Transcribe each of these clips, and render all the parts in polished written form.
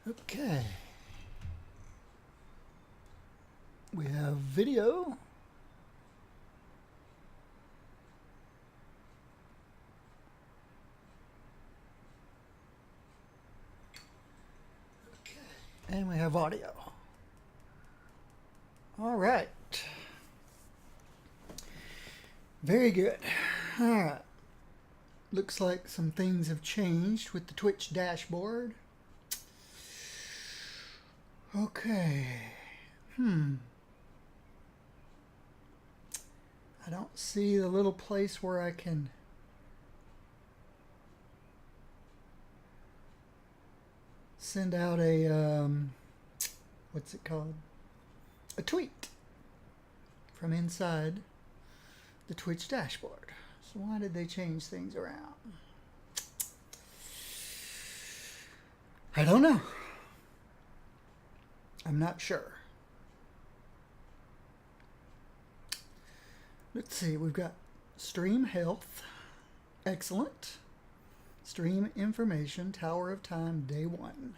Okay. We have video. And we have audio. All right. Very good. All right. Looks like some things have changed with the Twitch dashboard. Okay. I don't see the little place where I can send out a, what's it called? A tweet from inside the Twitch dashboard. So why did they change things around? I don't know. I'm not sure. Let's see, we've got stream health. Excellent. Stream information, Tower of Time, day 1.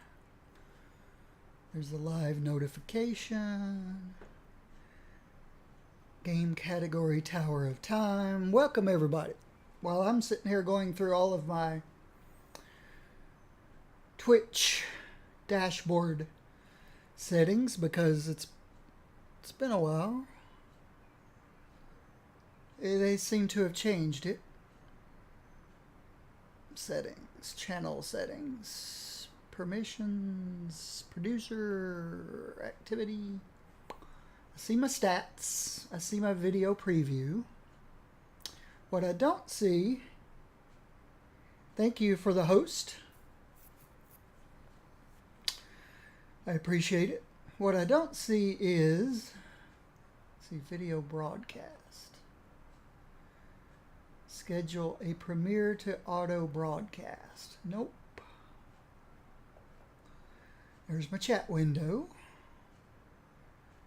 There's the live notification. Game category, Tower of Time. Welcome, everybody. While I'm sitting here going through all of my Twitch dashboard settings, because it's been a while. They seem to have changed it. Settings, channel settings, permissions, producer activity. I see my stats. I see my video preview. What I don't see, thank you for the host. I appreciate it. What I don't see is, see, video broadcast. Schedule a premiere to auto broadcast. Nope. There's my chat window.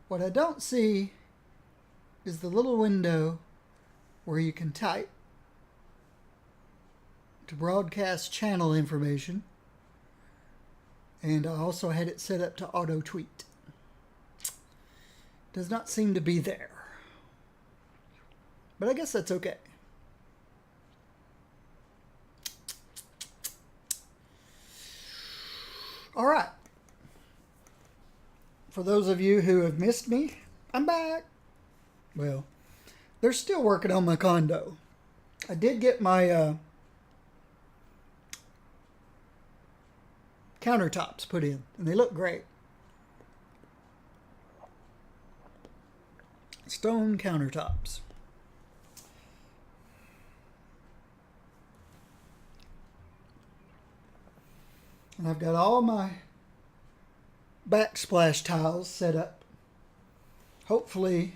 What I don't see is the little window where you can type to broadcast channel information. And I also had it set up to auto tweet. Does not seem to be there. But I guess that's okay. All right. For those of you who have missed me, I'm back. Well, they're still working on my condo. I did get my countertops put in, and they look great. Stone countertops. And I've got all my backsplash tiles set up. Hopefully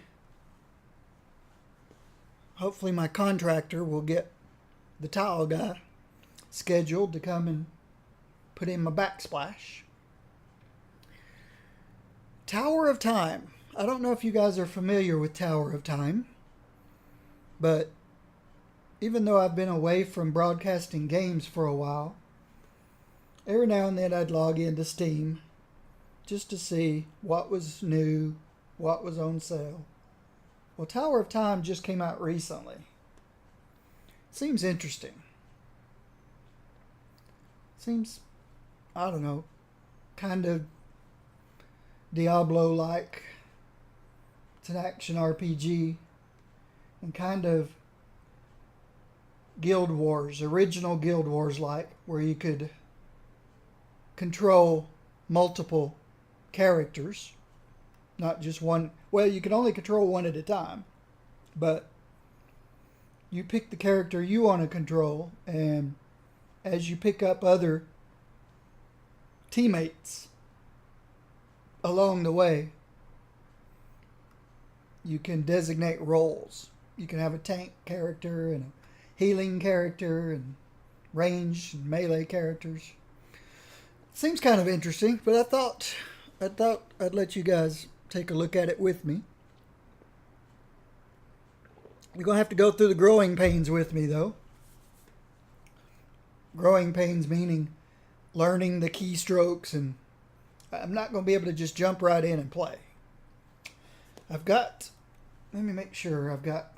my contractor will get the tile guy scheduled to come and put in my backsplash. Tower of Time. I don't know if you guys are familiar with Tower of Time, but even though I've been away from broadcasting games for a while, every now and then I'd log into Steam just to see what was new, what was on sale. Well, Tower of Time just came out recently. Seems interesting. Seems, I don't know, kind of Diablo-like. It's an action RPG. And kind of Guild Wars, original Guild Wars-like, where you could control multiple characters, not just one. Well, you can only control one at a time, but you pick the character you want to control, and as you pick up other teammates along the way, you can designate roles. You can have a tank character and a healing character and range and melee characters. Seems kind of interesting, but I thought I'd let you guys take a look at it with me. You're going to have to go through the growing pains with me, though. Growing pains meaning learning the keystrokes and I'm not going to be able to just jump right in and play. I've got, let me make sure I've got,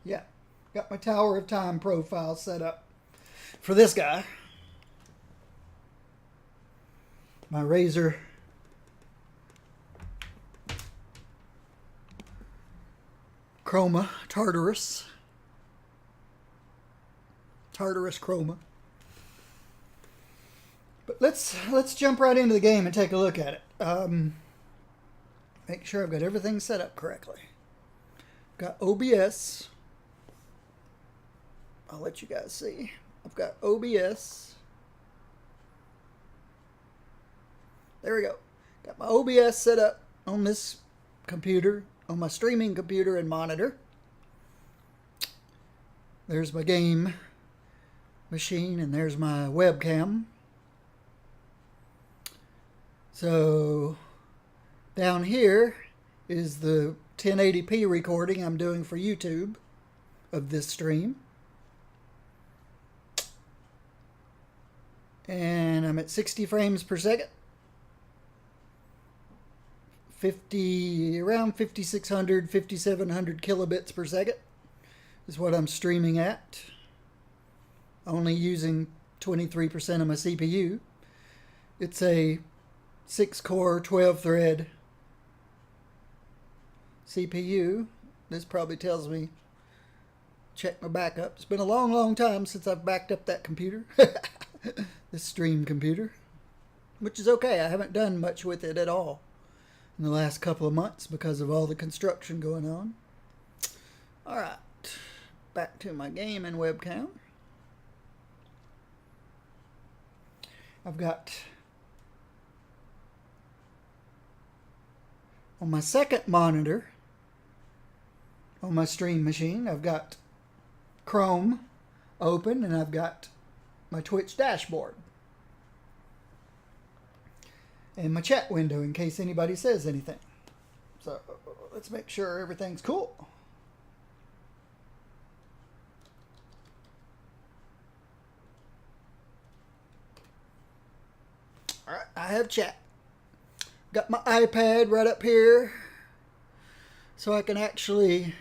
yeah, got my Tower of Time profile set up for this guy. My Razer Chroma Tartarus Chroma. But let's jump right into the game and take a look at it. Make sure I've got everything set up correctly. Got OBS. I'll let you guys see. I've got OBS. There we go. Got my OBS set up on this computer, on my streaming computer and monitor. There's my game machine, and there's my webcam. So down here is the 1080p recording I'm doing for YouTube of this stream. And I'm at 60 frames per second. Around 5600, 5700 kilobits per second is what I'm streaming at. Only using 23% of my CPU. It's a 6-core, 12-thread CPU. This probably tells me, check my backup. It's been a long, long time since I've backed up that computer. This stream computer. Which is okay. I haven't done much with it at all in the last couple of months because of all the construction going on. Alright. Back to my game and webcam. I've got, on my second monitor, on my stream machine, I've got Chrome open, and I've got my Twitch dashboard and my chat window in case anybody says anything. So let's make sure everything's cool. All right, I have chat. Got my iPad right up here so I can actually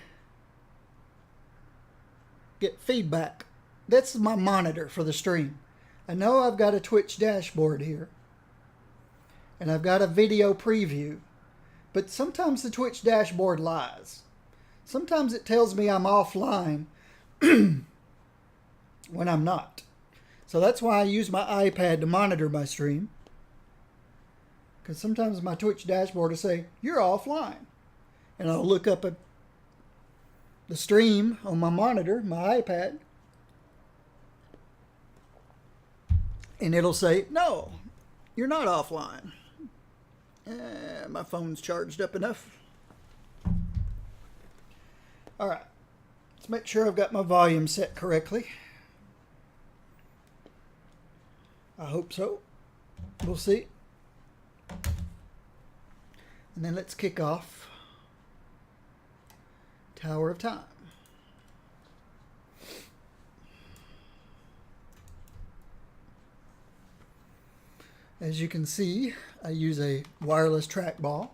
get feedback. That's my monitor for the stream. I know I've got a Twitch dashboard here, and I've got a video preview, but sometimes the Twitch dashboard lies. Sometimes it tells me I'm offline when I'm not. So that's why I use my iPad to monitor my stream, because sometimes my Twitch dashboard will say, you're offline. And I'll look up at the stream on my monitor, my iPad, and it'll say, no, you're not offline. My phone's charged up enough. All right. Let's make sure I've got my volume set correctly. I hope so. We'll see. And then let's kick off Tower of Time. As you can see, I use a wireless trackball.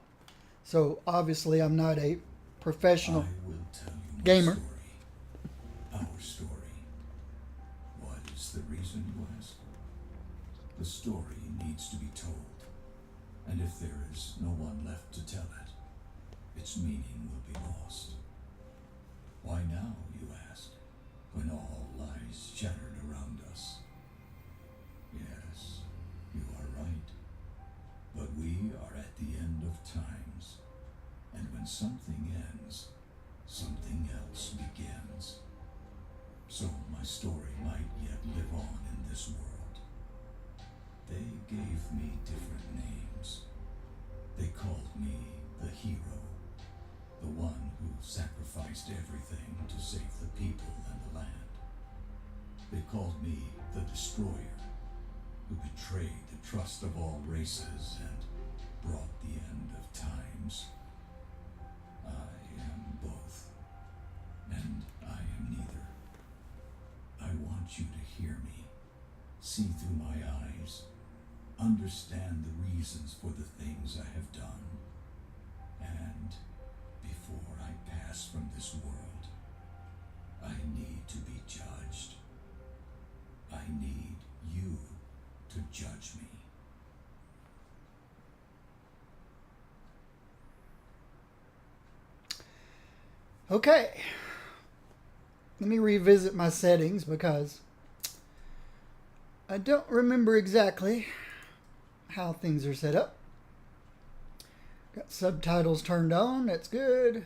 So obviously I'm not a professional gamer. Our story. What is the reason, you ask? The story needs to be told. And if there is no one left to tell it, its meaning will be lost. Why now, you ask, when all lies shattered around us? Yes, you are right. But we are at the end of times. And when something ends, something else begins. So my story might yet live on in this world. They gave me different names. They called me the hero, the one who sacrificed everything to save the people and the land. They called me the destroyer, who betrayed the trust of all races and brought the end of times. see through my eyes, understand the reasons for the things I have done. And before I pass from this world, I need to be judged. I need you to judge me. Okay. Let me revisit my settings because I don't remember exactly how things are set up. Got subtitles turned on, that's good.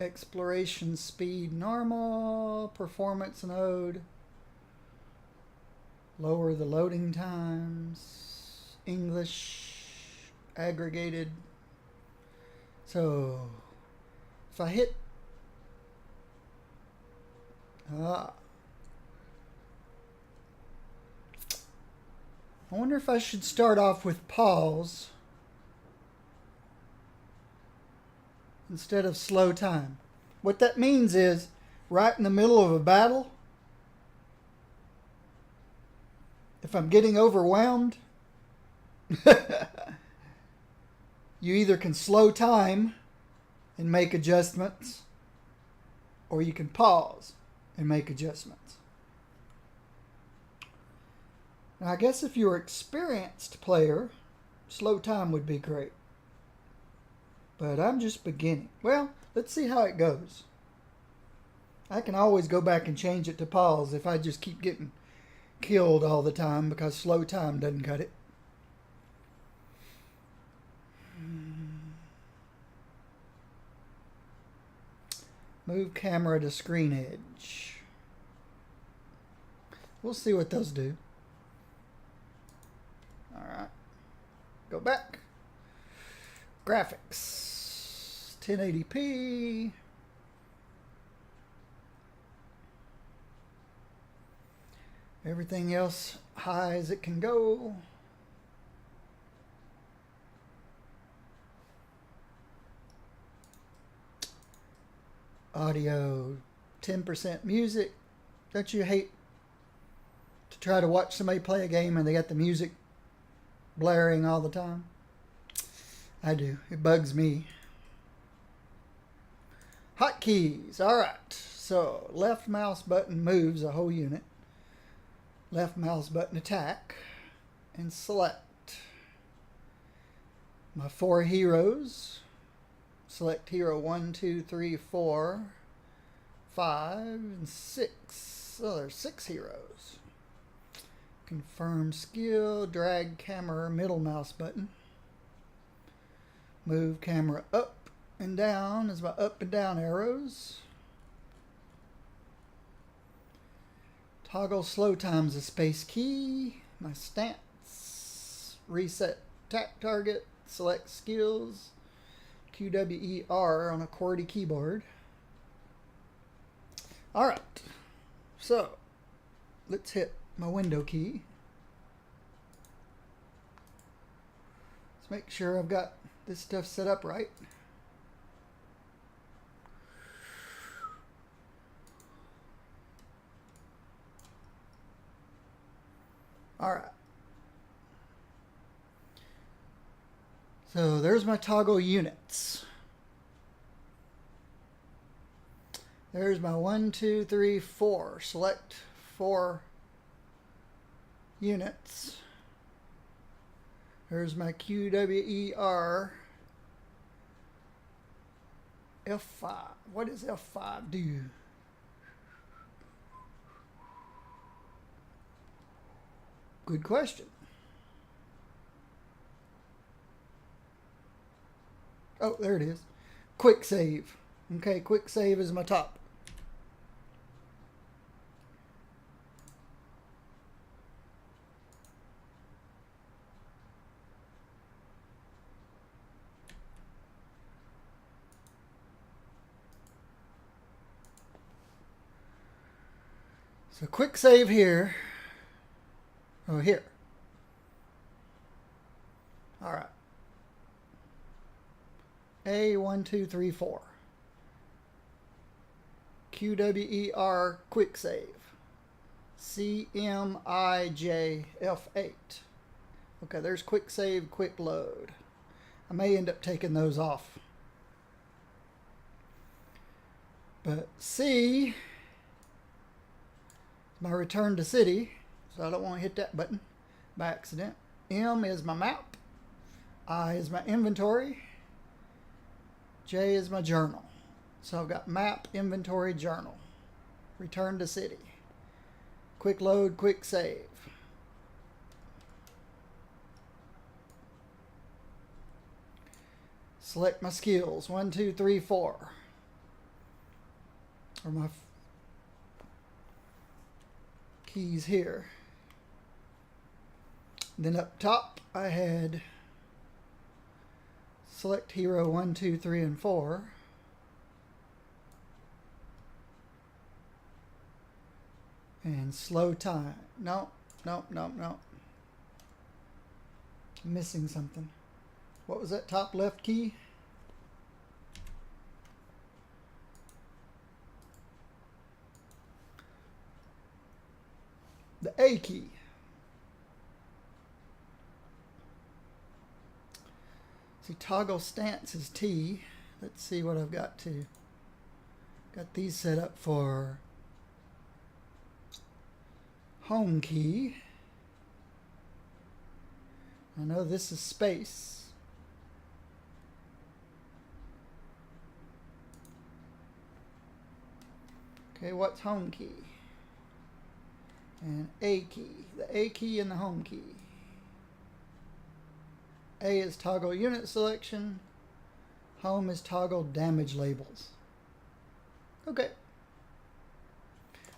Exploration speed normal, performance node. Lower the loading times. English aggregated. So if I hit I wonder if I should start off with pause instead of slow time. What that means is right in the middle of a battle, if I'm getting overwhelmed, you either can slow time and make adjustments, or you can pause and make adjustments. Now, I guess if you're an experienced player, slow time would be great. But I'm just beginning. Well, let's see how it goes. I can always go back and change it to pause if I just keep getting killed all the time because slow time doesn't cut it. Move camera to screen edge. We'll see what those do. Alright. Go back. Graphics. 1080p. Everything else high as it can go. Audio, 10% music. Don't you hate to try to watch somebody play a game and they got the music blaring all the time? I do. It bugs me. Hotkeys. Alright. So, left mouse button moves a whole unit. Left mouse button attack. And select. My 4 heroes. Select hero 1, 2, 3, 4, 5, and 6. Oh, there's 6 heroes. Confirm skill, drag camera, middle mouse button. Move camera up and down is my up and down arrows. Toggle slow time's a space key. My stance. Reset attack target. Select skills. QWER on a QWERTY keyboard. Alright, so let's hit my window key. Let's make sure I've got this stuff set up right. Alright. So there's my toggle units. There's my 1, 2, 3, 4. Select 4 units. There's my QWER F5. What does F5 do? Good question. Oh, there it is. Quick save. Okay, quick save is my top. So quick save here. Oh, here. All right. A1, 2, 3, 4. QWER quick save. CMIJF8. Okay, there's quick save, quick load. I may end up taking those off. But C, my return to city, so I don't want to hit that button by accident. M is my map. I is my inventory. J is my journal. So I've got map, inventory, journal. Return to city. Quick load, quick save. Select my skills. 1, 2, 3, 4. Or my keys here. Then up top I had select hero 1, 2, 3, and 4. And slow time. No. I'm missing something. What was that top left key? The A key. See, toggle stance is T. Let's see what I've got to. Got these set up for home key. I know this is space. Okay, what's home key? And A key. The A key and the home key. A is toggle unit selection. Home is toggle damage labels. Okay.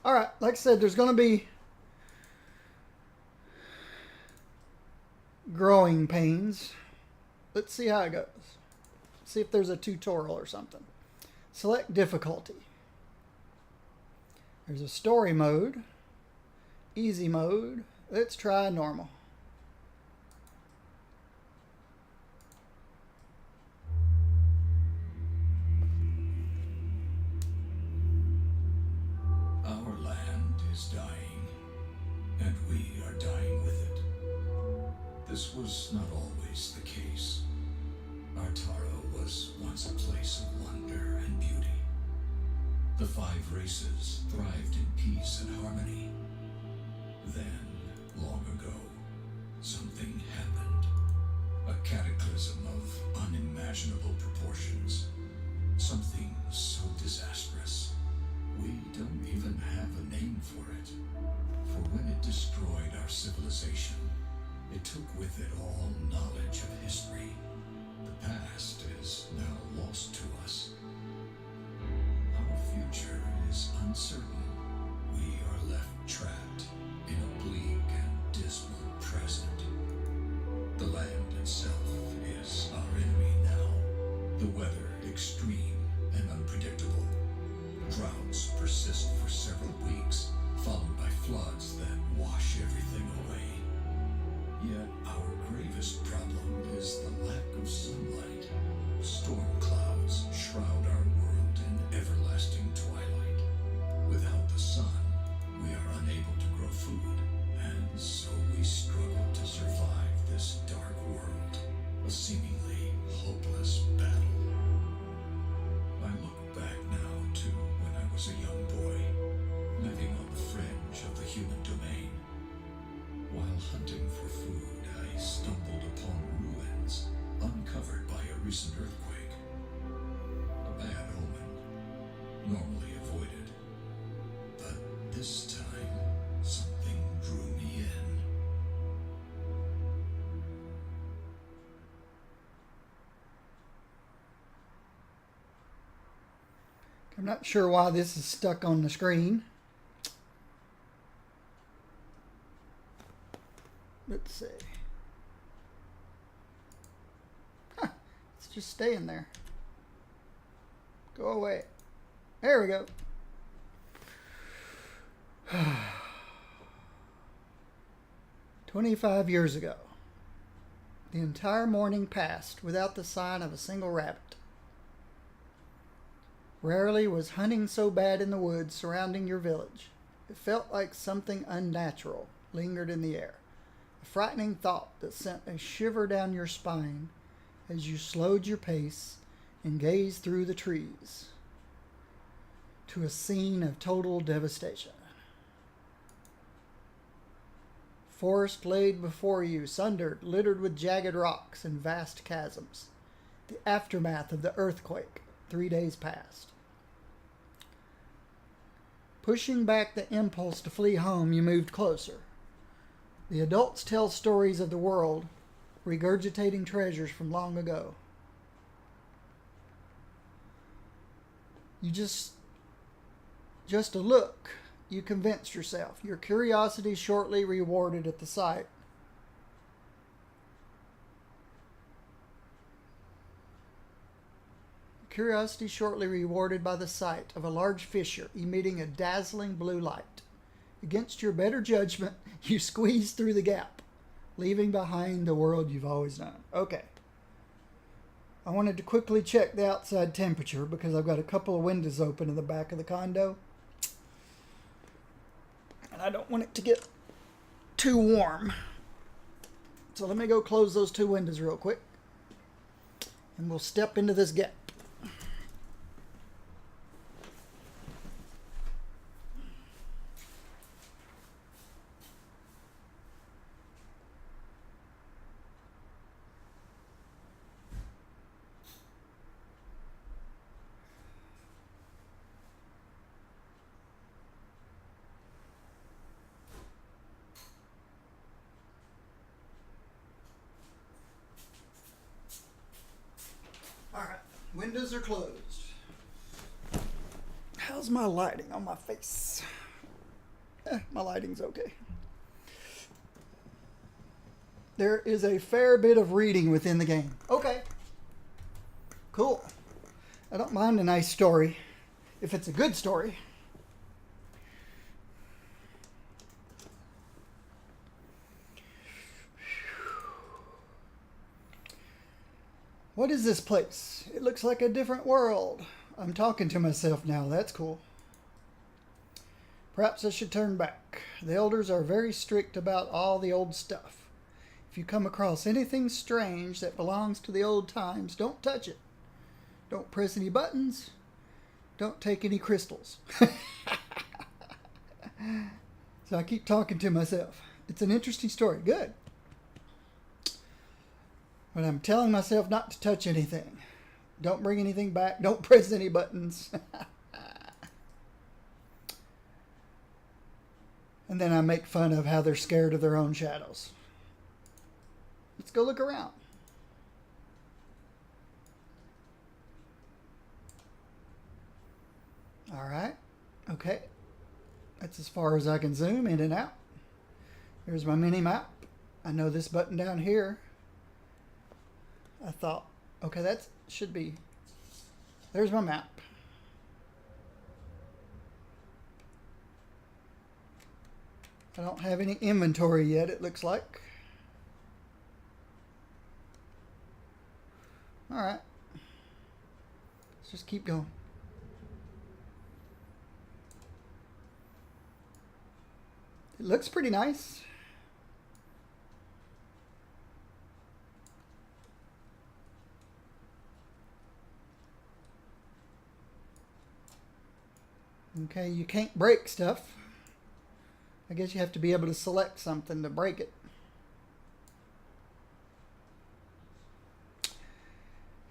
Alright, like I said, there's going to be growing pains. Let's see how it goes. See if there's a tutorial or something. Select difficulty. There's a story mode, easy mode. Let's try normal. Our land is dying, and we are dying with it. This was not always the case. Artaro was once a place of wonder and beauty. The 5 races thrived in peace and harmony. Then, long ago, something happened. A cataclysm of unimaginable proportions. Something so disastrous. We don't even have a name for it. For when it destroyed our civilization, it took with it all knowledge of history. The past is now lost to us. Our future is uncertain. We are left trapped in a bleak and dismal present. The land itself is our enemy now. The weather extreme and unpredictable. Droughts persist for several weeks, followed by floods that wash everything away. Yet our gravest problem is the lack of sunlight. Storm clouds shroud our world in everlasting twilight. Without the sun, we are unable to grow food, and so we struggle to survive this dark world, a seemingly hopeless battle. I look back now to when I was a young boy, living on the fringe of the human domain. While hunting for food, I stumbled upon ruins uncovered by a recent earthquake. A bad omen, normally avoided. But this time, something drew me in. I'm not sure why this is stuck on the screen. Let's see. Huh, it's just staying there. Go away. There we go. 25 years ago, the entire morning passed without the sign of a single rabbit. Rarely was hunting so bad in the woods surrounding your village It felt like something unnatural lingered in the air, a frightening thought that sent a shiver down your spine as you slowed your pace and gazed through the trees to a scene of total devastation. Forest laid before you, sundered, littered with jagged rocks and vast chasms, the aftermath of the earthquake 3 days past. Pushing back the impulse to flee home, you moved closer. The adults tell stories of the world, regurgitating treasures from long ago. You just a look, you convinced yourself. Your curiosity shortly rewarded at the sight. Curiosity shortly rewarded by the sight of a large fissure emitting a dazzling blue light. Against your better judgment, you squeezed through the gap, leaving behind the world you've always known. Okay. I wanted to quickly check the outside temperature because I've got a couple of windows open in the back of the condo. And I don't want it to get too warm. So let me go close those 2 windows real quick. And we'll step into this gap. Alright, windows are closed. How's my lighting on my face? My lighting's okay. There is a fair bit of reading within the game. Okay. Cool. I don't mind a nice story, if it's a good story. What is this place? It looks like a different world. I'm talking to myself now. That's cool. Perhaps I should turn back. The elders are very strict about all the old stuff. If you come across anything strange that belongs to the old times, don't touch it. Don't press any buttons. Don't take any crystals. So I keep talking to myself. It's an interesting story. Good. But I'm telling myself not to touch anything. Don't bring anything back. Don't press any buttons. And then I make fun of how they're scared of their own shadows. Let's go look around. All right. Okay. That's as far as I can zoom in and out. Here's my mini map. I know this button down here. I thought, okay, that should be, there's my map. I don't have any inventory yet, it looks like. All right. Let's just keep going. It looks pretty nice. Okay, you can't break stuff. I guess you have to be able to select something to break it.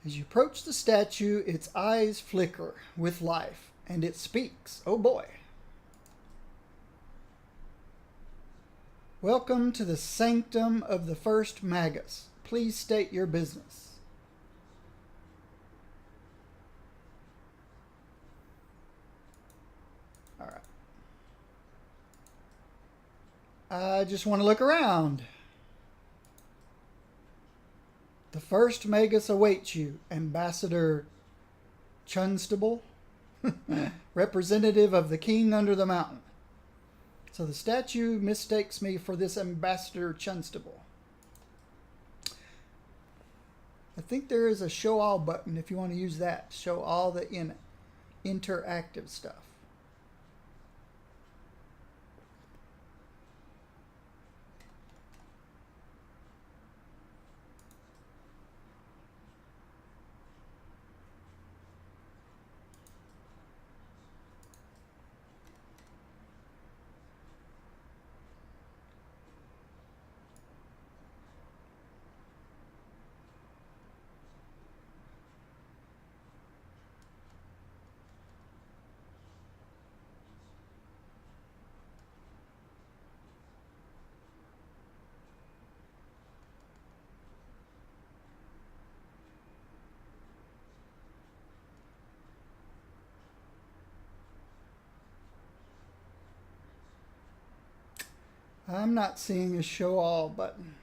As you approach the statue, its eyes flicker with life, and it speaks. Oh boy. Welcome to the sanctum of the first Magus. Please state your business. All right. I just want to look around. The first Magus awaits you, Ambassador Chunstable, representative of the king under the mountain. So the statue mistakes me for this Ambassador Chunstable. I think there is a show all button if you want to use that. Show all the interactive stuff. I'm not seeing a show all button.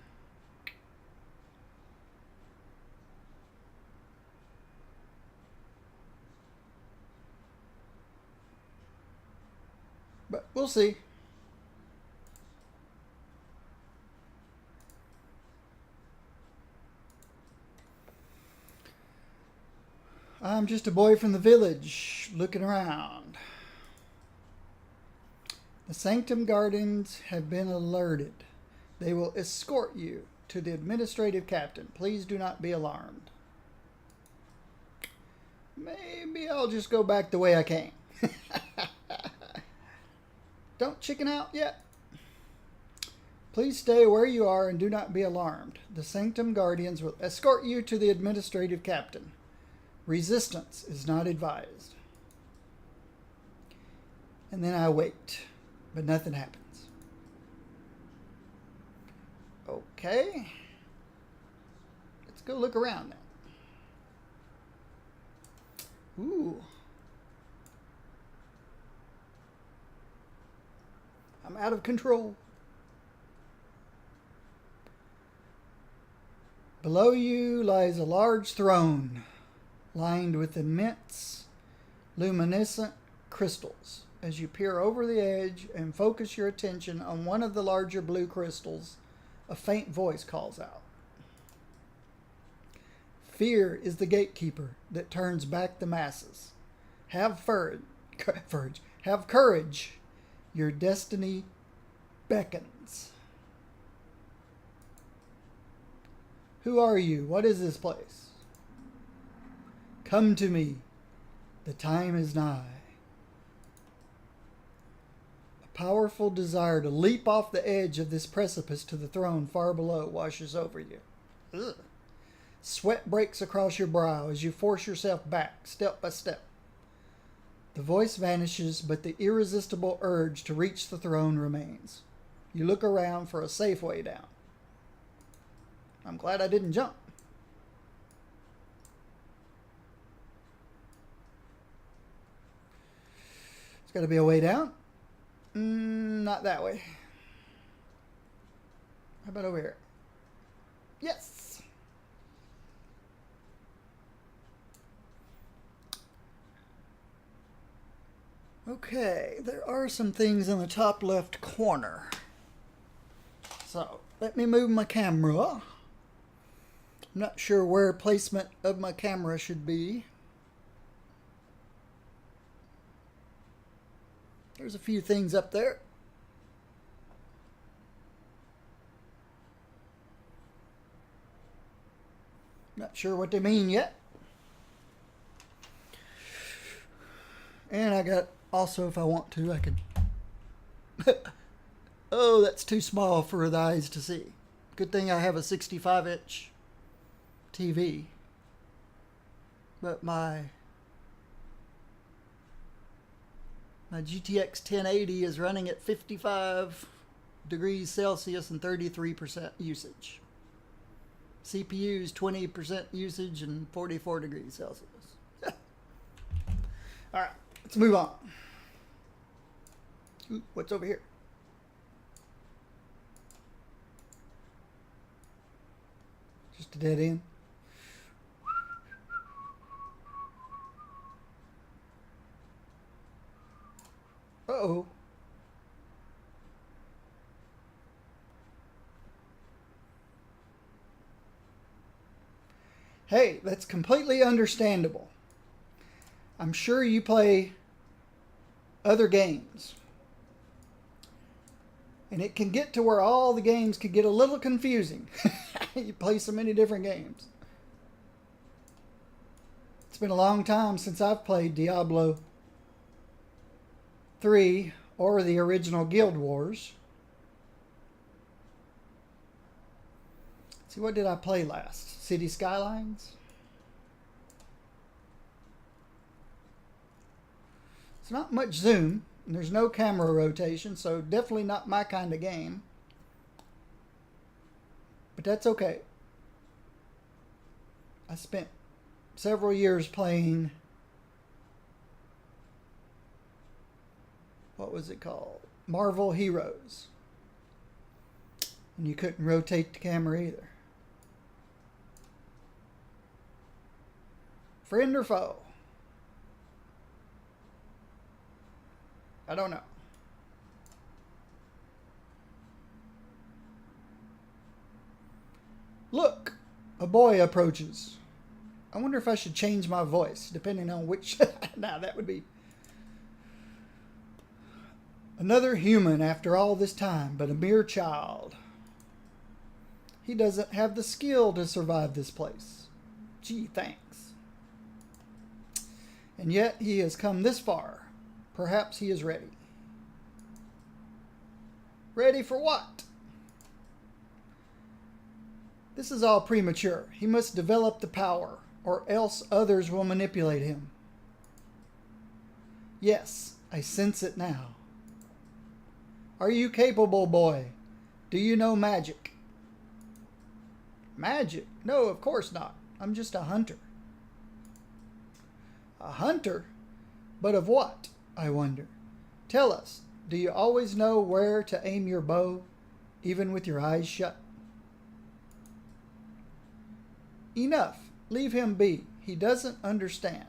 But we'll see. I'm just a boy from the village looking around. The Sanctum Guardians have been alerted. They will escort you to the administrative captain. Please do not be alarmed. Maybe I'll just go back the way I came. Don't chicken out yet. Please stay where you are and do not be alarmed. The Sanctum Guardians will escort you to the administrative captain. Resistance is not advised. And then I wait, but nothing happens. Okay. Let's go look around now. Ooh. I'm out of control. Below you lies a large throne, lined with immense luminescent crystals. As you peer over the edge and focus your attention on one of the larger blue crystals, a faint voice calls out. Fear is the gatekeeper that turns back the masses. Have have courage. Your destiny beckons. Who are you? What is this place? Come to me. The time is nigh. A powerful desire to leap off the edge of this precipice to the throne far below washes over you. Ugh. Sweat breaks across your brow as you force yourself back, step by step. The voice vanishes, but the irresistible urge to reach the throne remains. You look around for a safe way down. I'm glad I didn't jump. There's got to be a way down. Not that way. How about over here? Yes! Okay, there are some things in the top left corner. So, let me move my camera. I'm not sure where placement of my camera should be. There's a few things up there. Not sure what they mean yet. And I got, also if I want to, I could... Oh, that's too small for the eyes to see. Good thing I have a 65-inch TV. But my GTX 1080 is running at 55 degrees Celsius and 33% usage. CPU's 20% usage and 44 degrees Celsius. All right, let's move on. Ooh, what's over here? Just a dead end. Uh-oh. Hey, that's completely understandable. I'm sure you play other games. And it can get to where all the games could get a little confusing. You play so many different games. It's been a long time since I've played Diablo 3 or the original Guild Wars. See, what did I play last? City Skylines? It's not much zoom, and there's no camera rotation, so definitely not my kind of game. But that's okay. I spent several years playing, what was it called? Marvel Heroes. And you couldn't rotate the camera either. Friend or foe? I don't know. Look, a boy approaches. I wonder if I should change my voice, depending on which... Nah, that would be... Another human after all this time, but a mere child. He doesn't have the skill to survive this place. Gee, thanks. And yet he has come this far. Perhaps he is ready. Ready for what? This is all premature. He must develop the power, or else others will manipulate him. Yes, I sense it now. Are you capable, boy? Do you know magic? Magic? No, of course not. I'm just a hunter. A hunter? But of what, I wonder? Tell us, do you always know where to aim your bow, even with your eyes shut? Enough. Leave him be. He doesn't understand.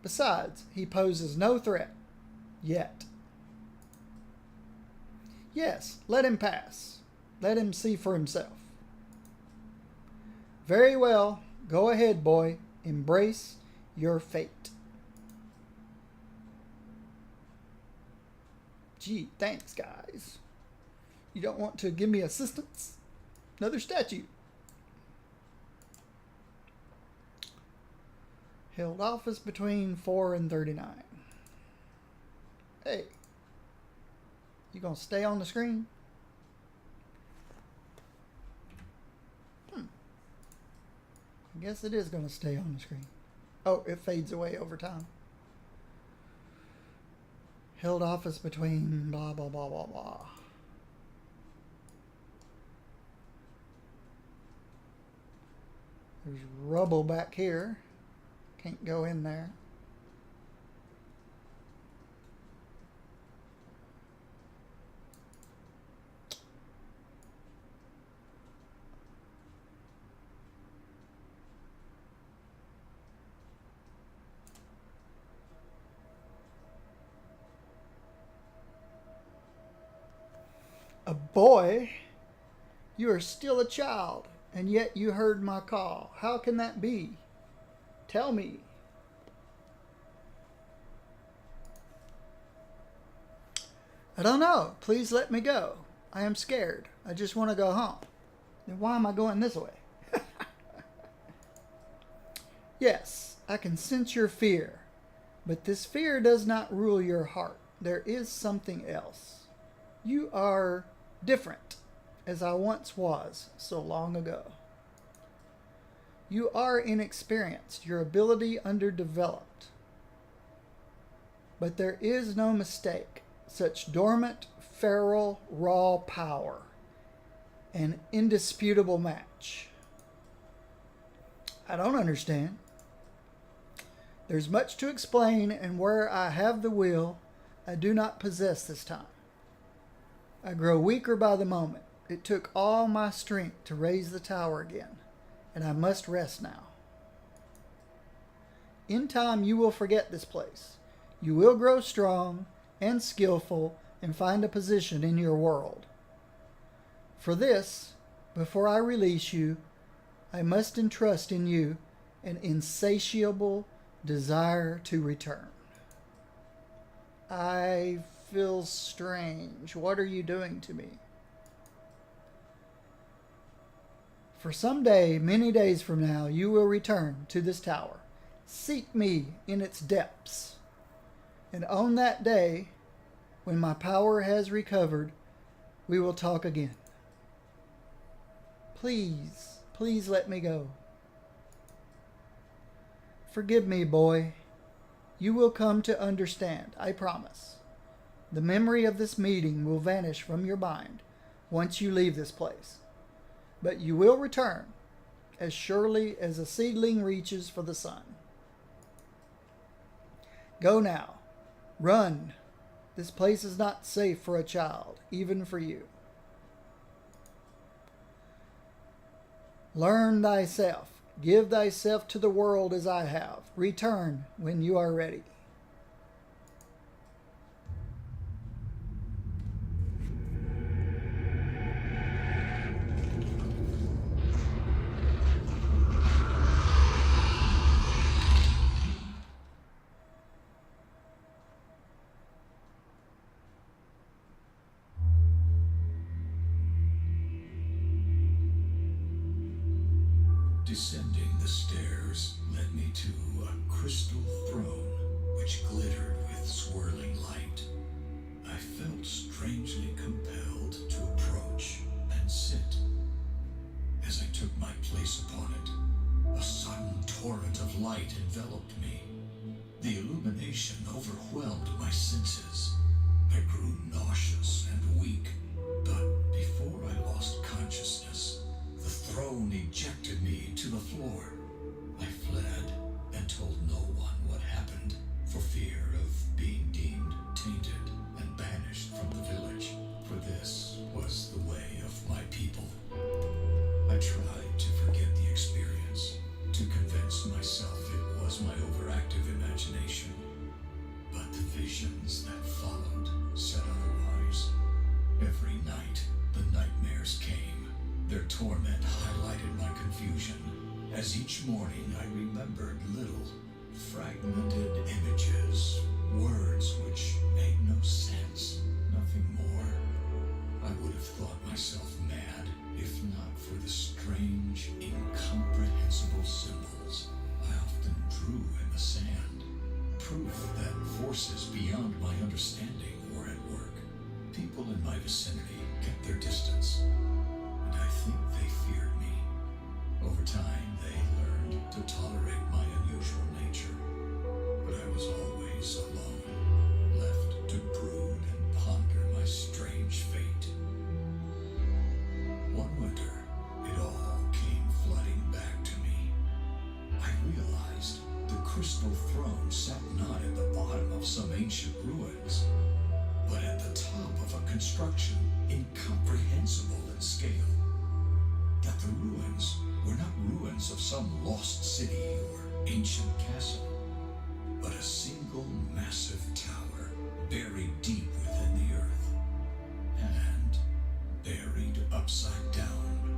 Besides, he poses no threat. Yet. Yes, let him pass. Let him see for himself. Very well. Go ahead, boy. Embrace your fate. Gee, thanks, guys. You don't want to give me assistance? Another statue. Held office between 4 and 39. Hey. You gonna stay on the screen? I guess it is gonna stay on the screen. Oh, it fades away over time. Held office between blah, blah, blah, blah, blah. There's rubble back here. Can't go in there. A boy? You are still a child, and yet you heard my call. How can that be? Tell me. I don't know. Please let me go. I am scared. I just want to go home. Then why am I going this way? Yes, I can sense your fear. But this fear does not rule your heart. There is something else. You are different, as I once was so long ago. You are inexperienced, your ability underdeveloped. But there is no mistake. Such dormant, feral, raw power. An indisputable match. I don't understand. There's much to explain, and where I have the will, I do not possess this time. I grow weaker by the moment. It took all my strength to raise the tower again, and I must rest now. In time you will forget this place. You will grow strong and skillful and find a position in your world. For this, before I release you, I must entrust in you an insatiable desire to return. I feel strange. What are you doing to me? For some day, many days from now, you will return to this tower. Seek me in its depths. And on that day, when my power has recovered, we will talk again. Please, please let me go. Forgive me, boy. You will come to understand, I promise. The memory of this meeting will vanish from your mind once you leave this place. But you will return, as surely as a seedling reaches for the sun. Go now. Run. This place is not safe for a child, even for you. Learn thyself. Give thyself to the world as I have. Return when you are ready. Descending the stairs led me to a crystal throne which glittered with swirling light. I felt strangely compelled to approach and sit. As I took my place upon it, a sudden torrent of light enveloped me. The illumination overwhelmed my senses. I grew nauseous and weak, but before I lost consciousness, the throne ejected me to the floor. I fled and told no one what happened for fear of being deemed tainted and banished from the village, for this was the way of my people. I tried to forget the experience, to convince myself it was my overactive imagination, but the visions that followed said otherwise. Every night, the nightmares came. Their torment highlighted my confusion, as each morning I remembered little, fragmented images, words which made no sense, nothing more. I would have thought myself mad, if not for the strange, incomprehensible symbols I often drew in the sand, proof that forces beyond my understanding were at work. People in my vicinity kept their distance, and I think they feared me. Over time, they learned to tolerate my unusual nature, but I was always alone, left to brood and ponder my strange fate. One winter, it all came flooding back to me. I realized the crystal throne sat not at the bottom of some ancient ruins, but at the top of a construction incomprehensible in scale. That the ruins were not ruins of some lost city or ancient castle, but a single massive tower buried deep within the earth, and buried upside down.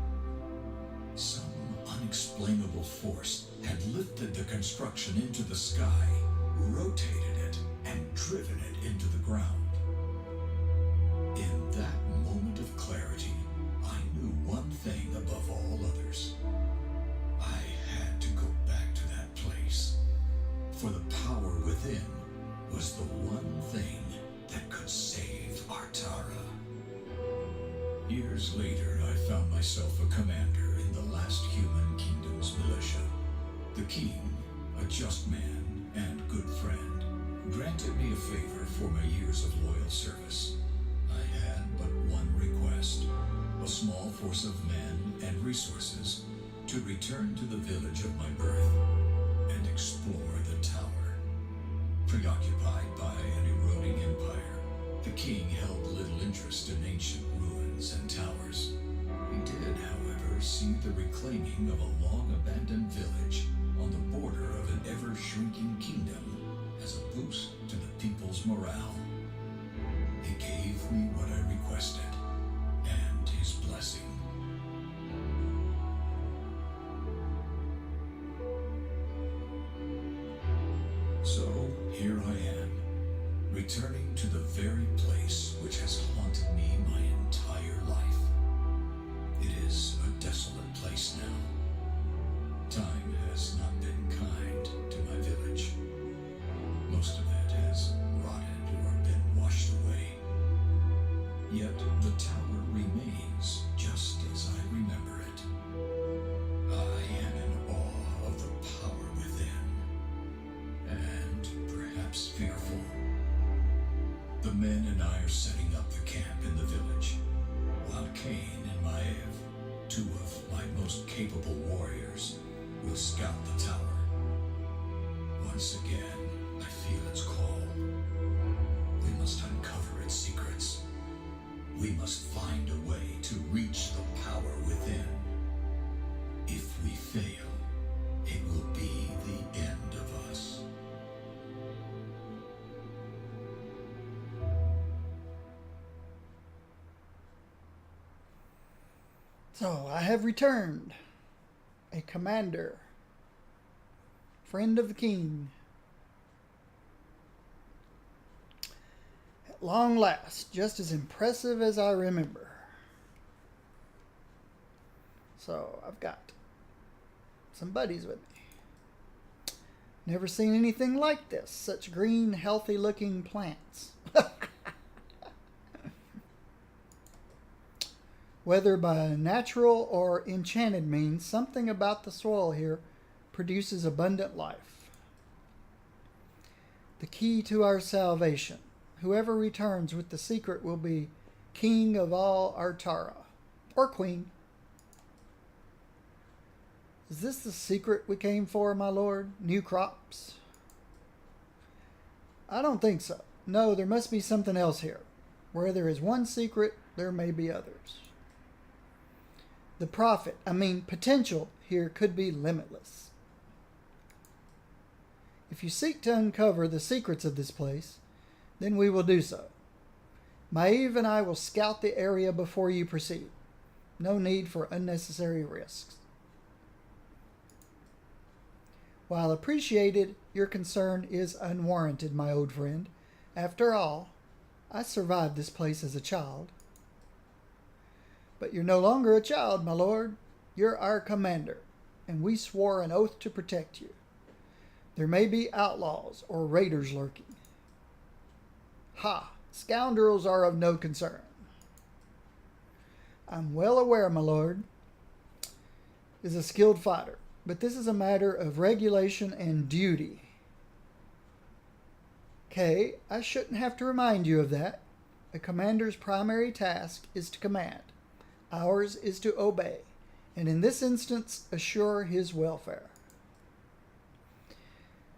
Some unexplainable force had lifted the construction into the sky, rotated it, and driven it into the ground. In that moment of clarity, I knew one thing above all others. I had to go back to that place, for the power within was the one thing that could save Artara. Years later, I found myself a commander in the last human kingdom's militia. The king, a just man and good friend, granted me a favor for my years of loyal service. I had but one request, a small force of men and resources to return to the village of my birth and explore the tower. Preoccupied by an eroding empire, the king held little interest in ancient ruins and towers. He did, however, see the reclaiming of a long-abandoned village on the border of an ever-shrinking kingdom as a boost to the people's morale. He gave me what I requested, and his blessing. So here I am, returning to the very place which has haunted me my entire life. It is a desolate place now. Time has not been kind to my village. Most of it has rotted or been washed away. Yet the tower remains just as I remember it. I am in awe of the power within, and perhaps fearful. The men and I are setting up the camp in the village, while Cain and Maev, two of my most capable warriors, will scout the tower. Once again, I feel its call. We must uncover its secrets. We must find a way to reach the power within. So I have returned, a commander, friend of the king. At long last, just as impressive as I remember. So I've got some buddies with me. Never seen anything like this. Such green, healthy looking plants. Whether by natural or enchanted means, something about the soil here produces abundant life. The key to our salvation. Whoever returns with the secret will be king of all Artara. Or queen. Is this the secret we came for, my lord? New crops? I don't think so. No, there must be something else here. Where there is one secret, there may be others. The potential here could be limitless. If you seek to uncover the secrets of this place, then we will do so. Maeve and I will scout the area before you proceed. No need for unnecessary risks. While appreciated, your concern is unwarranted, my old friend. After all, I survived this place as a child. But you're no longer a child, my lord. You're our commander, and we swore an oath to protect you. There may be outlaws or raiders lurking. Ha! Scoundrels are of no concern. I'm well aware, my lord, is a skilled fighter, but this is a matter of regulation and duty. Okay, I shouldn't have to remind you of that. A commander's primary task is to command. Ours is to obey, and in this instance, assure his welfare.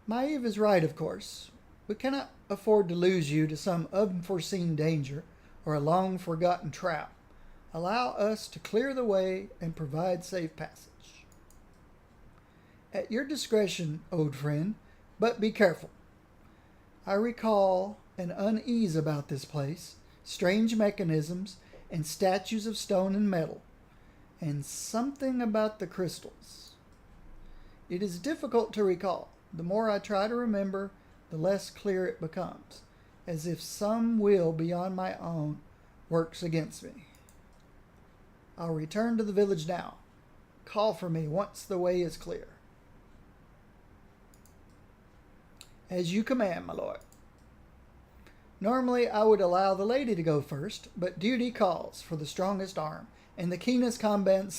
Maeve is right, of course. We cannot afford to lose you to some unforeseen danger or a long-forgotten trap. Allow us to clear the way and provide safe passage. At your discretion, old friend, but be careful. I recall an unease about this place, strange mechanisms, and statues of stone and metal, and something about the crystals. It is difficult to recall. The more I try to remember, the less clear it becomes, as if some will beyond my own works against me. I'll return to the village now. Call for me once the way is clear. As you command, my lord. Normally, I would allow the lady to go first, but duty calls for the strongest arm and the keenest combat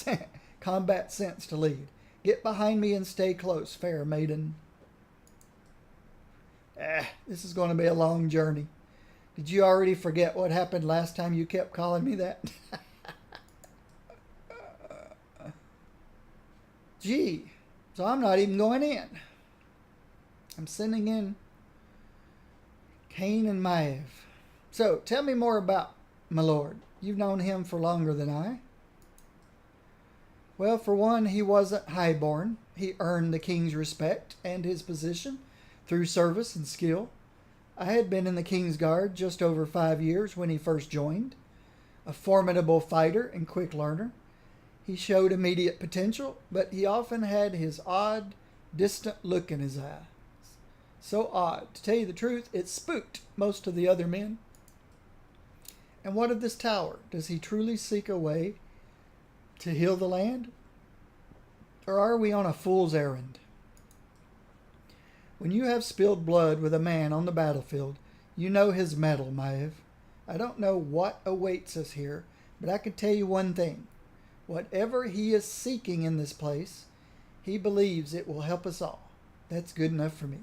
sense to lead. Get behind me and stay close, fair maiden. This is going to be a long journey. Did you already forget what happened last time you kept calling me that? Gee, so I'm not even going in. I'm sending in Cain and Maeve. So, tell me more about my lord. You've known him for longer than I. Well, for one, he wasn't highborn. He earned the king's respect and his position through service and skill. I had been in the King's Guard just over 5 years when he first joined. A formidable fighter and quick learner. He showed immediate potential, but he often had his odd, distant look in his eye. So odd. To tell you the truth, it spooked most of the other men. And what of this tower? Does he truly seek a way to heal the land? Or are we on a fool's errand? When you have spilled blood with a man on the battlefield, you know his mettle, Maeve. I don't know what awaits us here, but I can tell you one thing. Whatever he is seeking in this place, he believes it will help us all. That's good enough for me.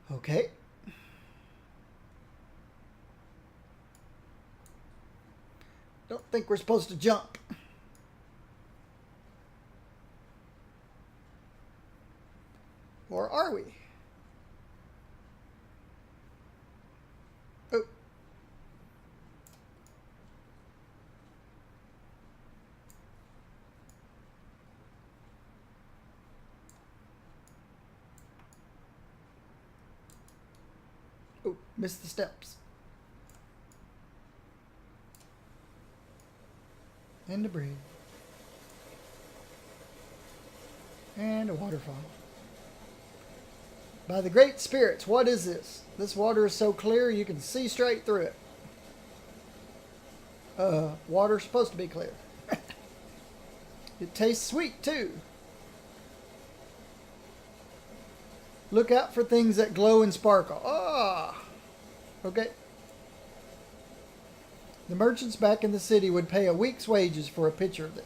Okay. Don't think we're supposed to jump. Or are we? Oh. Oh, missed the steps. and to breathe. And a waterfall. By the great spirits, what is this? This water is so clear you can see straight through it. Water's supposed to be clear. It tastes sweet too. Look out for things that glow and sparkle. Ah! Okay. The merchants back in the city would pay a week's wages for a pitcher of this.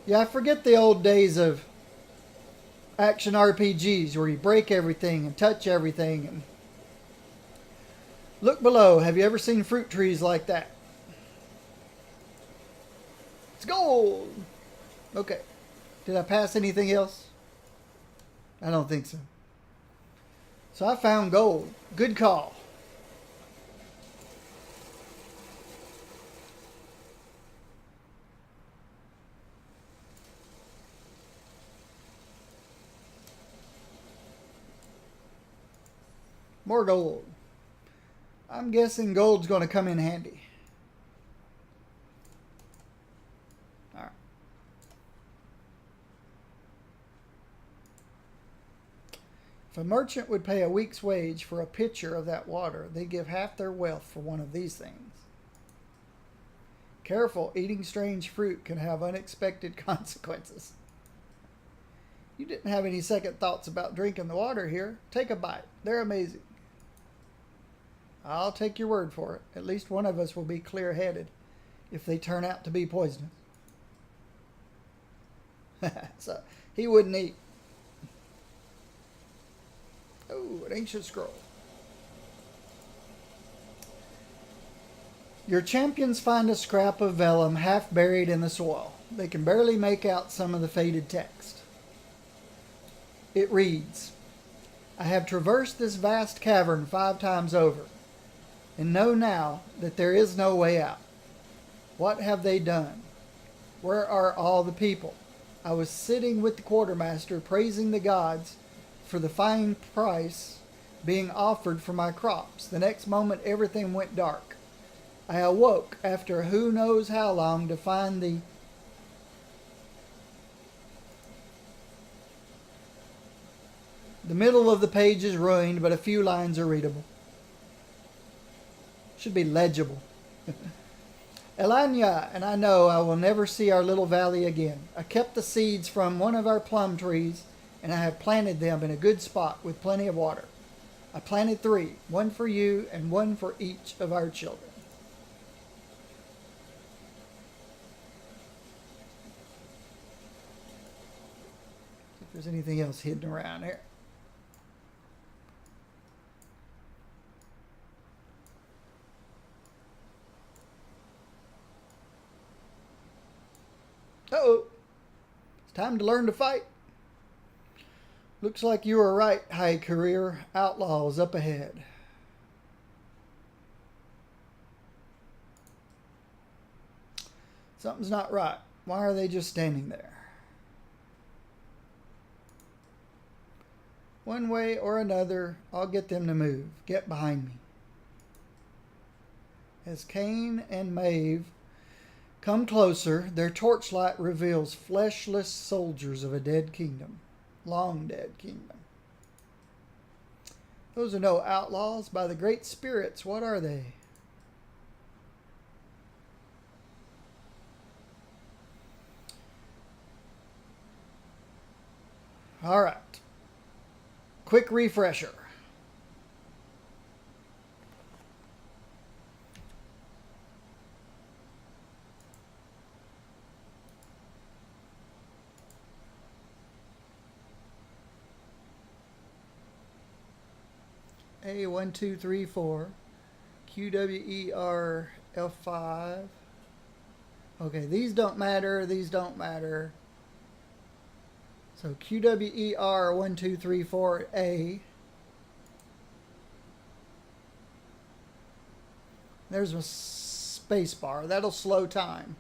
Yeah, I forget the old days of action RPGs where you break everything and touch everything. And look below. Have you ever seen fruit trees like that? It's gold. Okay. Did I pass anything else? I don't think so. So I found gold. Good call. More gold. I'm guessing gold's going to come in handy. All right. If a merchant would pay a week's wage for a pitcher of that water, they give half their wealth for one of these things. Careful, eating strange fruit can have unexpected consequences. You didn't have any second thoughts about drinking the water here. Take a bite. They're amazing. I'll take your word for it. At least one of us will be clear-headed if they turn out to be poisonous. So, he wouldn't eat. Oh, an ancient scroll. Your champions find a scrap of vellum half buried in the soil. They can barely make out some of the faded text. It reads, I have traversed this vast cavern 5 times over, and know now that there is no way out. What have they done? Where are all the people? I was sitting with the quartermaster praising the gods for the fine price being offered for my crops. The next moment everything went dark. I awoke after who knows how long to find the middle of the page is ruined, but a few lines are readable. Should be legible. Elanya, and I know I will never see our little valley again. I kept the seeds from one of our plum trees, and I have planted them in a good spot with plenty of water. I planted 3, one for you and one for each of our children. See if there's anything else hidden around here. Uh-oh. It's time to learn to fight. Looks like you were right, High Career. Outlaws up ahead. Something's not right. Why are they just standing there? One way or another, I'll get them to move. Get behind me. As Cain and Maeve come closer, their torchlight reveals fleshless soldiers of a dead kingdom. Long dead kingdom. Those are no outlaws. By the great spirits, what are they? All right. Quick refresher. A1234, QWER F5. Okay, these don't matter, these don't matter. So QWER1234A. There's a space bar. That'll slow time.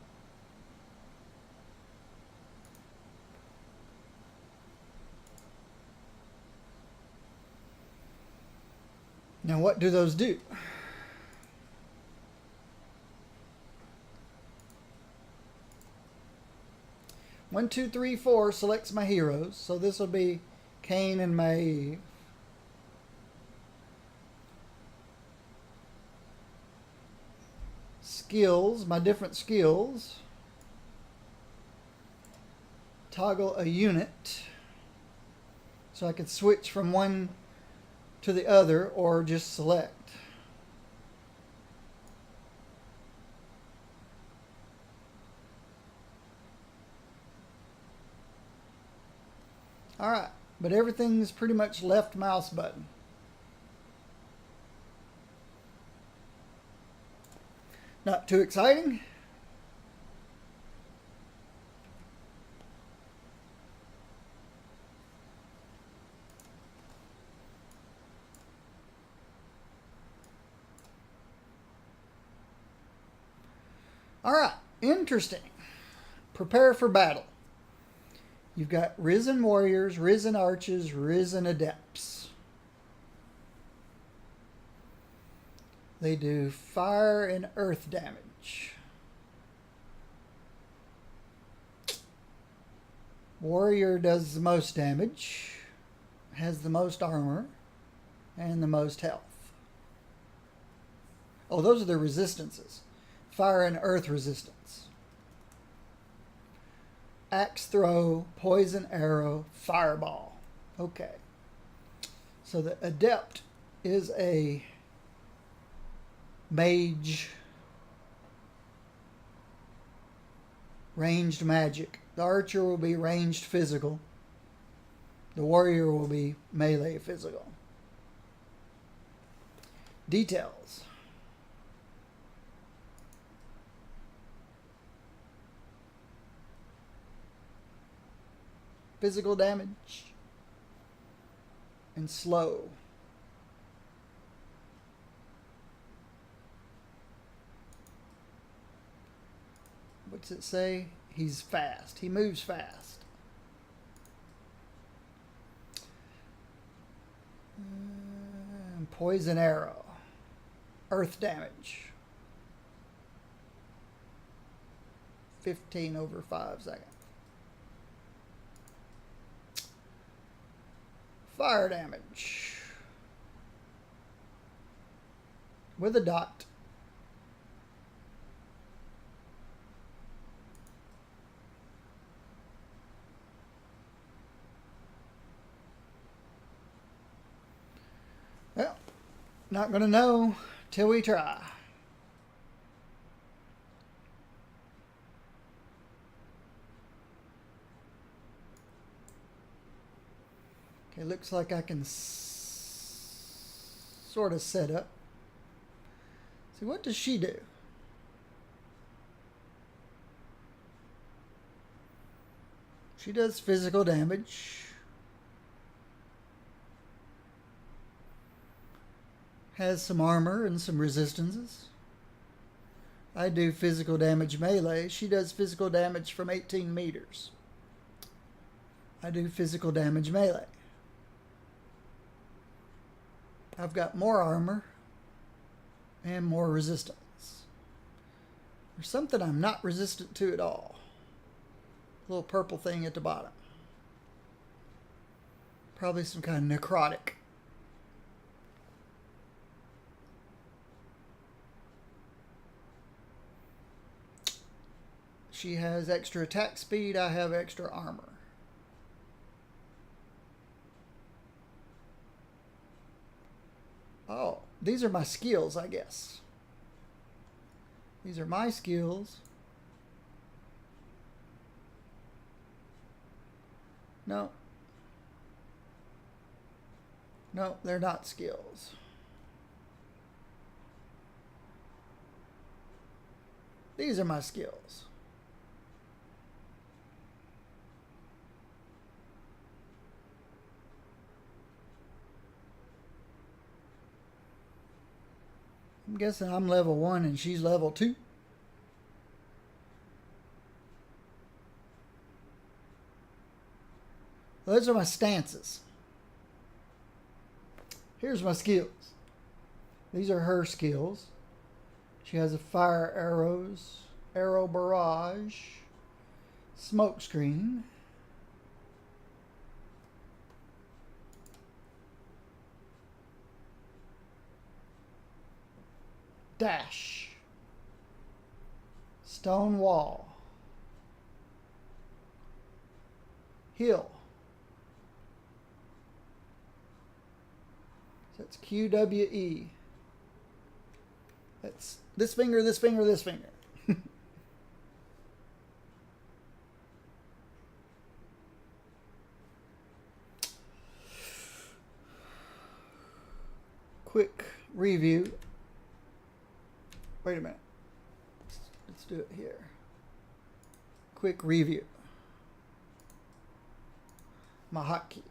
Now what do those do? 1, 2, 3, 4 selects my heroes. So this will be Cain and Maeve. Skills, my different skills. Toggle a unit. So I could switch from one to the other or just select. Alright, but everything's pretty much left mouse button. Not too exciting. Alright, interesting. Prepare for battle. You've got Risen Warriors, Risen Archers, Risen Adepts. They do fire and earth damage. Warrior does the most damage, has the most armor, and the most health. Oh, those are the resistances. Fire and earth resistance. Axe throw, poison arrow, fireball. Okay. So the adept is a mage, ranged magic. The archer will be ranged physical. The warrior will be melee physical. Details. Physical damage and slow. What's it say? He's fast. He moves fast. Poison arrow. Earth damage. 15 over 5 seconds. Fire damage. With a dot. Well, not going to know till we try. Okay, looks like I can sort of set up. See, what does she do? She does physical damage. Has some armor and some resistances. I do physical damage melee. She does physical damage from 18 meters. I do physical damage melee. I've got more armor and more resistance. There's something I'm not resistant to at all. A little purple thing at the bottom. Probably some kind of necrotic. She has extra attack speed. I have extra armor. Oh, these are my skills, I guess. These are my skills. No. No, they're not skills. These are my skills. I'm guessing I'm level 1 and she's level 2. Those are my stances. Here's my skills. These are her skills. She has a fire arrows, arrow barrage, Smoke screen. Dash. Stone wall. Hill. So that's QWE. That's this finger, this finger, this finger. Quick review. Wait a minute. Let's do it here. Quick review. My hotkeys.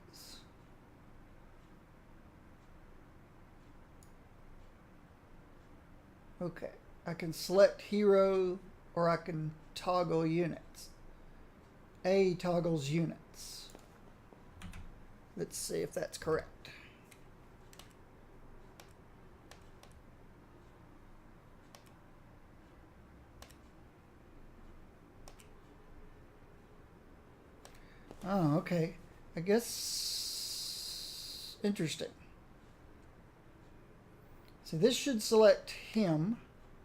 Okay, I can select hero or I can toggle units. A toggles units. Let's see if that's correct. Oh, okay. I guess interesting. So this should select him,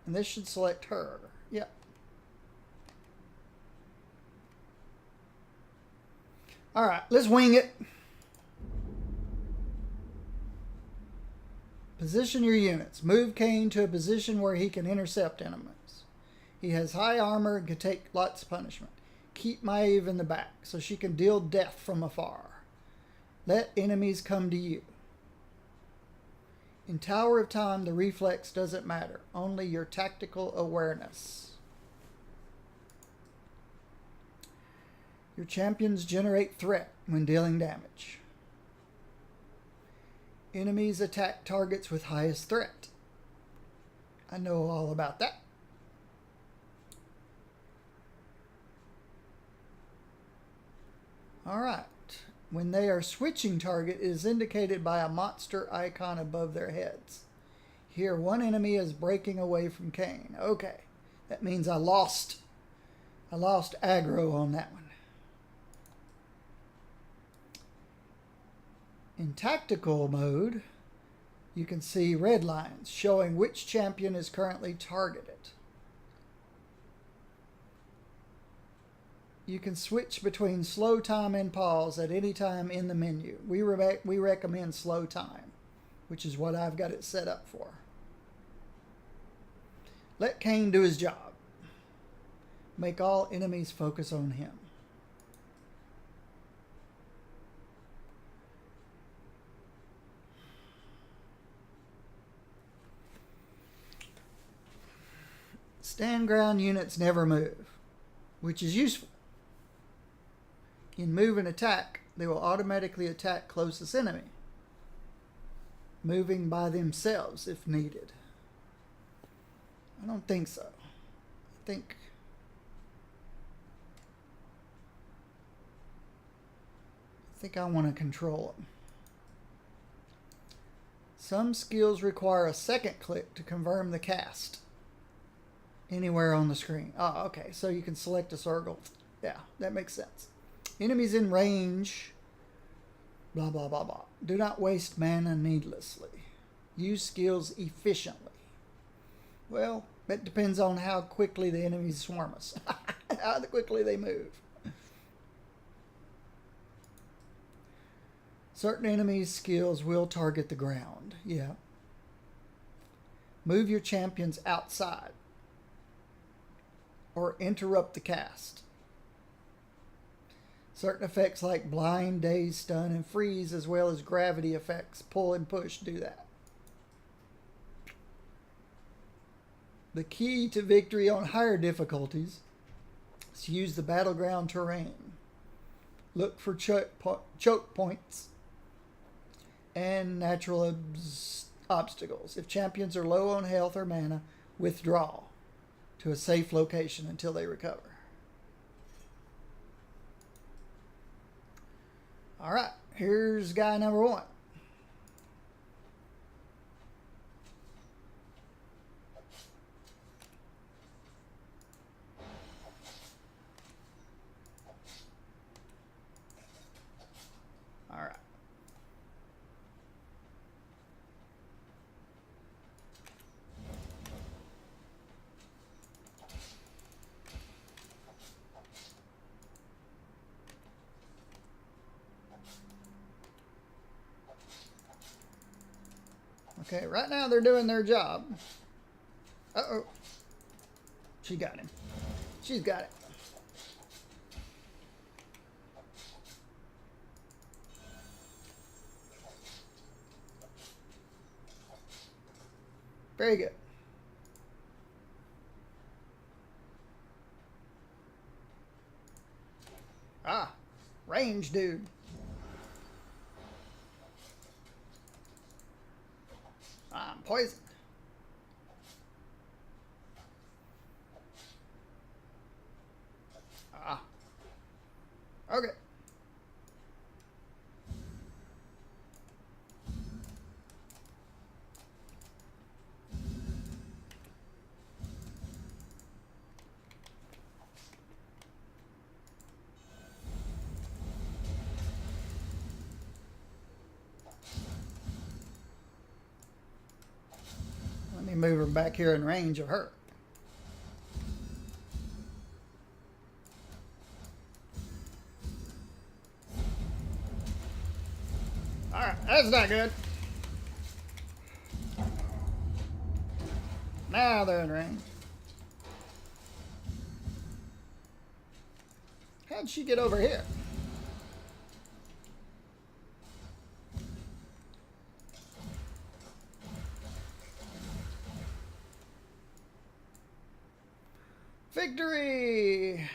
and this should select her. Yep. All right, let's wing it. Position your units. Move Cain to a position where he can intercept enemies. He has high armor and can take lots of punishment. Keep Maeve in the back so she can deal death from afar. Let enemies come to you. In Tower of Time, the reflex doesn't matter. Only your tactical awareness. Your champions generate threat when dealing damage. Enemies attack targets with highest threat. I know all about that. Alright. When they are switching target, it is indicated by a monster icon above their heads. Here, one enemy is breaking away from Cain. Okay. That means I lost aggro on that one. In tactical mode, you can see red lines showing which champion is currently targeted. You can switch between slow time and pause at any time in the menu. We recommend slow time, which is what I've got it set up for. Let Cain do his job. Make all enemies focus on him. Stand ground units never move, which is useful. In move and attack, they will automatically attack closest enemy, moving by themselves if needed. I don't think so. I think I want to control them. Some skills require a second click to confirm the cast anywhere on the screen. Oh, okay. So you can select a circle. Yeah, that makes sense. Enemies in range, blah, blah, blah, blah. Do not waste mana needlessly. Use skills efficiently. Well, that depends on how quickly the enemies swarm us. How quickly they move. Certain enemies' skills will target the ground. Yeah. Move your champions outside or interrupt the cast. Certain effects like blind, daze, stun, and freeze, as well as gravity effects, pull and push, do that. The key to victory on higher difficulties is to use the battleground terrain. Look for choke points and natural obstacles. If champions are low on health or mana, withdraw to a safe location until they recover. All right, here's guy number one. Okay, right now they're doing their job. Uh-oh. She got him. She's got it. Very good. Ah, range dude. I'm poisoned. Ah. Okay. Let me move her back here in range of her. Alright, that's not good. Now they're in range. How'd she get over here? Victory!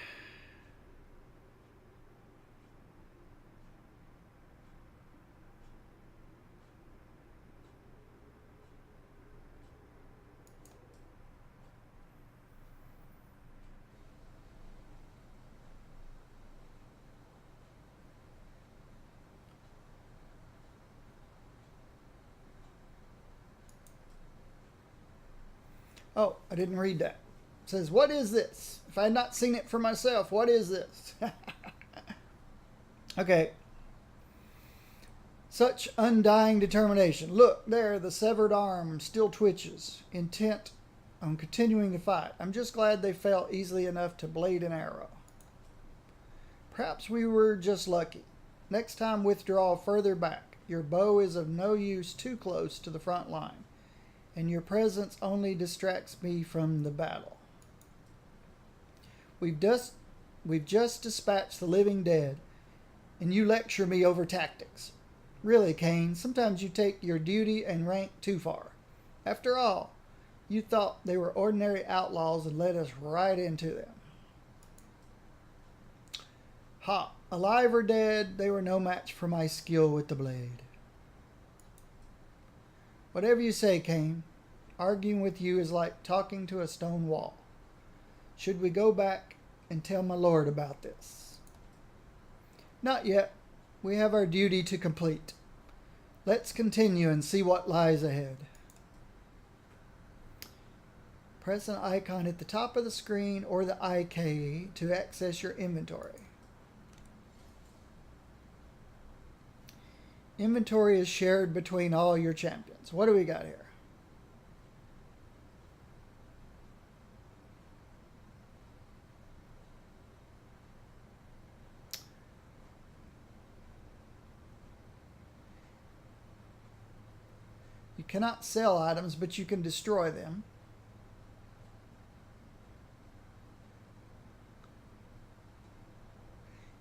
Oh, I didn't read that. It says, what is this? If I had not seen it for myself, what is this? Okay. Such undying determination. Look, there, the severed arm still twitches, intent on continuing to fight. I'm just glad they fell easily enough to blade an arrow. Perhaps we were just lucky. Next time, withdraw further back. Your bow is of no use too close to the front line, and your presence only distracts me from the battle. We've just dispatched the living dead, and you lecture me over tactics. Really, Cain, sometimes you take your duty and rank too far. After all, you thought they were ordinary outlaws and led us right into them. Ha! Alive or dead, they were no match for my skill with the blade. Whatever you say, Cain. Arguing with you is like talking to a stone wall. Should we go back and tell my lord about this? Not yet. We have our duty to complete. Let's continue and see what lies ahead. Press an icon at the top of the screen or the I key to access your inventory. Inventory is shared between all your champions. What do we got here? You cannot sell items, but you can destroy them.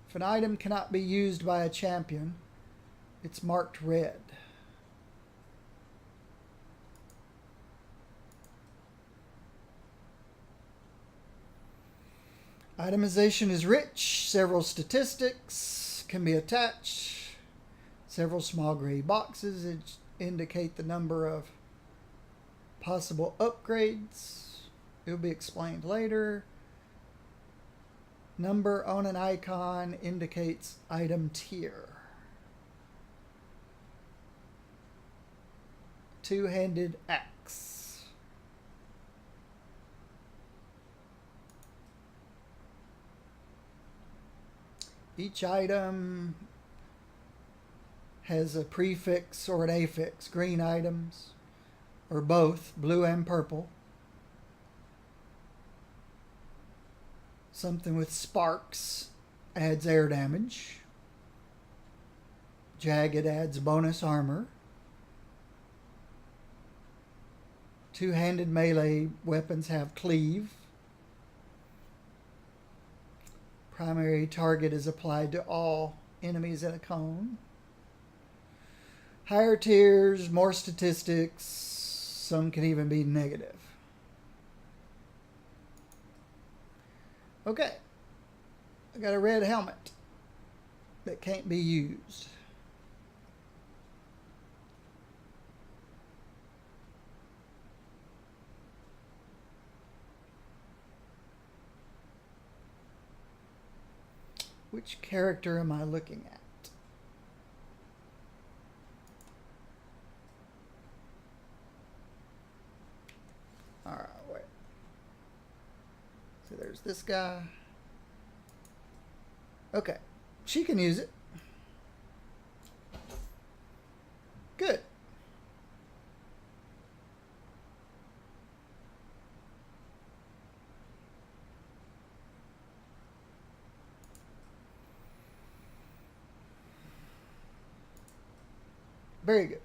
If an item cannot be used by a champion, it's marked red. Itemization is rich. Several statistics can be attached. Several small gray boxes indicate the number of possible upgrades. It will be explained later. Number on an icon indicates item tier. Two-handed axe. Each item has a prefix or an affix. Green items, or both, blue and purple. Something with sparks adds air damage. Jagged adds bonus armor. Two-handed melee weapons have cleave. Primary target is applied to all enemies in a cone. Higher tiers, more statistics. Some can even be negative. Okay. I got a red helmet that can't be used. Which character am I looking at? Alright, wait. So there's this guy. Okay. She can use it. Good. Very good.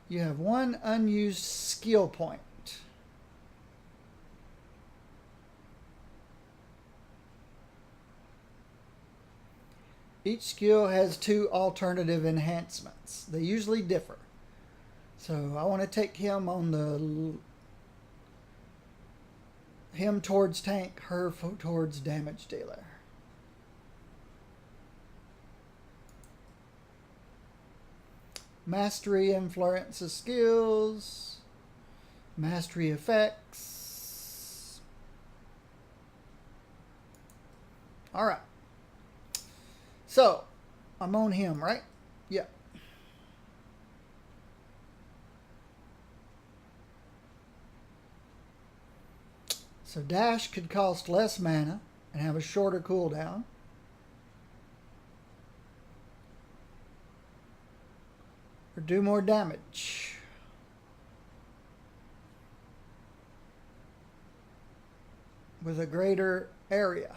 You have one unused skill point. Each skill has 2 alternative enhancements. They usually differ. So I want to take him on the him towards tank, her towards damage dealer. Mastery influences skills. Mastery effects. Alright. So, I'm on him, right? Yeah. So dash could cost less mana and have a shorter cooldown. Or do more damage. With a greater area.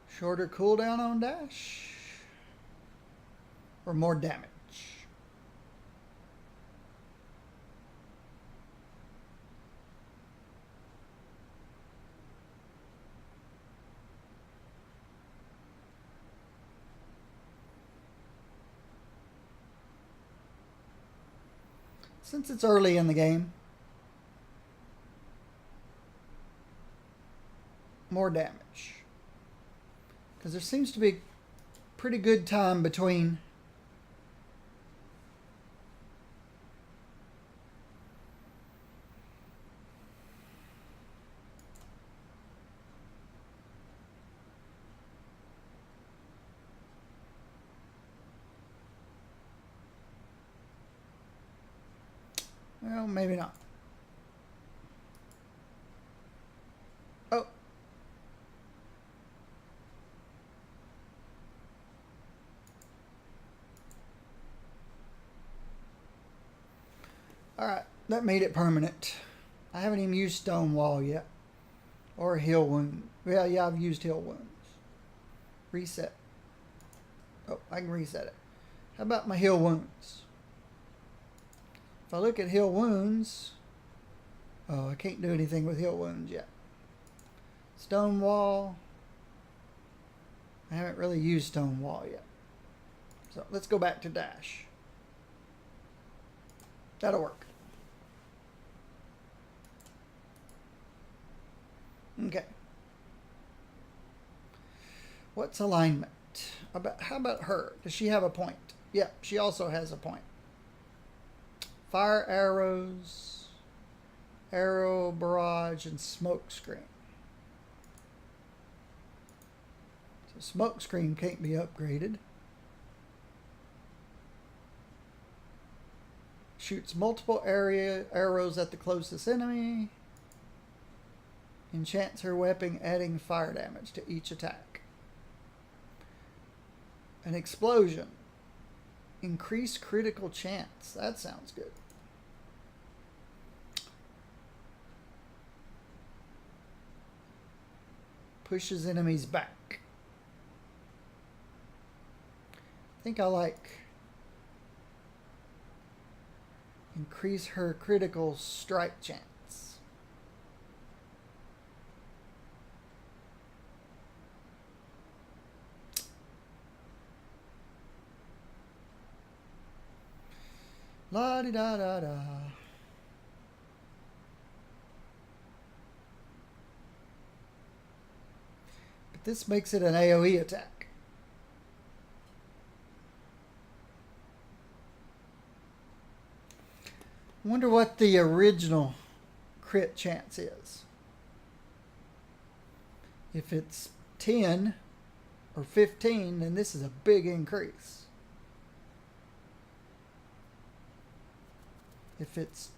Shorter cooldown on dash. Or more damage. Since it's early in the game, more damage. Because there seems to be pretty good time between well, maybe not. Oh. Alright, that made it permanent. I haven't even used Stone Wall yet. Or Heal Wound. Yeah, I've used Heal Wounds. Reset. Oh, I can reset it. How about my Heal Wounds? If I look at Heal Wounds, oh, I can't do anything with Heal Wounds yet. Stone Wall. I haven't really used Stone Wall yet. So let's go back to dash. That'll work. Okay. What's alignment? How about her? Does she have a point? Yeah, she also has a point. Fire arrows, arrow barrage, and smoke screen. So smoke screen can't be upgraded. Shoots multiple arrows at the closest enemy. Enchants her weapon, adding fire damage to each attack. An explosion. Increase critical chance. That sounds good. Pushes enemies back. I think I like increase her critical strike chance. La di da da da. But this makes it an AoE attack. I wonder what the original crit chance is. If it's 10 or 15, then this is a big increase. If it's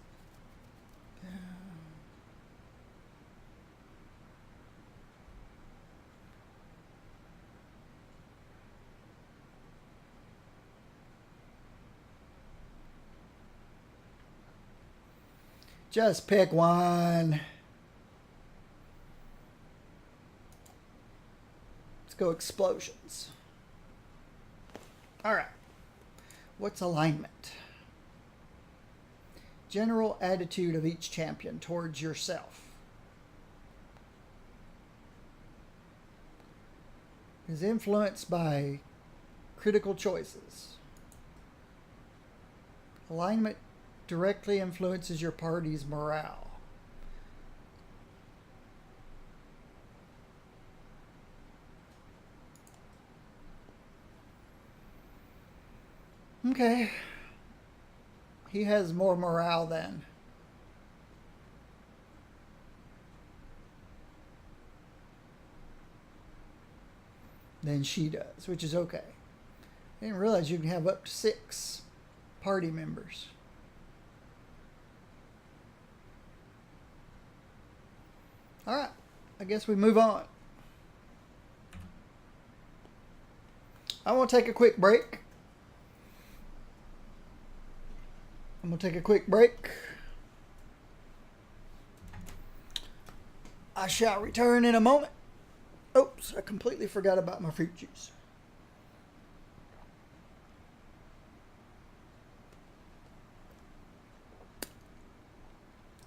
just pick one. Let's go explosions. All right. What's alignment? General attitude of each champion towards yourself. Is influenced by critical choices. Alignment directly influences your party's morale. Okay. He has more morale than she does, which is okay. I didn't realize you can have up to 6 party members. All right, I guess we move on. I want to take a quick break. I'm going to take a quick break. I shall return in a moment. Oops, I completely forgot about my fruit juice.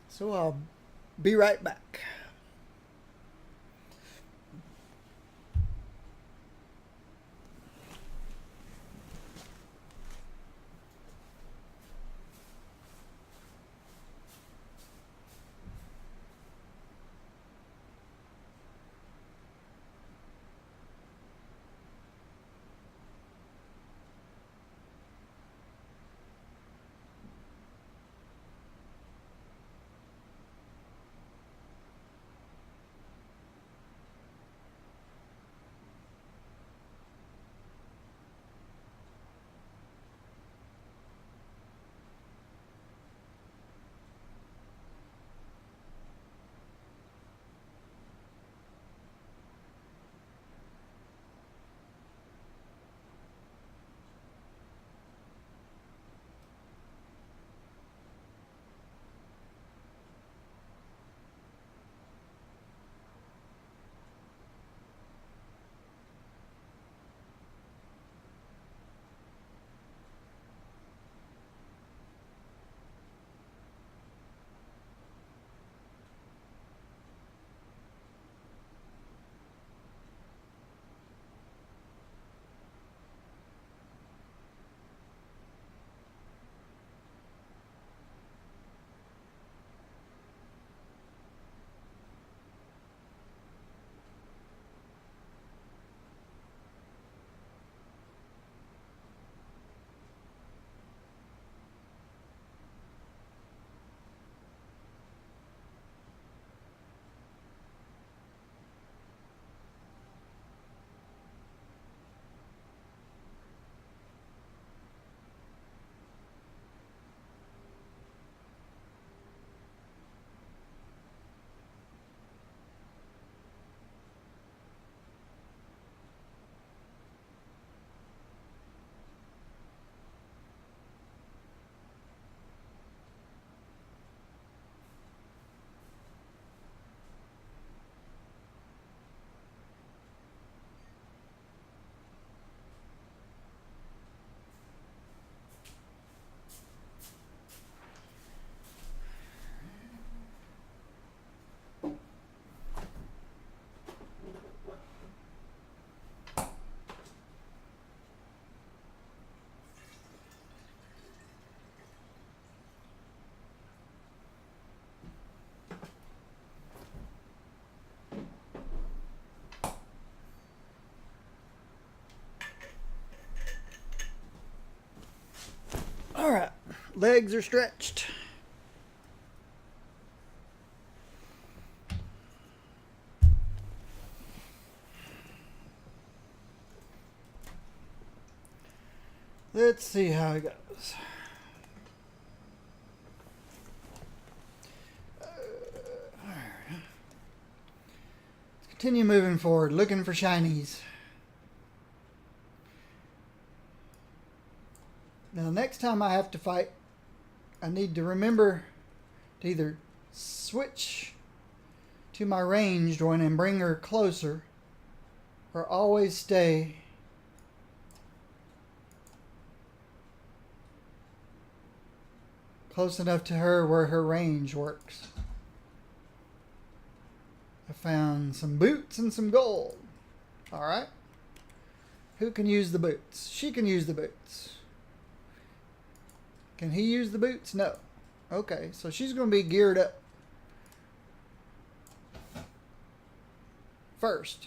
So I'll be right back. All right, legs are stretched. Let's see how it goes. Let's continue moving forward, looking for shinies. Now, next time I have to fight, I need to remember to either switch to my ranged one and bring her closer, or always stay close enough to her where her range works. I found some boots and some gold. Alright. Who can use the boots? She can use the boots. Can he use the boots? No. Okay, so she's going to be geared up first.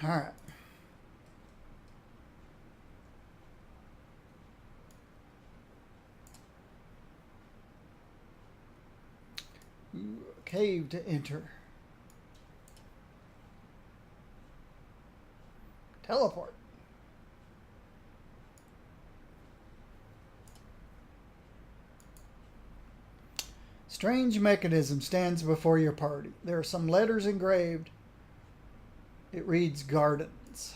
All right. Ooh, a cave to enter. Teleport. Strange mechanism stands before your party. There are some letters engraved. It reads Gardens.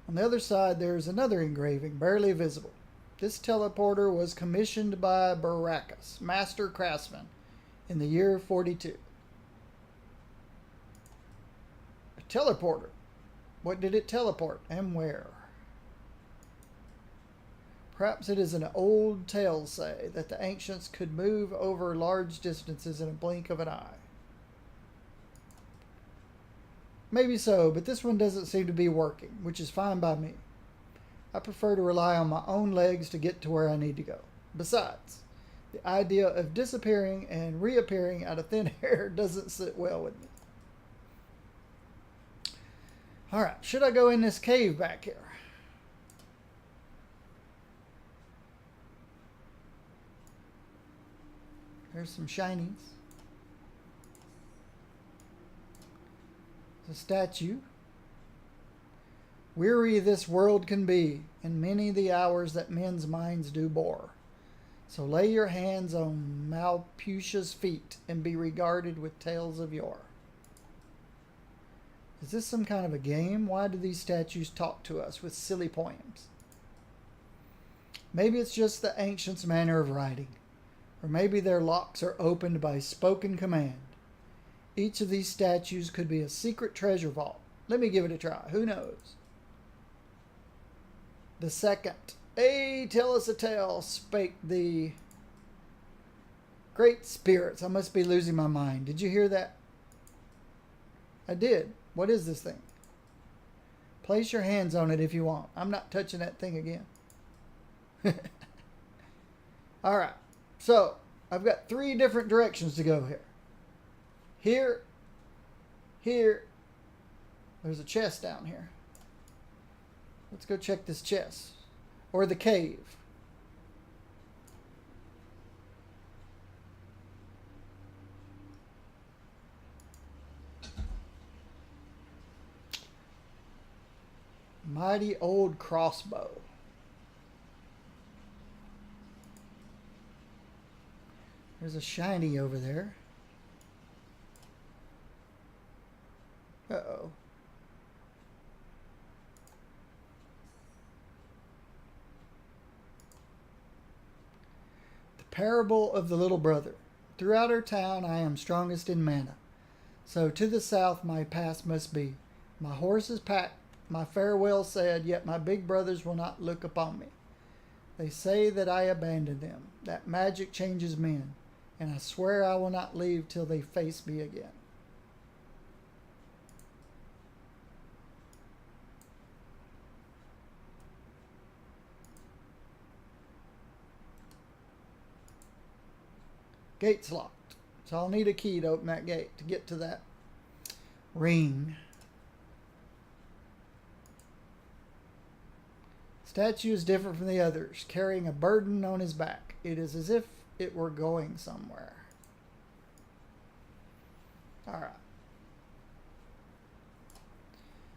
On the other side, there is another engraving, barely visible. This teleporter was commissioned by Baracus, master craftsman, in the year 42. A teleporter. What did it teleport, and where? Perhaps it is an old tale, say, that the ancients could move over large distances in a blink of an eye. Maybe so, but this one doesn't seem to be working, which is fine by me. I prefer to rely on my own legs to get to where I need to go. Besides, the idea of disappearing and reappearing out of thin air doesn't sit well with me. Alright, should I go in this cave back here? There's some shinies. A statue. Weary this world can be, and many the hours that men's minds do bore. So lay your hands on Malputia's feet, and be regarded with tales of yore. Is this some kind of a game? Why do these statues talk to us with silly poems? Maybe it's just the ancients' manner of writing, or maybe their locks are opened by spoken command. Each of these statues could be a secret treasure vault. Let me give it a try. Who knows? The second. Hey, tell us a tale, spake the great spirits. I must be losing my mind. Did you hear that? I did. What is this thing? Place your hands on it if you want. I'm not touching that thing again. All right. So, I've got 3 different directions to go here. Here. There's a chest down here. Let's go check this chest. Or the cave. Mighty old crossbow. There's a shiny over there. Uh-oh. The parable of the little brother. Throughout our town I am strongest in mana. So to the south my pass must be. My horse is packed, my farewell said, yet my big brothers will not look upon me. They say that I abandoned them, that magic changes men, and I swear I will not leave till they face me again. Gate's locked, so I'll need a key to open that gate to get to that ring. Statue is different from the others, carrying a burden on his back. It is as if it were going somewhere. Alright.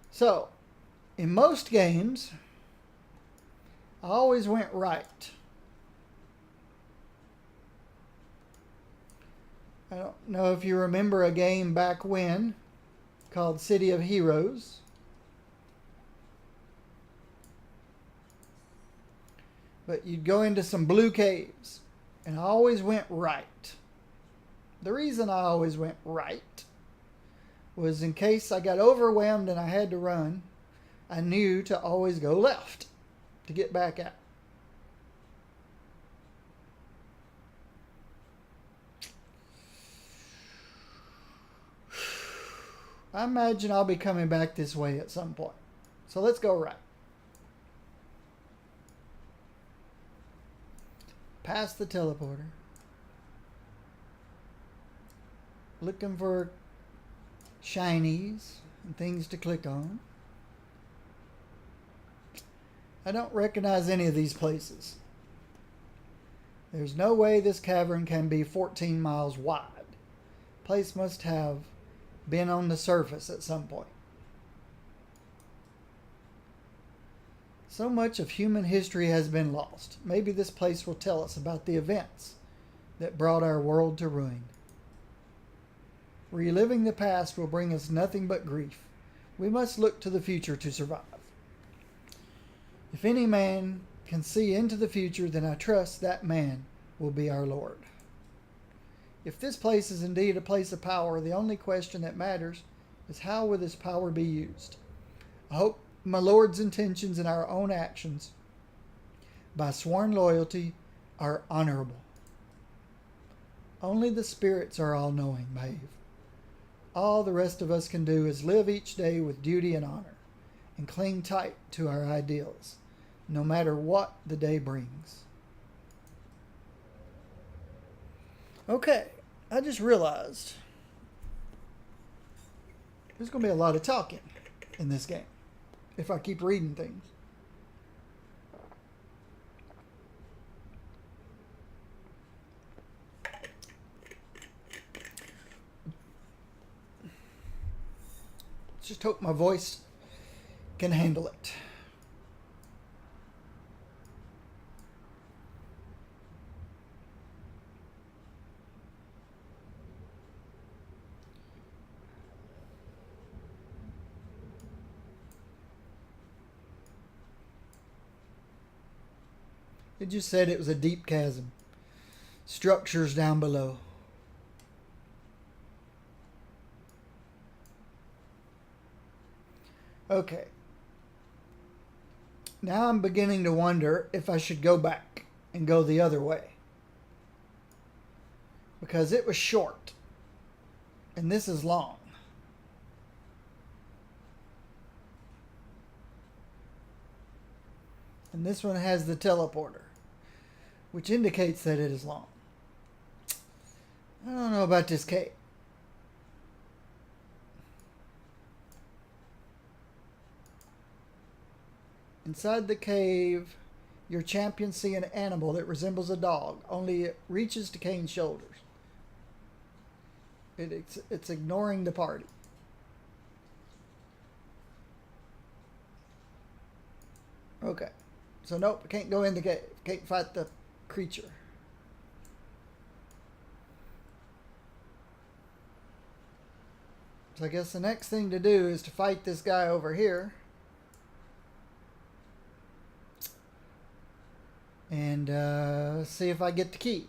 So, in most games, I always went right. I don't know if you remember a game back when called City of Heroes. But you'd go into some blue caves, and I always went right. The reason I always went right was in case I got overwhelmed and I had to run, I knew to always go left to get back out. I imagine I'll be coming back this way at some point. So let's go right. Past the teleporter. Looking for shinies and things to click on. I don't recognize any of these places. There's no way this cavern can be 14 miles wide. Place must have been on the surface at some point. So much of human history has been lost. Maybe this place will tell us about the events that brought our world to ruin. Reliving the past will bring us nothing but grief. We must look to the future to survive. If any man can see into the future, then I trust that man will be our Lord. If this place is indeed a place of power, the only question that matters is how will this power be used? I hope my Lord's intentions and our own actions by sworn loyalty are honorable. Only the spirits are all-knowing, Maeve. All the rest of us can do is live each day with duty and honor and cling tight to our ideals, no matter what the day brings. Okay, I just realized there's going to be a lot of talking in this game if I keep reading things. Let's just hope my voice can handle it. It just said it was a deep chasm. Structures down below. Okay. Now I'm beginning to wonder if I should go back and go the other way. Because it was short. And this is long. And this one has the teleporter, which indicates that it is long. I don't know about this cave. Inside the cave, your champions see an animal that resembles a dog, only it reaches to Kane's shoulders. It's ignoring the party. Okay. So nope, can't go in the cave. Can't fight the creature. So I guess the next thing to do is to fight this guy over here. And see if I get the key.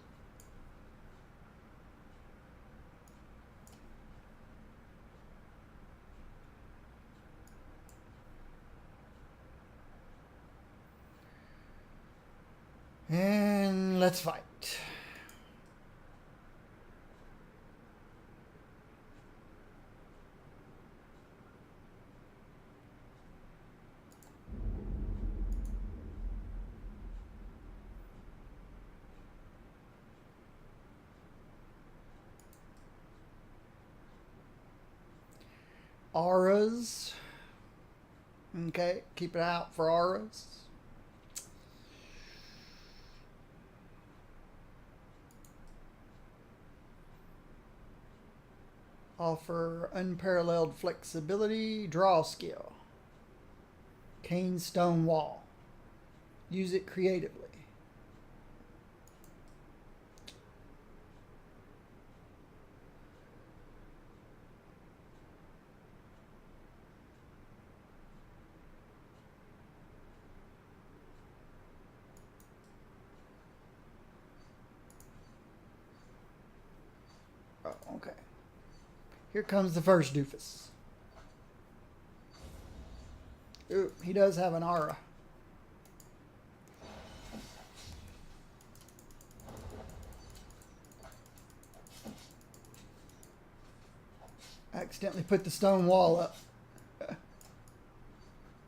And let's fight. Auras. Okay, keep it out for auras. Offer unparalleled flexibility. Draw skill. Cane Stone Wall. Use it creatively. Oh, okay. Here comes the first doofus. Ooh, he does have an aura. I accidentally put the stone wall up.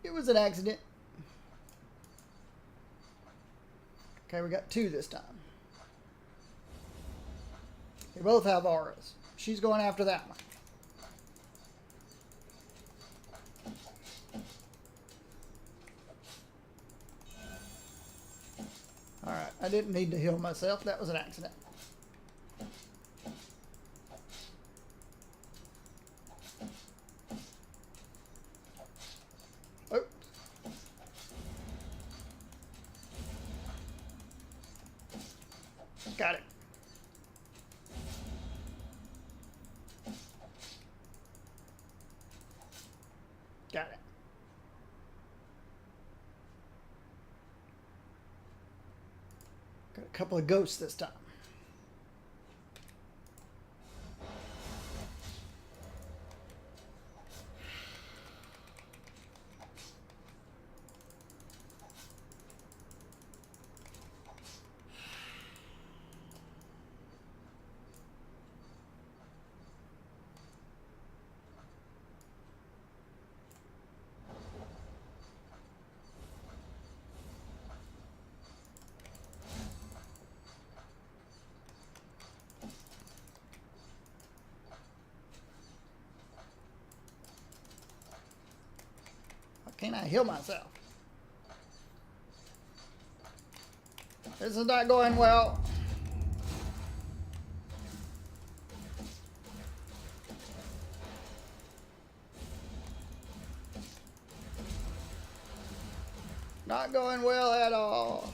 It was an accident. Okay, we got 2 this time. They both have auras. She's going after that one. Alright, I didn't need to heal myself. That was an accident. Oh. Got it. Got it. Got a couple of ghosts this time. Can't I heal myself? This is not going well. Not going well at all.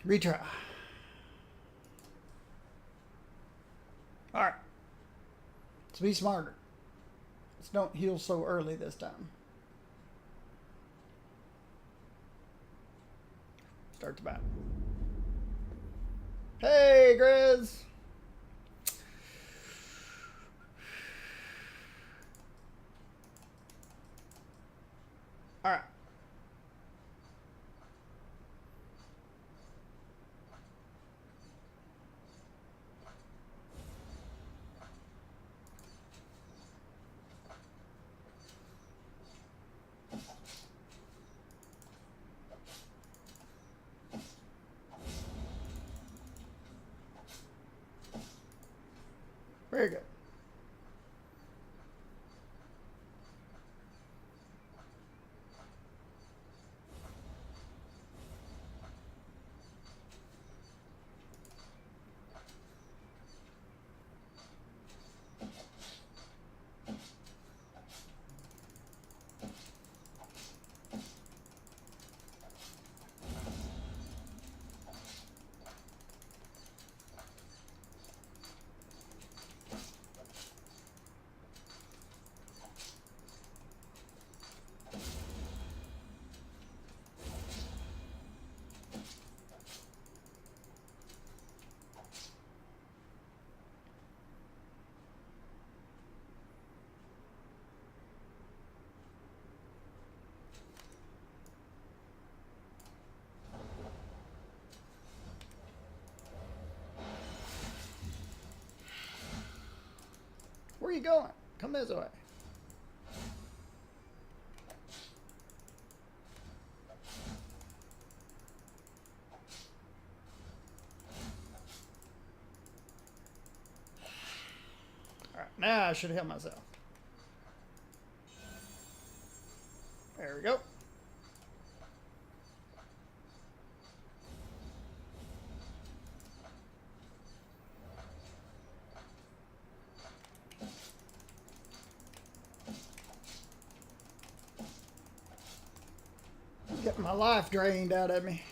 Retry. Alright. Let's be smarter. Let's don't heal so early this time. Start the battle. Hey, Grizz! Alright. Very good. you going? Come this way. Alright, now I should heal myself. There we go. Getting my life drained out of me.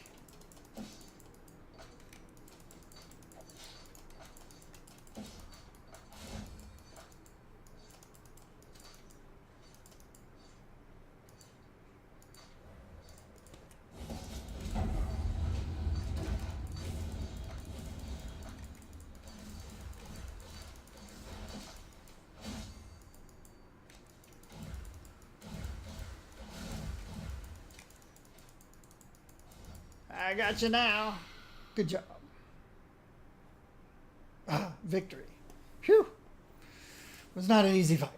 I got you now. Good job. Ah, victory. Phew. It was not an easy fight.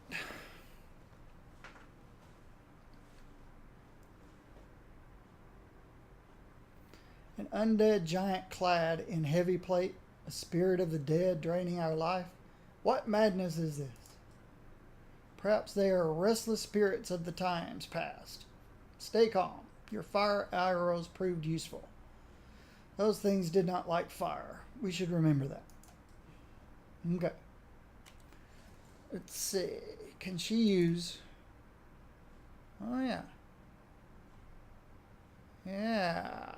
An undead giant clad in heavy plate, a spirit of the dead draining our life. What madness is this? Perhaps they are restless spirits of the times past. Stay calm. Your fire arrows proved useful. Those things did not like fire. We should remember that. Okay. Let's see. Can she use... Oh, yeah. Yeah.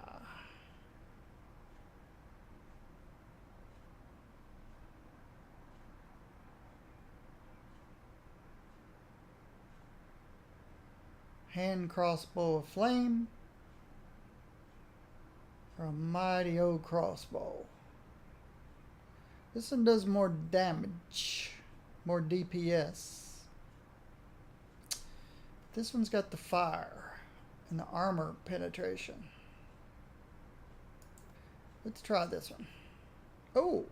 Hand crossbow of flame. For a mighty old crossbow. This one does more damage. More DPS. This one's got the fire and the armor penetration. Let's try this one. Oh!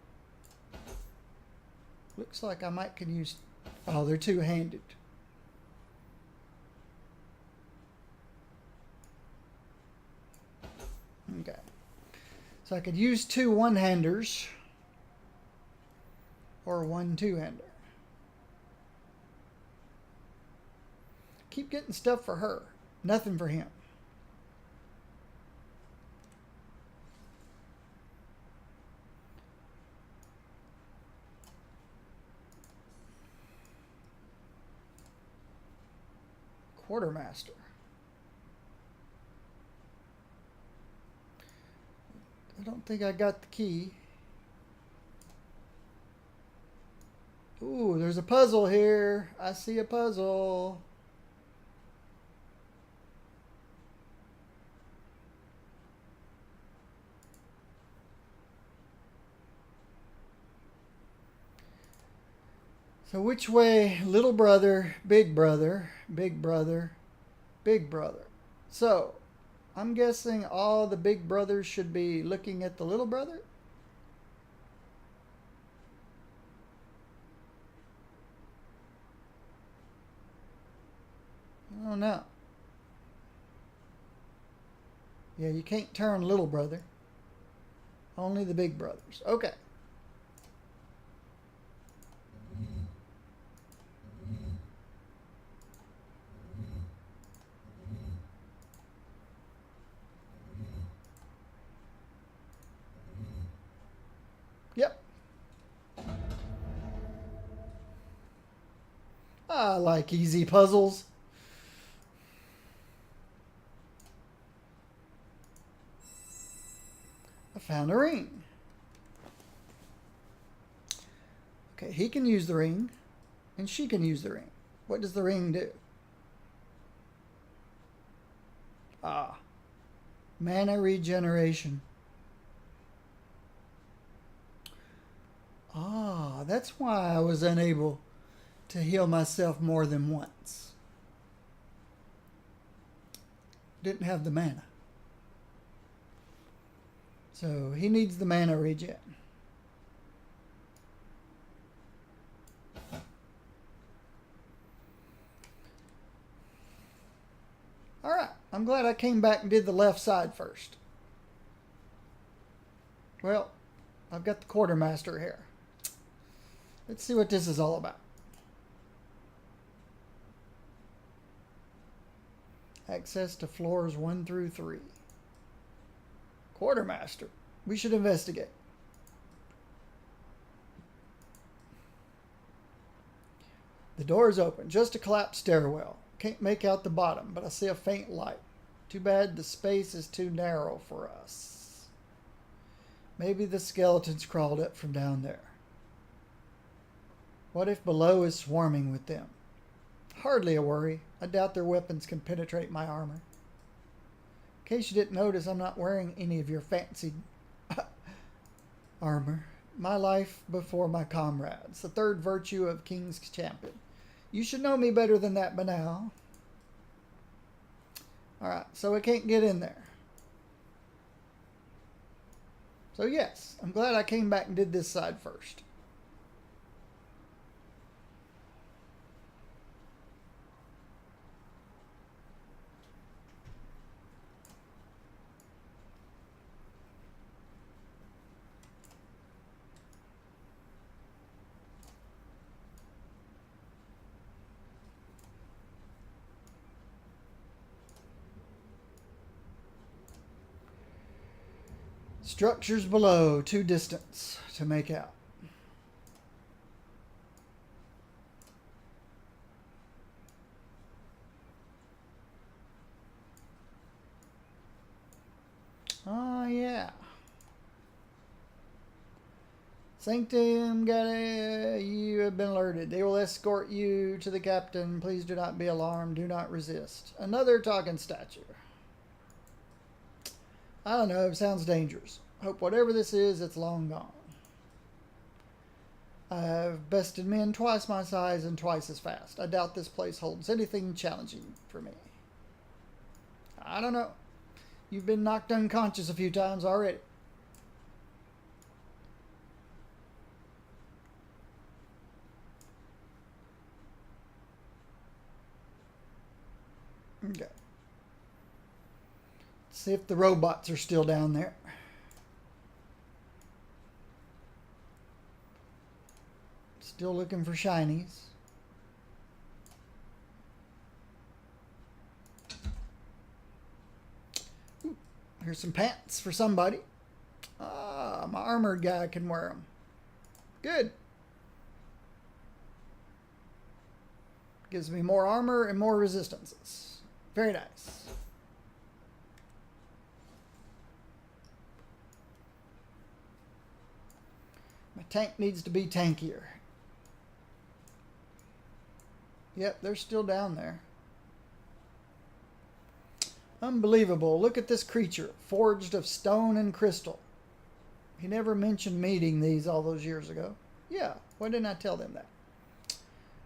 Looks like I might can use... Oh, they're two-handed. Okay. So I could use two one-handers or one two-hander. Keep getting stuff for her. Nothing for him. Quartermaster. I don't think I got the key. Ooh, there's a puzzle here. I see a puzzle. So which way? Little brother, big brother, big brother, big brother. So I'm guessing all the big brothers should be looking at the little brother? I don't know. Yeah, you can't turn little brother. Only the big brothers. Okay. Yep. I like easy puzzles. I found a ring. Okay, he can use the ring, and she can use the ring. What does the ring do? Ah, mana regeneration. Ah, that's why I was unable to heal myself more than once. Didn't have the mana. So he needs the mana regen. I'm glad I came back and did the left side first. Well, I've got the quartermaster here. Let's see what this is all about. Access to floors 1 through 3. Quartermaster. We should investigate. The door is open. Just a collapsed stairwell. Can't make out the bottom, but I see a faint light. Too bad the space is too narrow for us. Maybe the skeletons crawled up from down there. What if below is swarming with them? Hardly a worry. I doubt their weapons can penetrate my armor. In case you didn't notice, I'm not wearing any of your fancy armor. My life before my comrades. The third virtue of King's Champion. You should know me better than that by now. Alright, so I can't get in there. So yes, I'm glad I came back and did this side first. Structures below, too distant to make out. Oh, yeah. Sanctum, you have been alerted. They will escort you to the captain. Please do not be alarmed. Do not resist. Another talking statue. I don't know. It sounds dangerous. Hope whatever this is, it's long gone. I've bested men twice my size and twice as fast. I doubt this place holds anything challenging for me. I don't know. You've been knocked unconscious a few times already. Okay. Let's see if the robots are still down there. Still looking for shinies. Ooh, here's some pants for somebody. Ah, my armored guy can wear them. Good. Gives me more armor and more resistances. Very nice. My tank needs to be tankier. Yep, they're still down there. Unbelievable. Look at this creature, forged of stone and crystal. He never mentioned meeting these all those years ago. Yeah, why didn't I tell them that?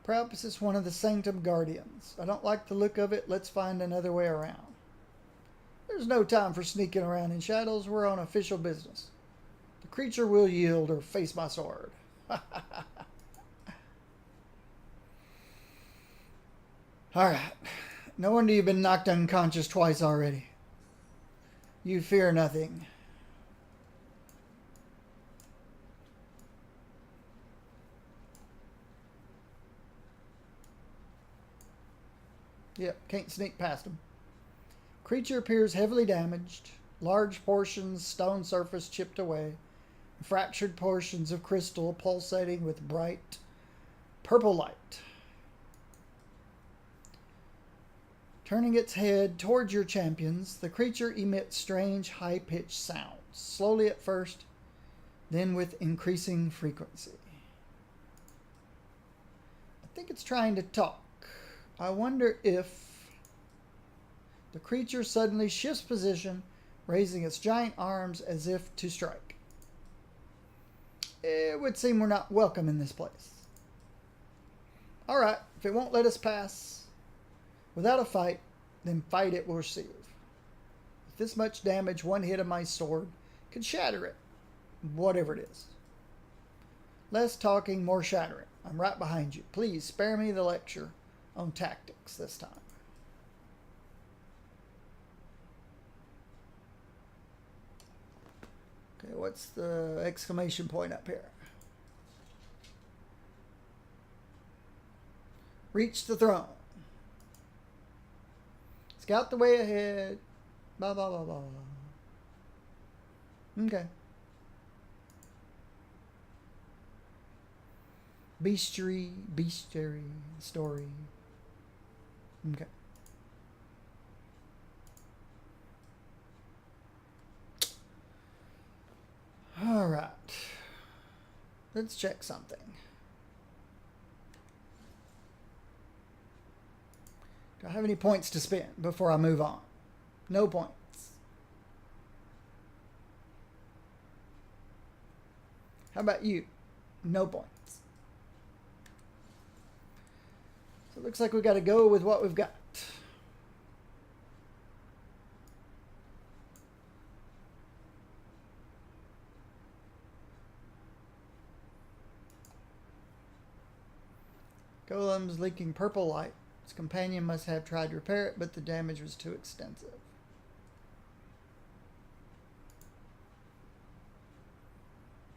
Perhaps it's one of the Sanctum Guardians. I don't like the look of it. Let's find another way around. There's no time for sneaking around in shadows. We're on official business. The creature will yield or face my sword. Alright. No wonder you've been knocked unconscious twice already. You fear nothing. Yep, can't sneak past him. Creature appears heavily damaged. Large portions, stone surface chipped away. Fractured portions of crystal pulsating with bright purple light. Turning its head towards your champions, the creature emits strange high-pitched sounds, slowly at first, then with increasing frequency. I think it's trying to talk. I wonder if the creature suddenly shifts position, raising its giant arms as if to strike. It would seem we're not welcome in this place. Alright, if it won't let us pass without a fight, then fight it will receive. With this much damage, one hit of my sword could shatter it, whatever it is. Less talking, more shattering. I'm right behind you. Please spare me the lecture on tactics this time. what's the exclamation point up here? Reach the throne. Scout the way ahead. Blah, blah, blah, blah, blah. Okay. Bestiary story. Okay. All right. Let's check something. Do I have any points to spend before I move on? No points. How about you? No points. So it looks like we got to go with what we've got. Golem's leaking purple light. His companion must have tried to repair it, but the damage was too extensive.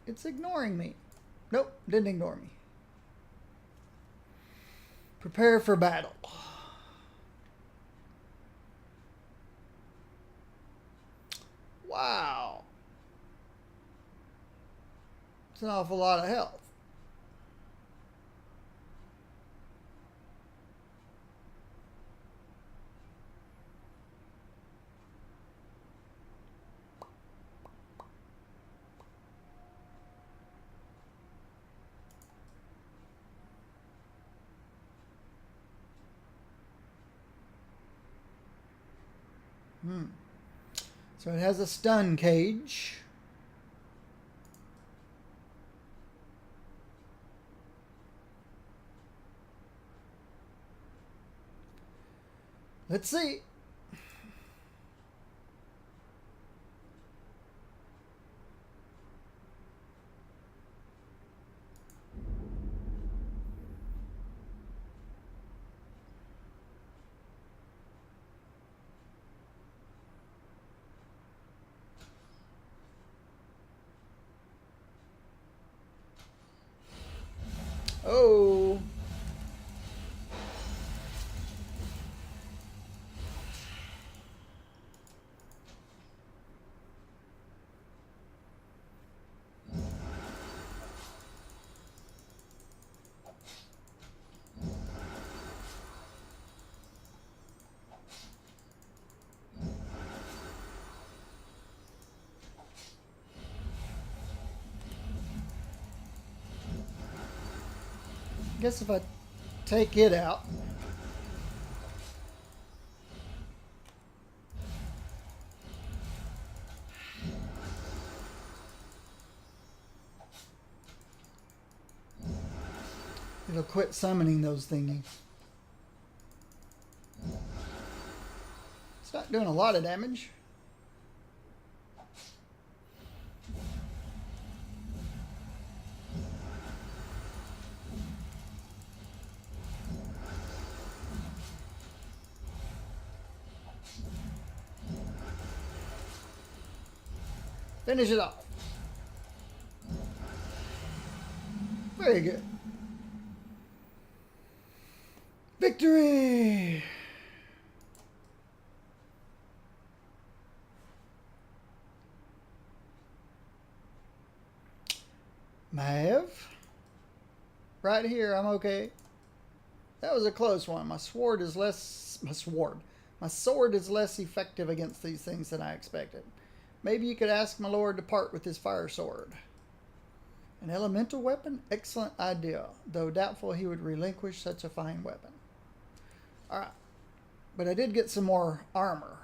It's ignoring me. Nope, didn't ignore me. Prepare for battle. Wow. It's an awful lot of health. So it has a stun cage. Let's see. Oh. Guess if I take it out. It'll quit summoning those thingies. It's not doing a lot of damage. Finish it off. Very good. Victory! Mav? Right here, I'm okay. That was a close one. My sword is less... My sword is less effective against these things than I expected. Maybe you could ask my lord to part with his fire sword. An elemental weapon? Excellent idea, though doubtful he would relinquish such a fine weapon. Alright. But I did get some more armor.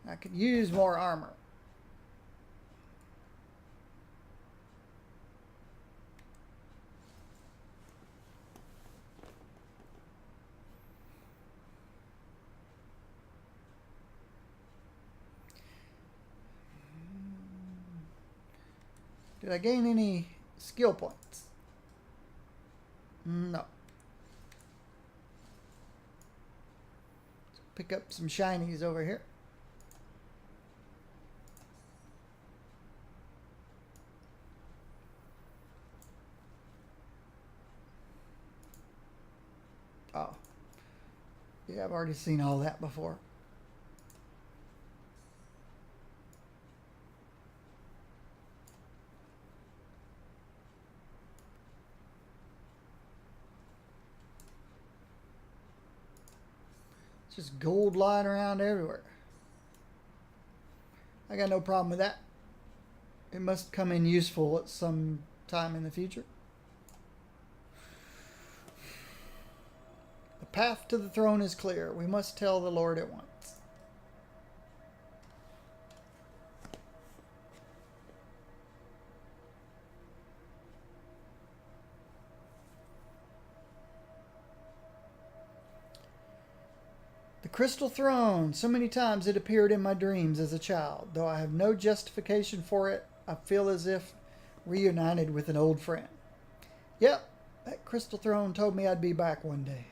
I could use more armor. Did I gain any skill points? No. Let's pick up some shinies over here. Oh. Yeah, I've already seen all that before. It's just gold lying around everywhere. I got no problem with that. It must come in useful at some time in the future. The path to the throne is clear. We must tell the Lord at once. The crystal throne. So many times it appeared in my dreams as a child. Though I have no justification for it, I feel as if reunited with an old friend. Yep, that crystal throne told me I'd be back one day.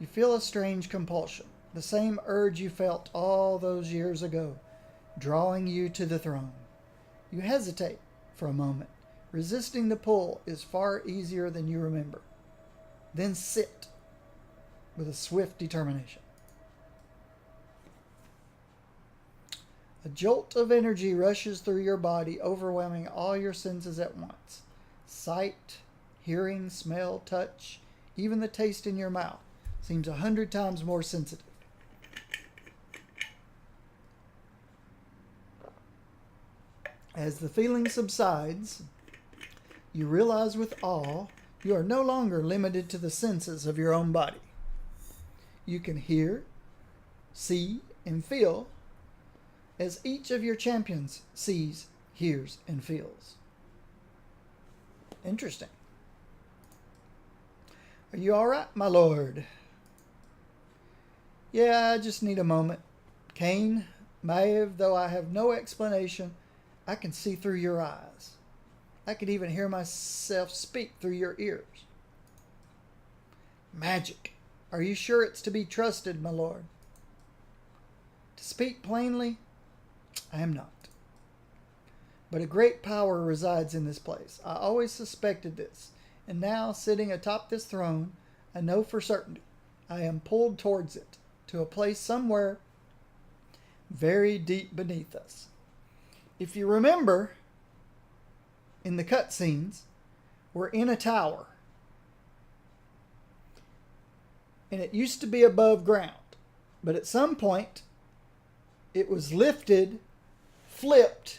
You feel a strange compulsion, the same urge you felt all those years ago, drawing you to the throne. You hesitate for a moment. Resisting the pull is far easier than you remember. Then sit with a swift determination. A jolt of energy rushes through your body, overwhelming all your senses at once. Sight, hearing, smell, touch, even the taste in your mouth seems 100 times more sensitive. As the feeling subsides, you realize with awe you are no longer limited to the senses of your own body. You can hear, see, and feel as each of your champions sees, hears, and feels. Interesting. Are you all right, my lord? Yeah, I just need a moment. Kain, Maeve, though I have no explanation, I can see through your eyes. I could even hear myself speak through your ears. Magic. Are you sure it's to be trusted, my lord? To speak plainly, I am not. But a great power resides in this place. I always suspected this, and now, sitting atop this throne, I know for certainty I am pulled towards it, to a place somewhere very deep beneath us. If you remember, in the cutscenes, we're in a tower. And it used to be above ground. But at some point, it was lifted, flipped,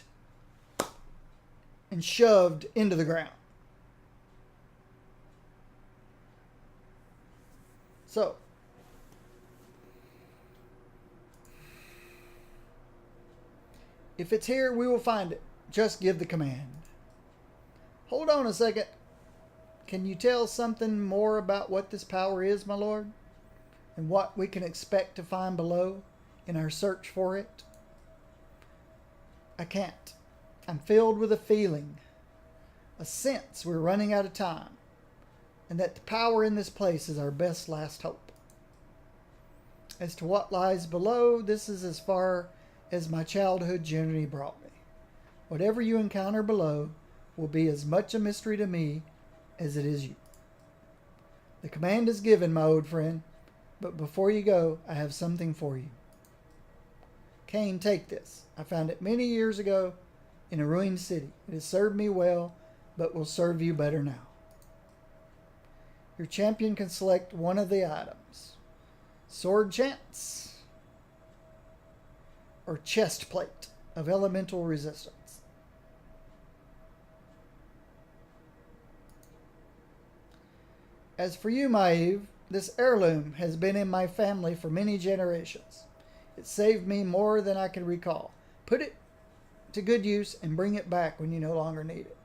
and shoved into the ground. So, if it's here, we will find it. Just give the command. Hold on a second. Can you tell something more about what this power is, my lord? And what we can expect to find below in our search for it? I can't. I'm filled with a feeling, a sense we're running out of time, and that the power in this place is our best last hope. As to what lies below, this is as far as my childhood journey brought me. Whatever you encounter below will be as much a mystery to me as it is you. The command is given, my old friend, but before you go, I have something for you. Kain, take this. I found it many years ago in a ruined city. It has served me well, but will serve you better now. Your champion can select one of the items. Sword chance or chest plate of elemental resistance. As for you, Maeve, this heirloom has been in my family for many generations. It saved me more than I can recall. Put it to good use and bring it back when you no longer need it.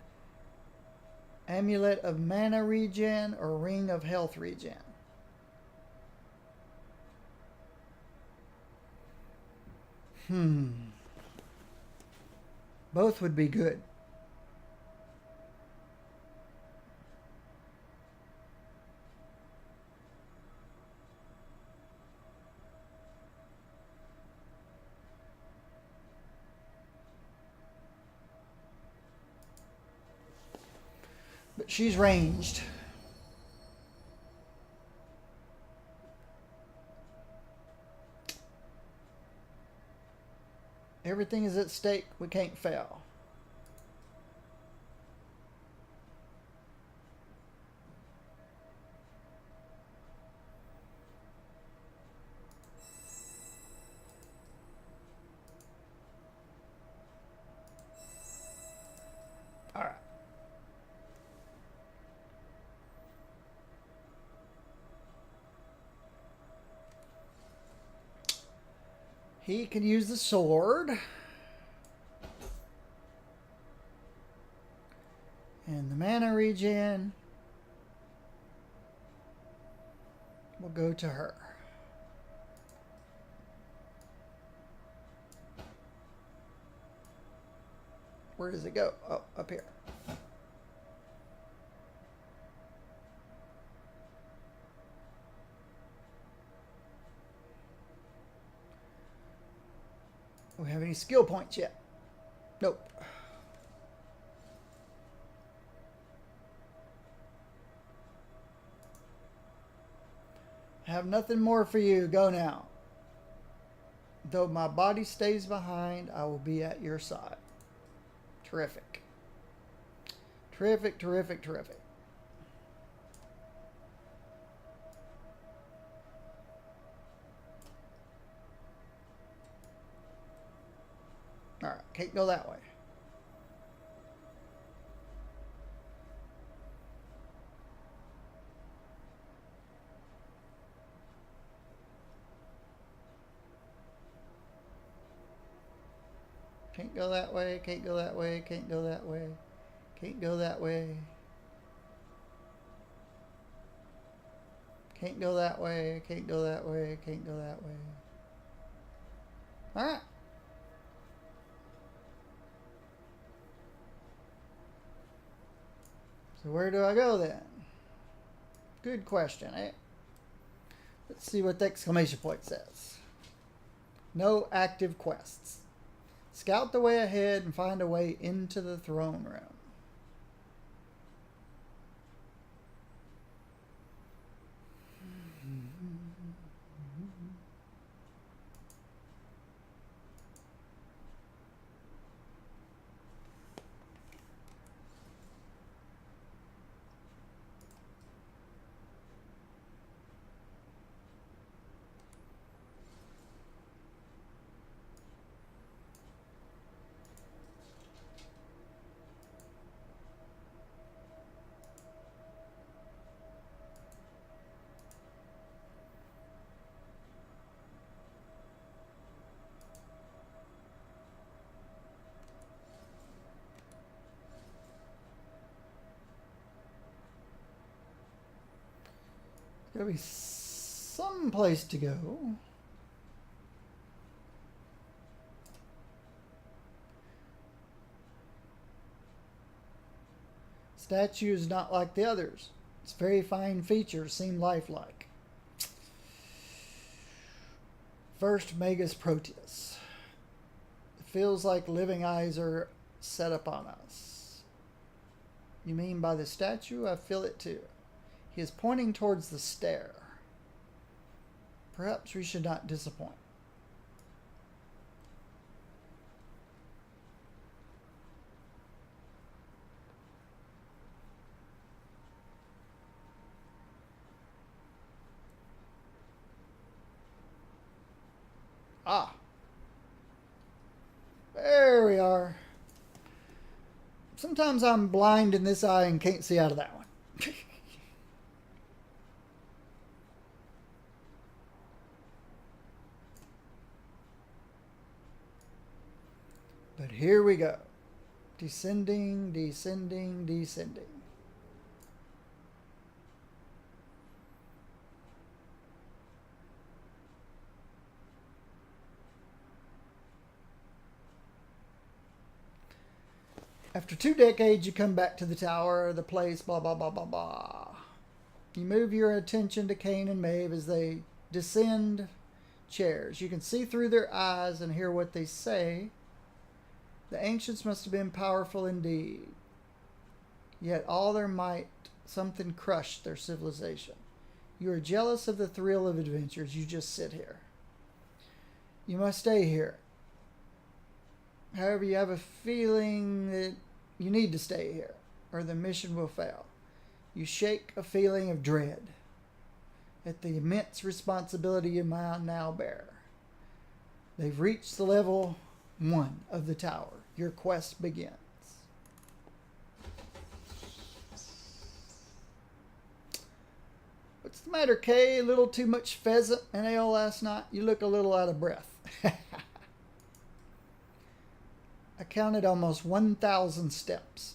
Amulet of mana regen or ring of health regen. Both would be good. But she's ranged. everything is at stake. We can't fail. All right. He can use the sword. And the mana regen will go to her. Where does it go? Oh, up here. Do we have any skill points yet? Nope. I have nothing more for you. Go now. Though my body stays behind, I will be at your side. Terrific. Terrific, terrific, terrific. Alright, can't go that way. Can't go that way, can't go that way, can't go that way, can't go that way. Can't go that way, can't go that way, can't go that way. Alright. So where do I go then? Good question, eh? Let's see what the exclamation point says. No active quests. Scout the way ahead and find a way into the throne room. There'll be some place to go. Statue is not like the others. Its very fine features seem lifelike. First, Magus Proteus. It feels like living eyes are set upon us. You mean by the statue? I feel it too. He is pointing towards the stair. Perhaps we should not disappoint. Ah. There we are. Sometimes I'm blind in this eye and can't see out of that one. But here we go. Descending, descending, descending. After 2 decades, you come back to the tower, the place, blah, blah, blah, blah, blah. You move your attention to Kain and Maeve as they descend chairs. You can see through their eyes and hear what they say. The ancients must have been powerful indeed. Yet all their might, something crushed their civilization. You are jealous of the thrill of adventures. You just sit here. You must stay here. However, you have a feeling that you need to stay here, or the mission will fail. You shake a feeling of dread at the immense responsibility you now bear. They've reached the level 1 of the tower. Your quest begins. What's the matter, Kay? A little too much pheasant and ale last night? You look a little out of breath. I counted almost 1,000 steps.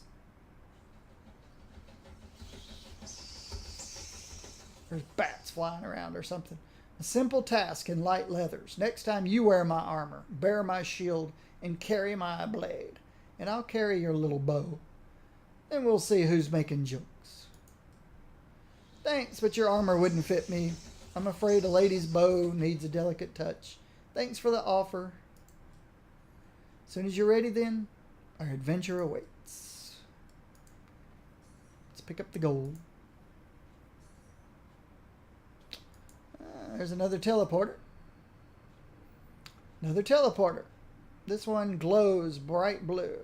There's bats flying around or something. A simple task in light leathers. Next time you wear my armor, bear my shield, and carry my blade, and I'll carry your little bow. Then we'll see who's making jokes. Thanks, but your armor wouldn't fit me. I'm afraid a lady's bow needs a delicate touch. Thanks for the offer. As soon as you're ready, then, our adventure awaits. Let's pick up the gold. There's another teleporter. Another teleporter. This one glows bright blue.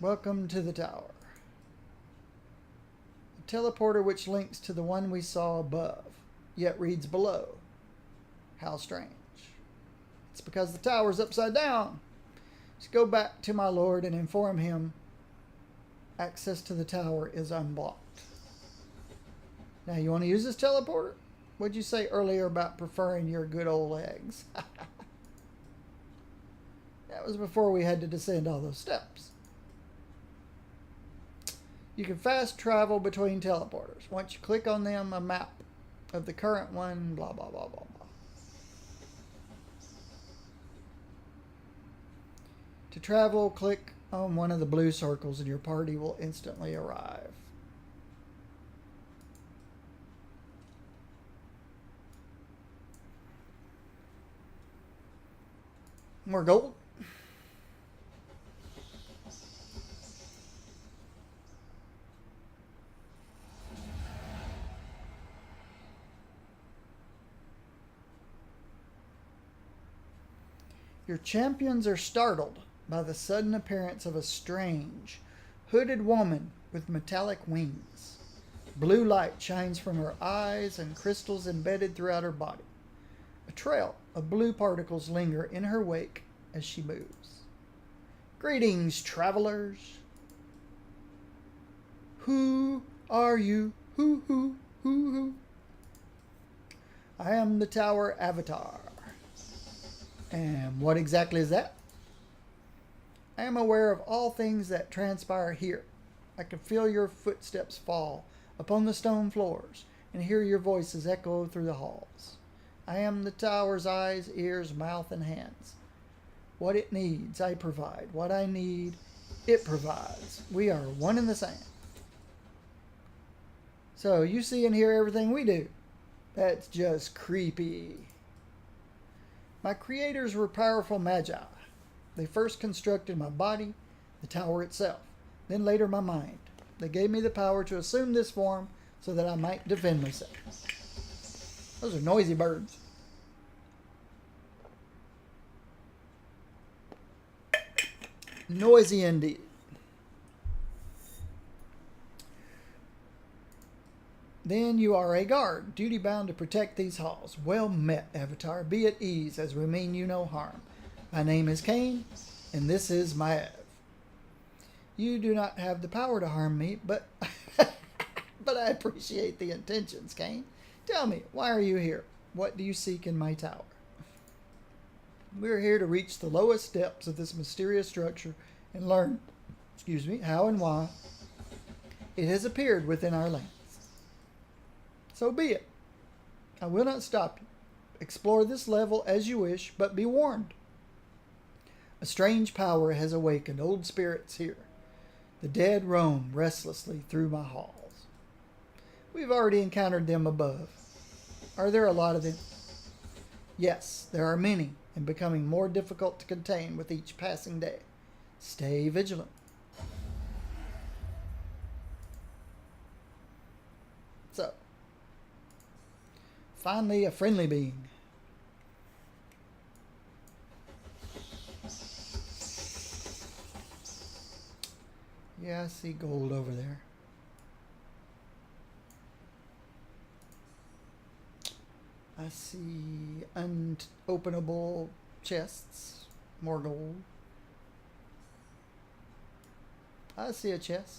Welcome to the tower. A teleporter which links to the one we saw above, yet reads below. How strange. It's because the tower's upside down. Just go back to my lord and inform him access to the tower is unblocked. Now, you want to use this teleporter? What'd you say earlier about preferring your good old eggs? That was before we had to descend all those steps. You can fast travel between teleporters. Once you click on them, a map of the current one, blah, blah, blah, blah, blah. To travel, click on one of the blue circles and your party will instantly arrive. More gold. Your champions are startled by the sudden appearance of a strange, hooded woman with metallic wings. Blue light shines from her eyes and crystals embedded throughout her body. A trail of blue particles linger in her wake as she moves. Greetings, travelers. Who are you? Who? I am the Tower Avatar. And what exactly is that? I am aware of all things that transpire here. I can feel your footsteps fall upon the stone floors and hear your voices echo through the halls. I am the tower's eyes, ears, mouth, and hands. What it needs, I provide. What I need, it provides. We are one and the same. So you see and hear everything we do. That's just creepy. My creators were powerful magi. They first constructed my body, the tower itself, then later my mind. They gave me the power to assume this form so that I might defend myself. Those are noisy birds. Noisy indeed. Then you are a guard, duty-bound to protect these halls. Well met, Avatar. Be at ease, as we mean you no harm. My name is Cain, and this is Maev. You do not have the power to harm me, but but I appreciate the intentions, Cain. Tell me, why are you here? What do you seek in my tower? We're here to reach the lowest depths of this mysterious structure and learn, how and why it has appeared within our lands. So be it. I will not stop you. Explore this level as you wish, but be warned. A strange power has awakened old spirits here. The dead roam restlessly through my halls. We've already encountered them above. Are there a lot of them? Yes, there are many, and becoming more difficult to contain with each passing day. Stay vigilant. So, finally a friendly being. Yeah, I see gold over there. I see unopenable chests. More gold. I see a chest.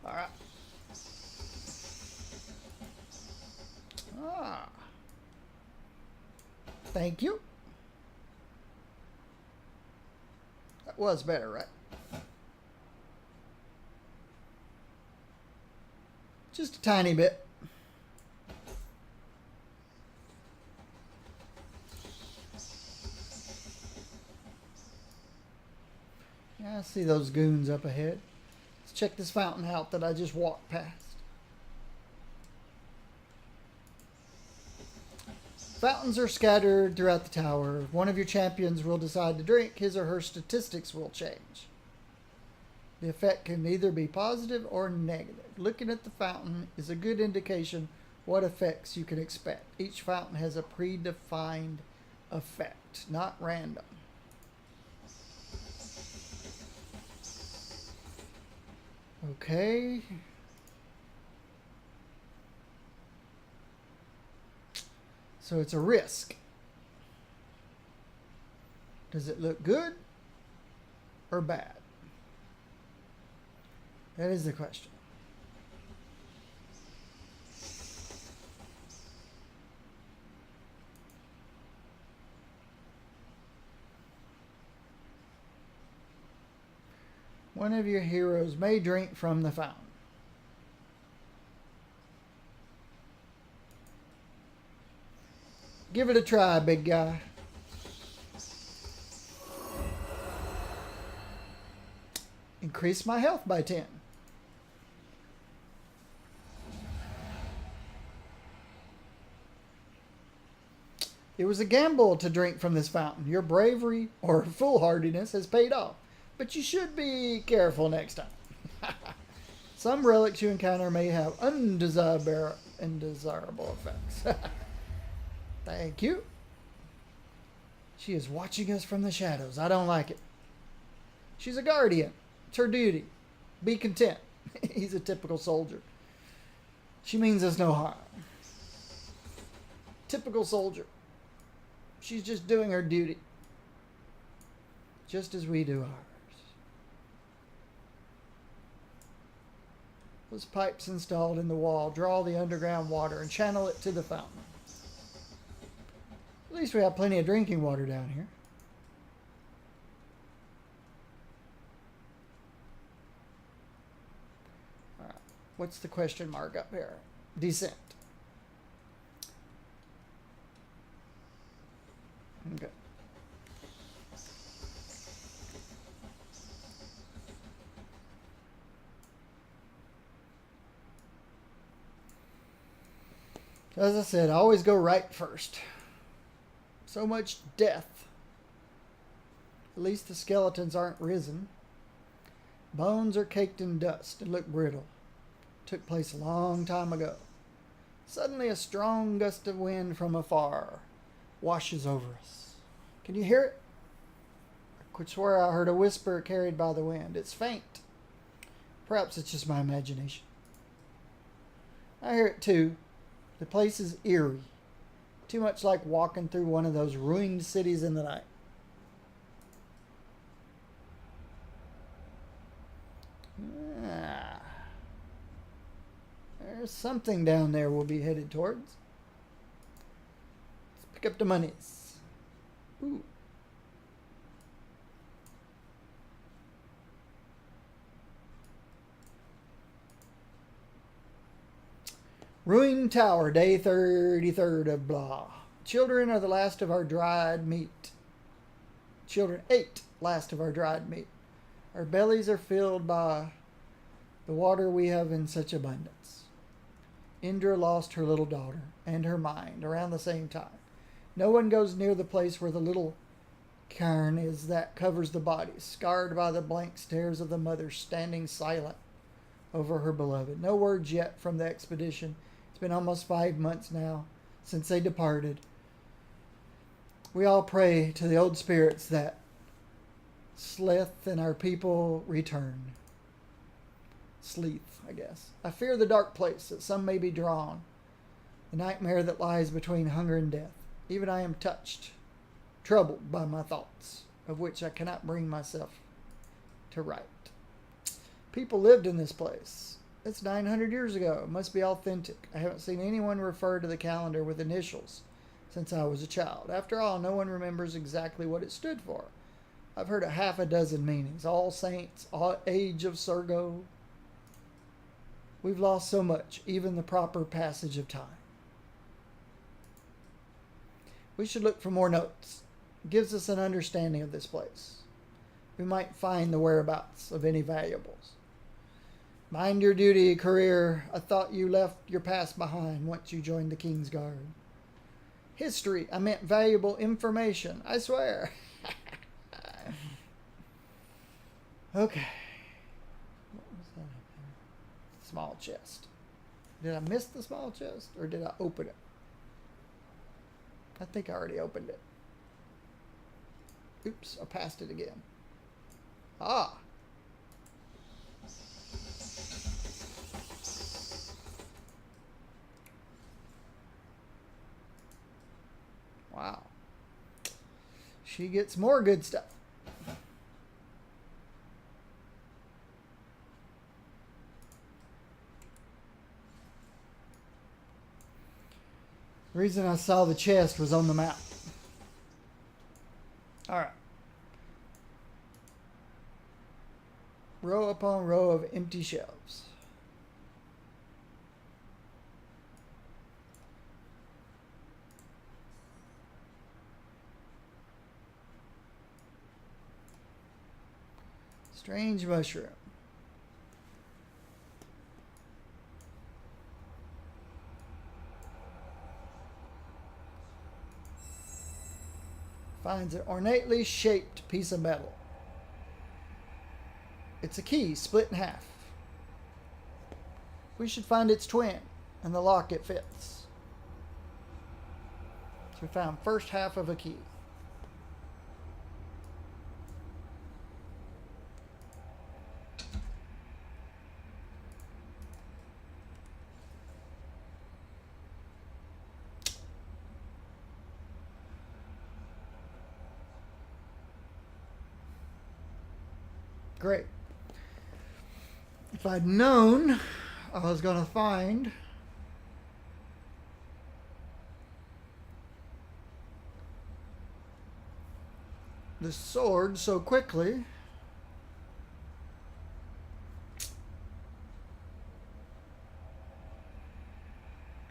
Alright. Ah. Thank you. That was better, right? Just a tiny bit. Yeah, I see those goons up ahead. Let's check this fountain out that I just walked past. Fountains are scattered throughout the tower. If one of your champions will decide to drink, his or her statistics will change. The effect can either be positive or negative. Looking at the fountain is a good indication what effects you can expect. Each fountain has a predefined effect, not random. Okay. So it's a risk. Does it look good or bad? That is the question. One of your heroes may drink from the fountain. Give it a try, big guy. Increase my health by 10. It was a gamble to drink from this fountain. Your bravery or foolhardiness has paid off, but you should be careful next time. Some relics you encounter may have undesirable effects. Thank you. She is watching us from the shadows. I don't like it. She's a guardian. It's her duty. Be content. He's a typical soldier. She means us no harm. Typical soldier. She's just doing her duty. Just as we do ours. Those pipes installed in the wall draw the underground water and channel it to the fountain. At least we have plenty of drinking water down here. All right. What's the question mark up here? Descent. Okay. As I said, I always go right first. So much death. At least the skeletons aren't risen. Bones are caked in dust and look brittle. Took place a long time ago. Suddenly a strong gust of wind from afar washes over us. Can you hear it? I could swear I heard a whisper carried by the wind. It's faint. Perhaps it's just my imagination. I hear it too. The place is eerie. Too much like walking through one of those ruined cities in the night. Ah. There's something down there we'll be headed towards. Let's pick up the monies. Ooh. Ruined Tower, day 33rd of blah. Children are the last of our dried meat. Children ate last of our dried meat. Our bellies are filled by the water we have in such abundance. Indra lost her little daughter and her mind around the same time. No one goes near the place where the little cairn is that covers the body, scarred by the blank stares of the mother standing silent over her beloved. No words yet from the expedition. It's been almost 5 months now since they departed. We all pray to the old spirits that Sleth and our people return. Sleeth, I guess. I fear the dark place that some may be drawn, the nightmare that lies between hunger and death. Even I am touched, troubled by my thoughts, of which I cannot bring myself to write. People lived in this place. It's 900 years ago. It must be authentic. I haven't seen anyone refer to the calendar with initials since I was a child. After all, no one remembers exactly what it stood for. I've heard a half a dozen meanings. All Saints, Age of Surgo. We've lost so much, even the proper passage of time. We should look for more notes. It gives us an understanding of this place. We might find the whereabouts of any valuables. Mind your duty, career. I thought you left your past behind once you joined the King's Guard. History. I meant valuable information. I swear. Okay. What was that up there? Small chest. Did I miss the small chest or did I open it? I think I already opened it. Oops, I passed it again. Ah. Wow. She gets more good stuff. The reason I saw the chest was on the map. Alright. Row upon row of empty shelves. Strange mushroom. Finds an ornately shaped piece of metal. It's a key split in half. We should find its twin and the lock it fits. So we found first half of a key. Great. If I'd known I was going to find the sword so quickly,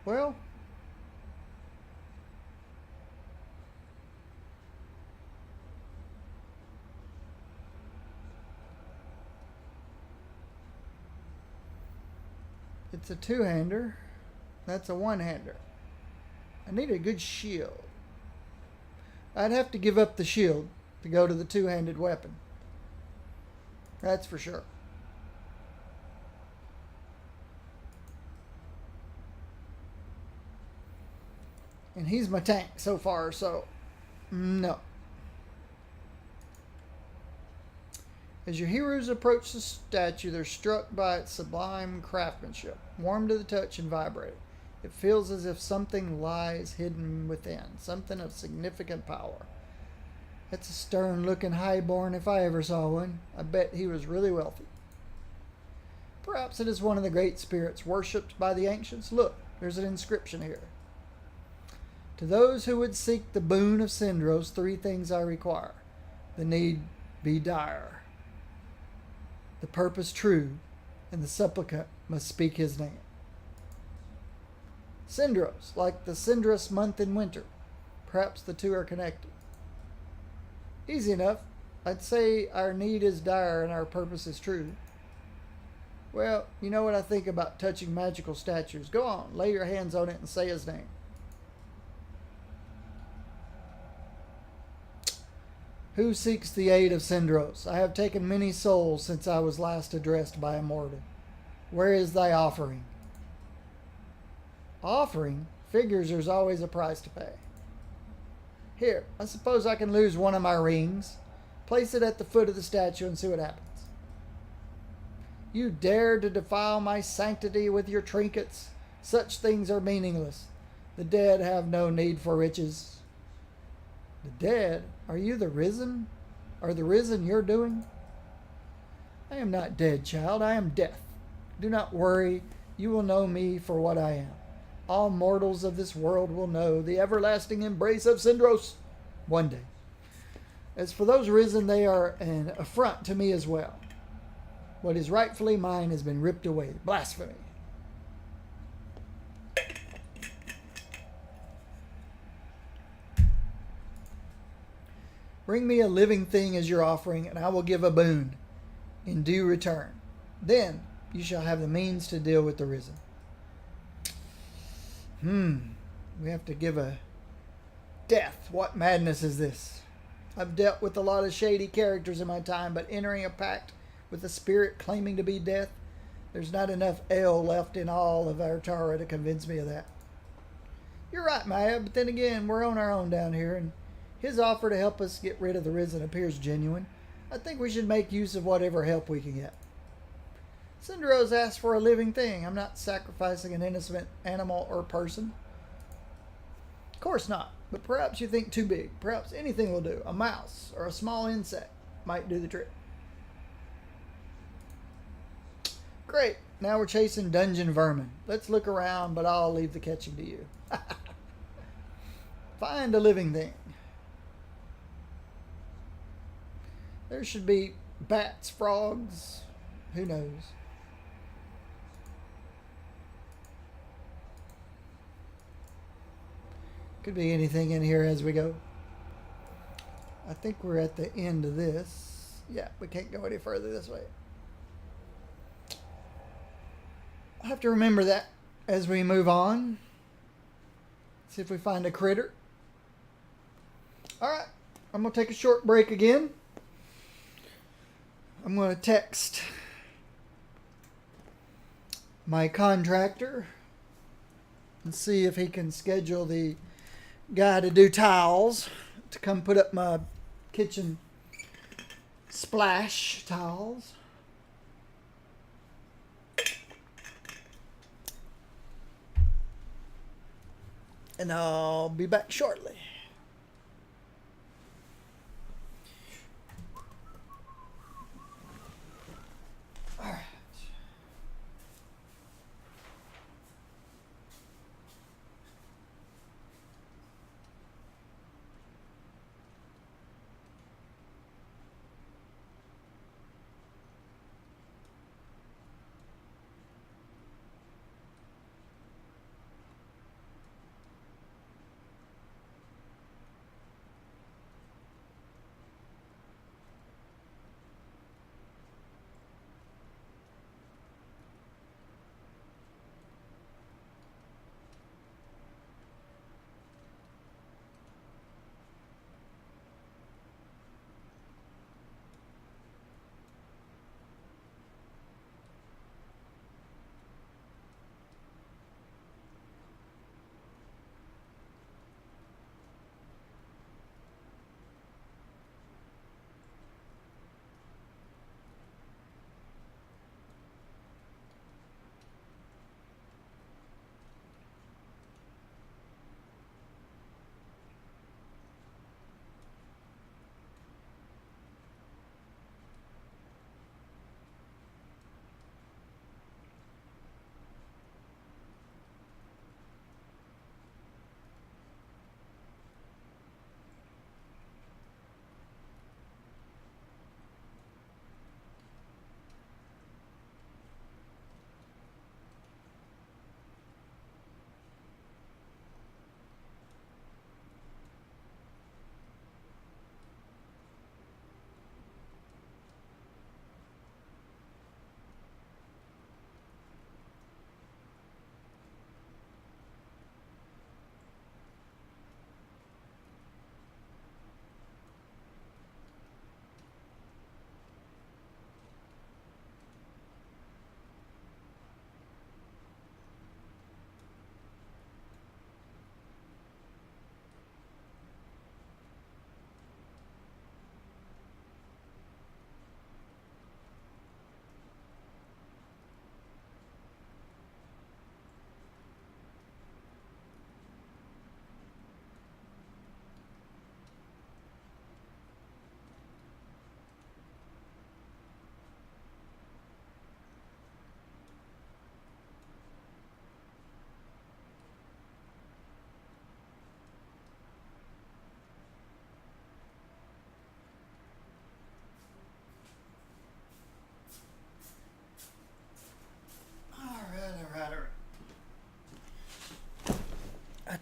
well, it's a two-hander. That's a one-hander. I need a good shield. I'd have to give up the shield to go to the two-handed weapon. That's for sure. And he's my tank so far, so no. As your heroes approach the statue, they're struck by its sublime craftsmanship, warm to the touch and vibrating. It feels as if something lies hidden within, something of significant power. That's a stern-looking highborn if I ever saw one. I bet he was really wealthy. Perhaps it is one of the great spirits worshipped by the ancients. Look, there's an inscription here. To those who would seek the boon of Sindros, 3 things I require. The need be dire, the purpose true, and the supplicant must speak his name. Sindros, like the Sindros month in winter. Perhaps the two are connected. Easy enough. I'd say our need is dire and our purpose is true. Well, you know what I think about touching magical statues. Go on, lay your hands on it and say his name. Who seeks the aid of Sindros? I have taken many souls since I was last addressed by a mortal. Where is thy offering? Offering? Figures there's always a price to pay. Here, I suppose I can lose one of my rings. Place it at the foot of the statue and see what happens. You dare to defile my sanctity with your trinkets. Such things are meaningless. The dead have no need for riches. The dead? Are you the risen? Are the risen your doing? I am not dead, child. I am death. Do not worry. You will know me for what I am. All mortals of this world will know the everlasting embrace of Syndros one day. As for those risen, they are an affront to me as well. What is rightfully mine has been ripped away. Blasphemy. Bring me a living thing as your offering, and I will give a boon in due return. Then you shall have the means to deal with the risen. We have to give a death. What madness is this? I've dealt with a lot of shady characters in my time, but entering a pact with a spirit claiming to be death, there's not enough ale left in all of Artara to convince me of that. You're right, Maya, but then again, we're on our own down here, and his offer to help us get rid of the risen appears genuine. I think we should make use of whatever help we can get. Cindero's asked for a living thing. I'm not sacrificing an innocent animal or person. Of course not, but perhaps you think too big. Perhaps anything will do. A mouse or a small insect might do the trick. Great. Now we're chasing dungeon vermin. Let's look around, but I'll leave the catching to you. Find a living thing. There should be bats, frogs, who knows. Could be anything in here as we go. I think we're at the end of this. Yeah, we can't go any further this way. I'll have to remember that as we move on. See if we find a critter. Alright, I'm going to take a short break again. I'm going to text my contractor and see if he can schedule the guy to do tiles to come put up my kitchen splash tiles. And I'll be back shortly. All right.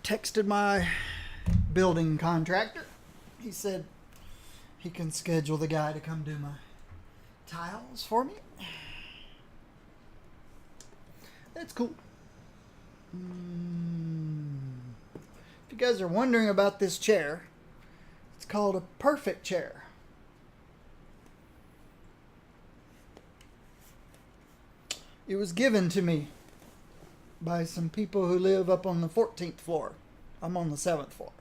texted my building contractor. He said he can schedule the guy to come do my tiles for me. That's cool. If you guys are wondering about this chair, it's called a perfect chair. It was given to me by some people who live up on the 14th floor. I'm on the 7th floor.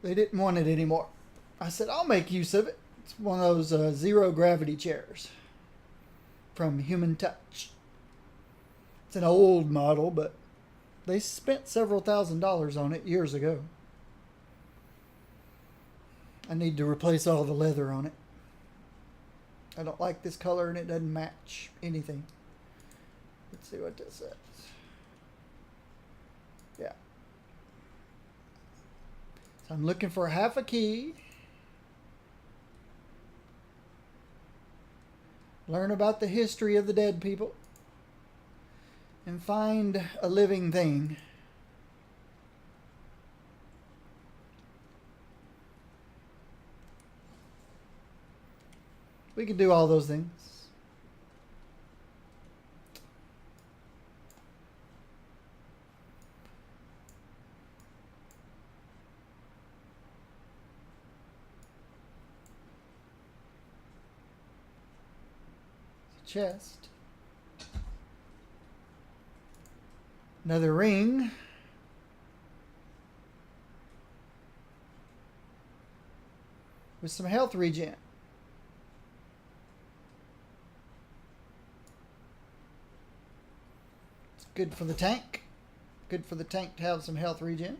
They didn't want it anymore. I said, I'll make use of it. It's one of those zero gravity chairs from Human Touch. It's an old model, but they spent several $1,000s on it years ago. I need to replace all the leather on it. I don't like this color and it doesn't match anything. Let's see what this says. Yeah. So I'm looking for half a key. Learn about the history of the dead people. And find a living thing. We can do all those things. It's a chest. Another ring. With some health regen. It's good for the tank. Good for the tank to have some health regen.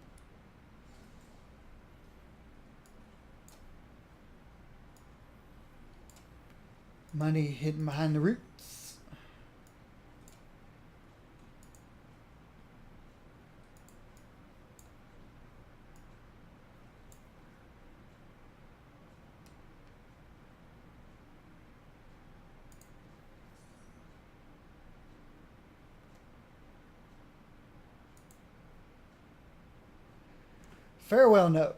Money hidden behind the roots. Farewell note.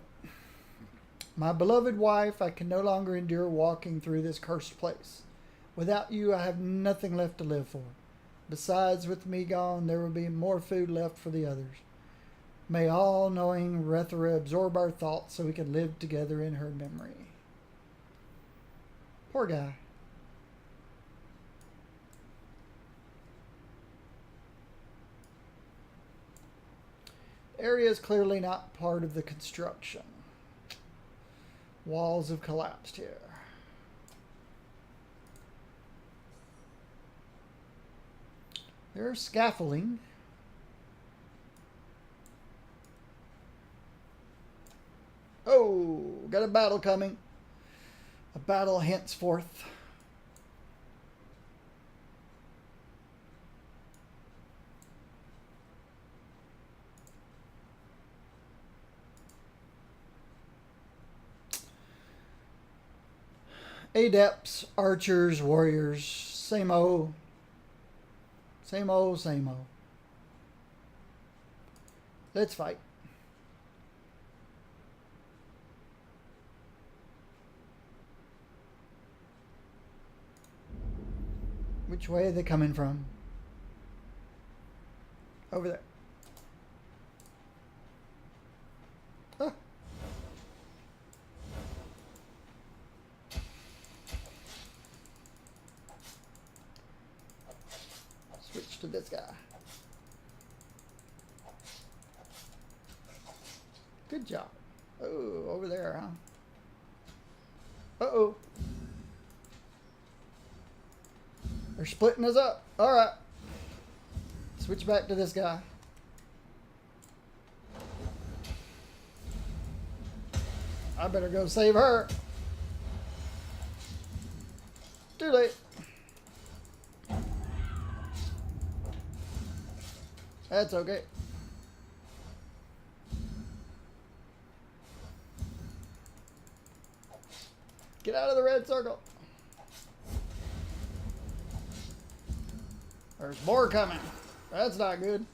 My beloved wife, I can no longer endure walking through this cursed place. Without you, I have nothing left to live for. Besides, with me gone, there will be more food left for the others. May all-knowing Rethra absorb our thoughts so we can live together in her memory. Poor guy. The area is clearly not part of the construction. Walls have collapsed here. There's scaffolding. Oh, got a battle coming. A battle henceforth. Adepts, archers, warriors, same old. Same old, same old. Let's fight. Which way are they coming from? Over there. Huh. Switch to this guy. Good job. Oh, over there, huh? Uh-oh. They're splitting us up. All right. Switch back to this guy. I better go save her. Too late. That's okay. Get out of the red circle. There's more coming. That's not good.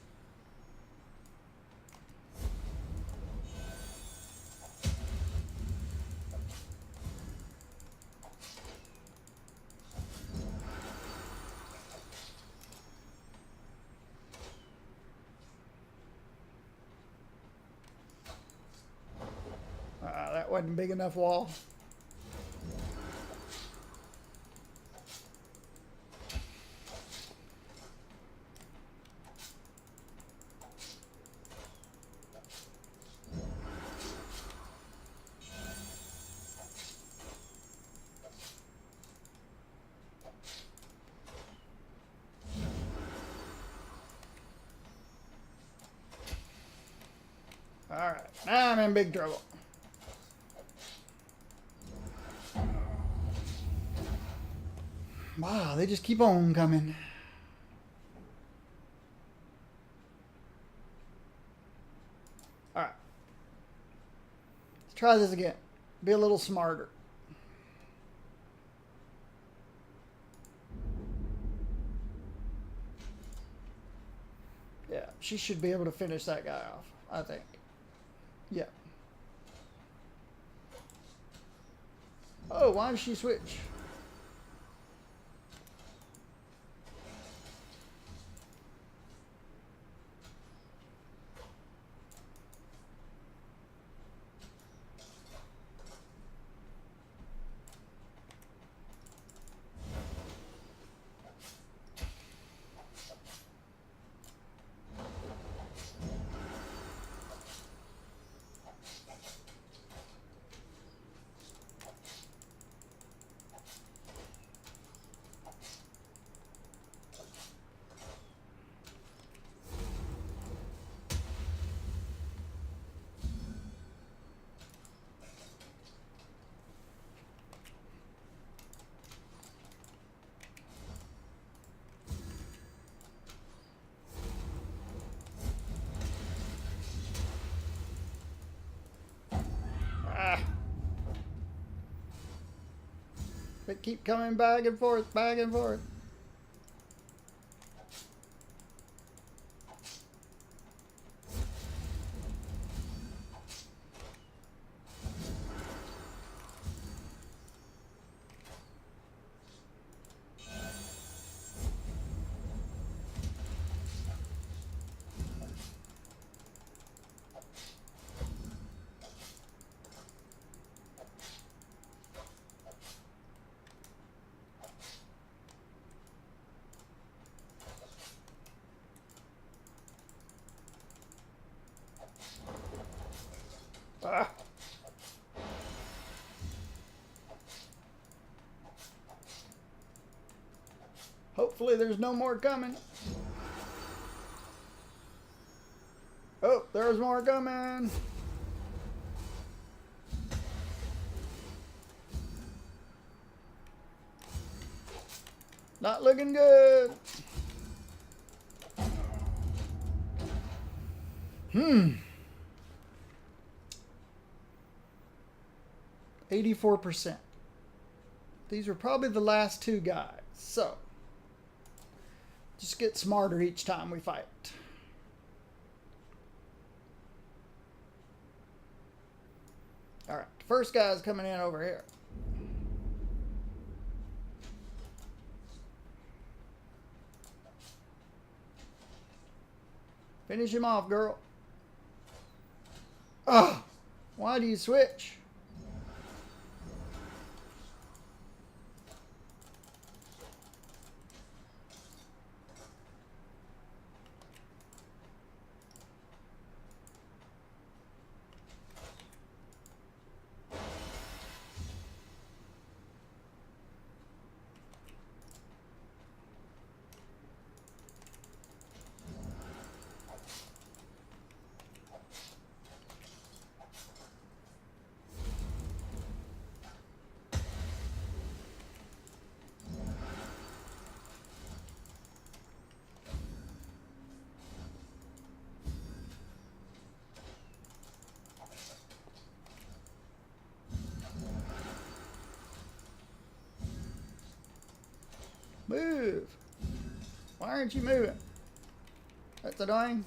wasn't a big enough wall. Alright, now I'm in big trouble. Wow, they just keep on coming. Alright. Let's try this again. Be a little smarter. Yeah, she should be able to finish that guy off, I think. Yeah. Oh, why did she switch? They keep coming back and forth, back and forth. Ah. Hopefully there's no more coming. Oh, there's more coming. Not looking good. 84%. These are probably the last two guys. So, just get smarter each time we fight. Alright, first guy's coming in over here. Finish him off, girl. Oh, why do you switch? Move. Why aren't you moving? That's annoying.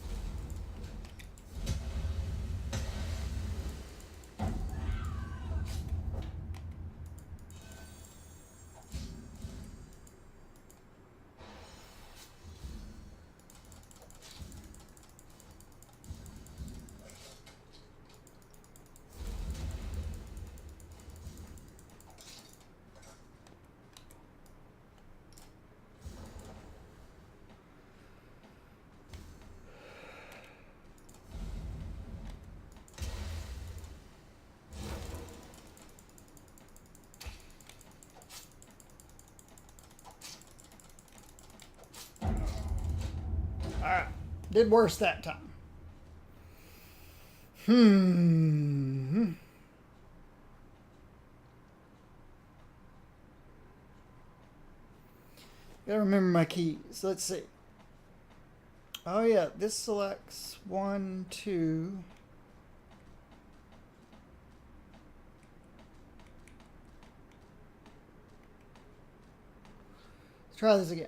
Did worse that time. Hmm. Gotta remember my keys. Let's see. Oh yeah, this selects 1, 2. Let's try this again.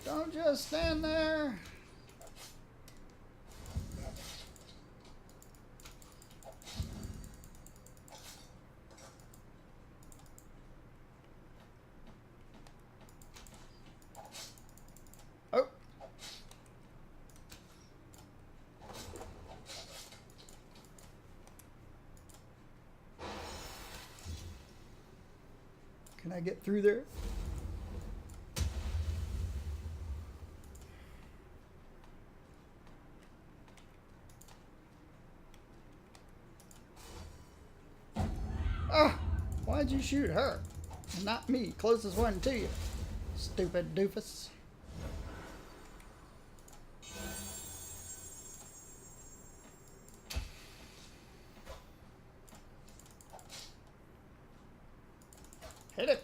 Don't just stand there. Oh. Can I get through there? Ah, why'd you shoot her? And not me, closest one to you. Stupid doofus. Hit it.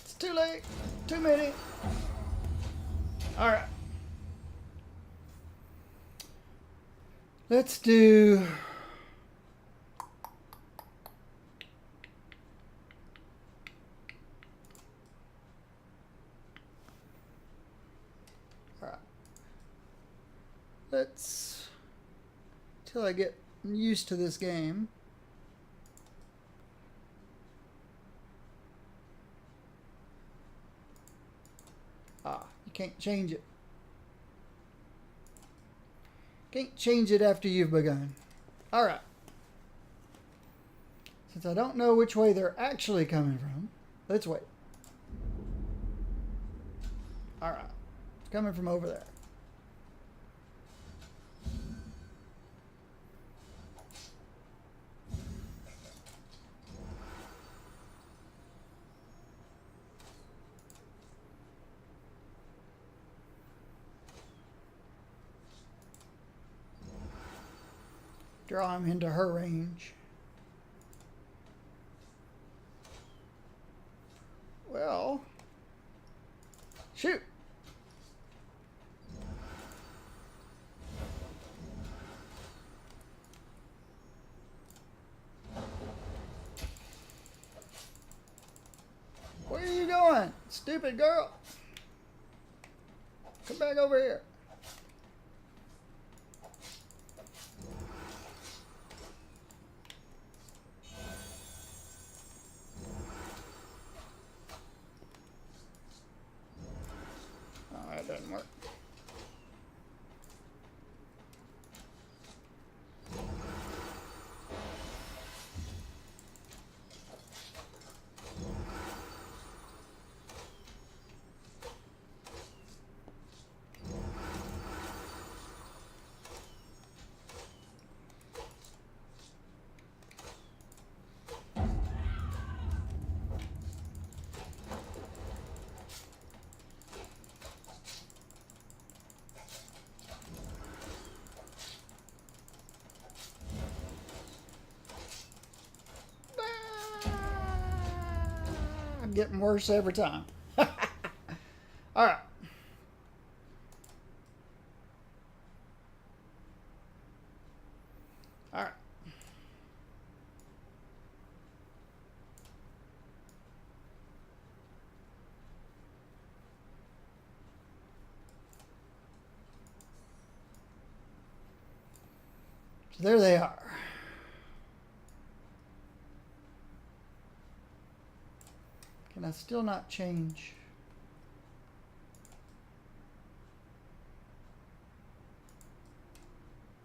It's too late. Too many. All right. Let's do... All right. Let's... Till I get used to this game. Ah, you can't change it. Can't change it after you've begun. Alright. Since I don't know which way they're actually coming from, let's wait. Alright. It's coming from over there. Draw him into her range. Well, shoot. Where are you going, stupid girl? Come back over here. Doesn't work. getting worse every time. All right. All right. So there they are. Can I still not change?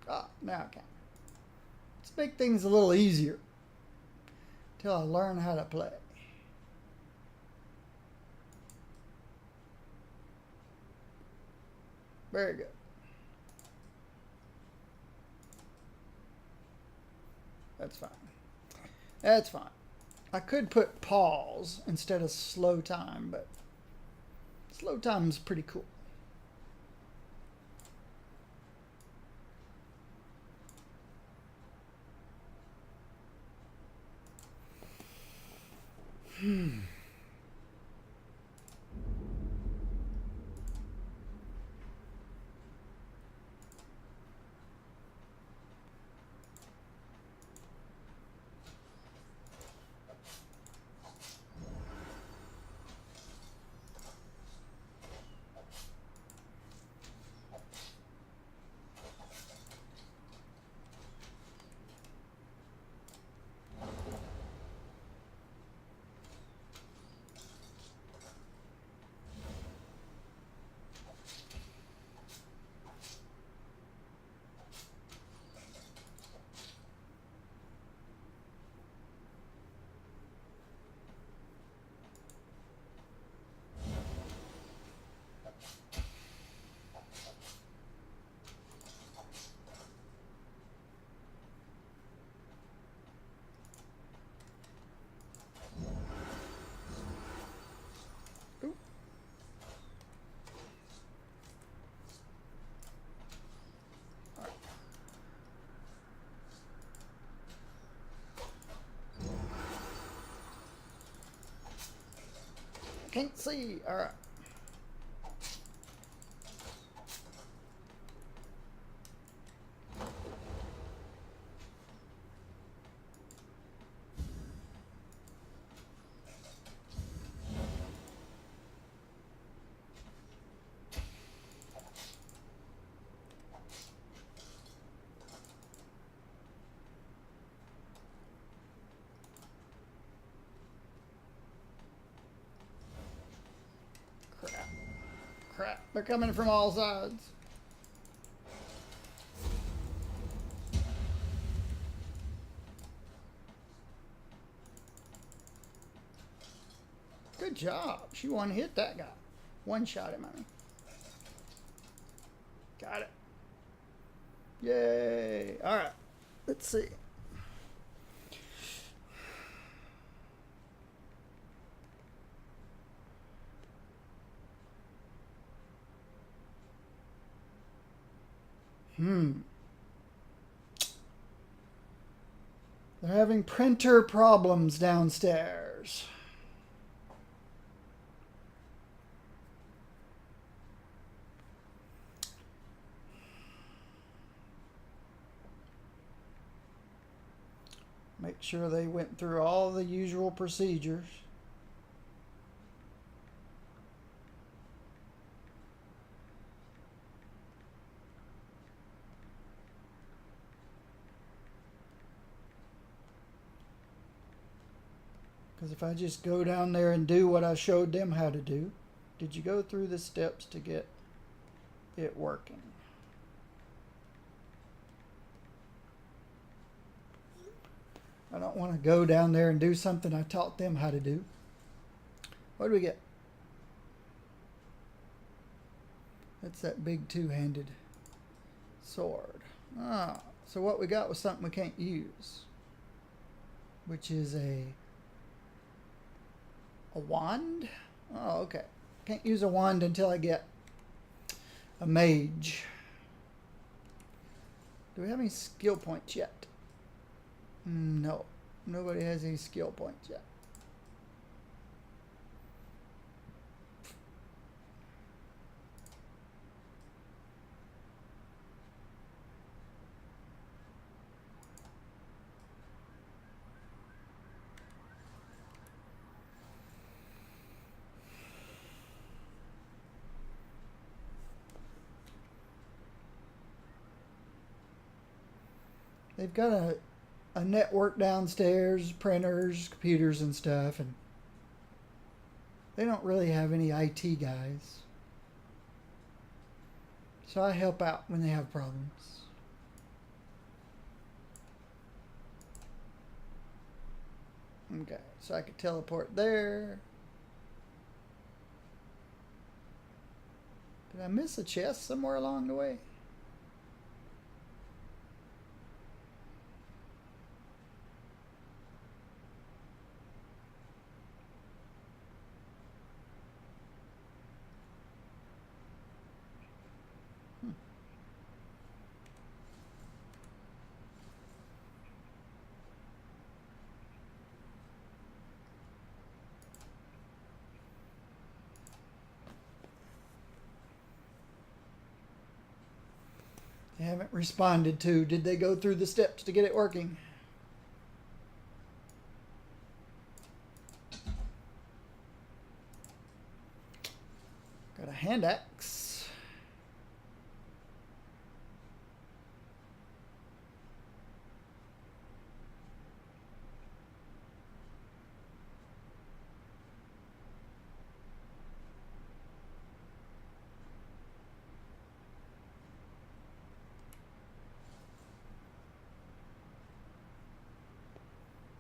Ah, now I can. Let's make things a little easier until I learn how to play. Very good. That's fine. That's fine. I could put pause instead of slow time, but slow time is pretty cool. Can't see. All right. Crap. They're coming from all sides. Good job. She one hit that guy. One shot him, I mean. Got it. Yay. All right. Let's see. They're having printer problems downstairs. Make sure they went through all the usual procedures. Because if I just go down there and do what I showed them how to do, did you go through the steps to get it working? I don't want to go down there and do something I taught them how to do. What do we get? That's that big two-handed sword. Ah, so what we got was something we can't use, which is a wand? Oh, okay. Can't use a wand until I get a mage. Do we have any skill points yet? No. Nobody has any skill points yet. they've got a network downstairs, printers, computers, and stuff, and they don't really have any IT guys. So I help out when they have problems. Okay, so I could teleport there. Did I miss a chest somewhere along the way? They haven't responded to. Did they go through the steps to get it working? Got a hand axe.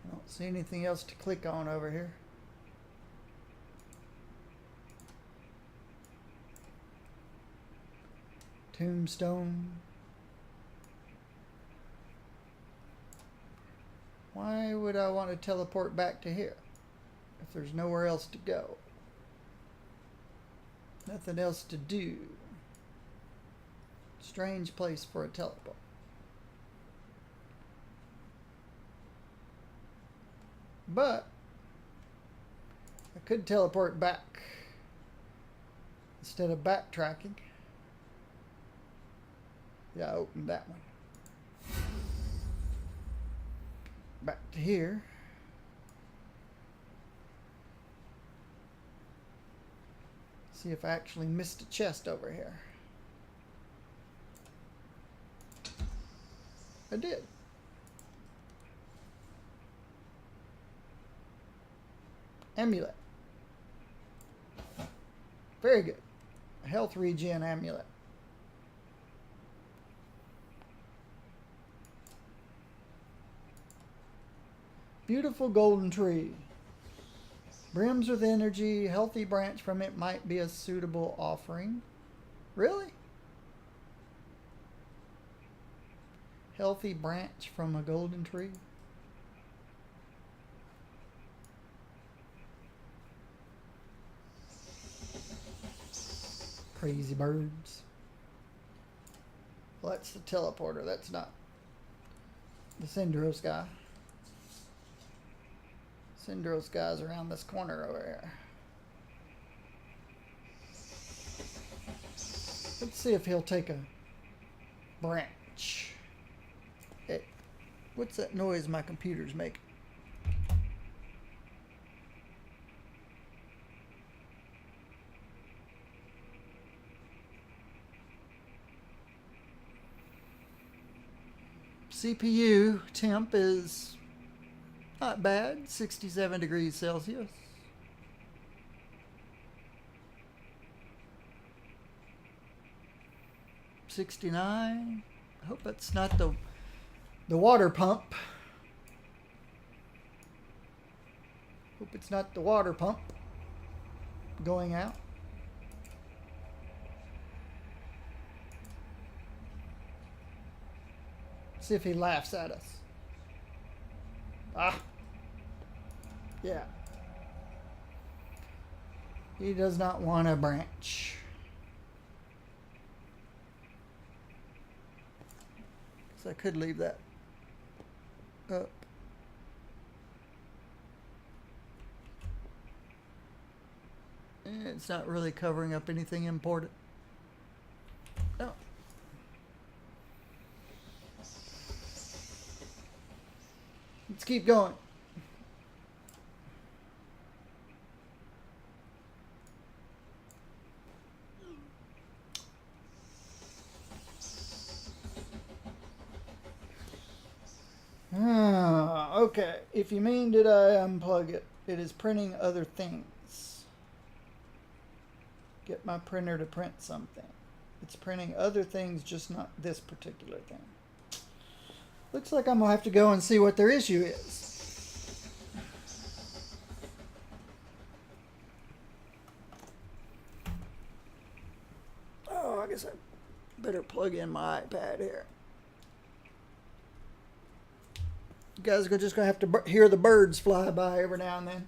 I don't see anything else to click on over here. Tombstone. Why would I want to teleport back to here if there's nowhere else to go? Nothing else to do. Strange place for a teleport. But I could teleport back instead of backtracking. Yeah, I opened that one. Back to here. See if I actually missed a chest over here. I did. Amulet. Very good. A health regen amulet. Beautiful golden tree. Brims with energy. Healthy branch from it might be a suitable offering. Really? Healthy branch from a golden tree? Crazy birds. Well, that's the teleporter. That's not the Syndros guy. Syndros guy's around this corner over here. Let's see if he'll take a branch. Hey, what's that noise my computer's making? CPU temp is not bad, 67 degrees Celsius. $69. I hope that's not the water pump. Hope it's not the water pump going out. See if he laughs at us. Ah. Yeah. He does not want a branch. So I could leave that up. It's not really covering up anything important. No. Let's keep going. Okay, if you mean did I unplug it, it is printing other things. Get my printer to print something. It's printing other things, just not this particular thing. Looks like I'm going to have to go and see what their issue is. Oh, I guess I better plug in my iPad here. You guys are just going to have to hear the birds fly by every now and then.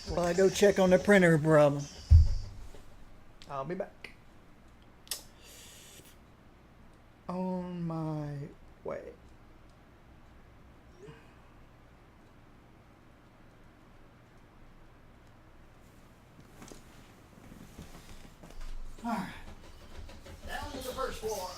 While I go check on the printer problem. I'll be back. On my way. All right. Down to the first floor.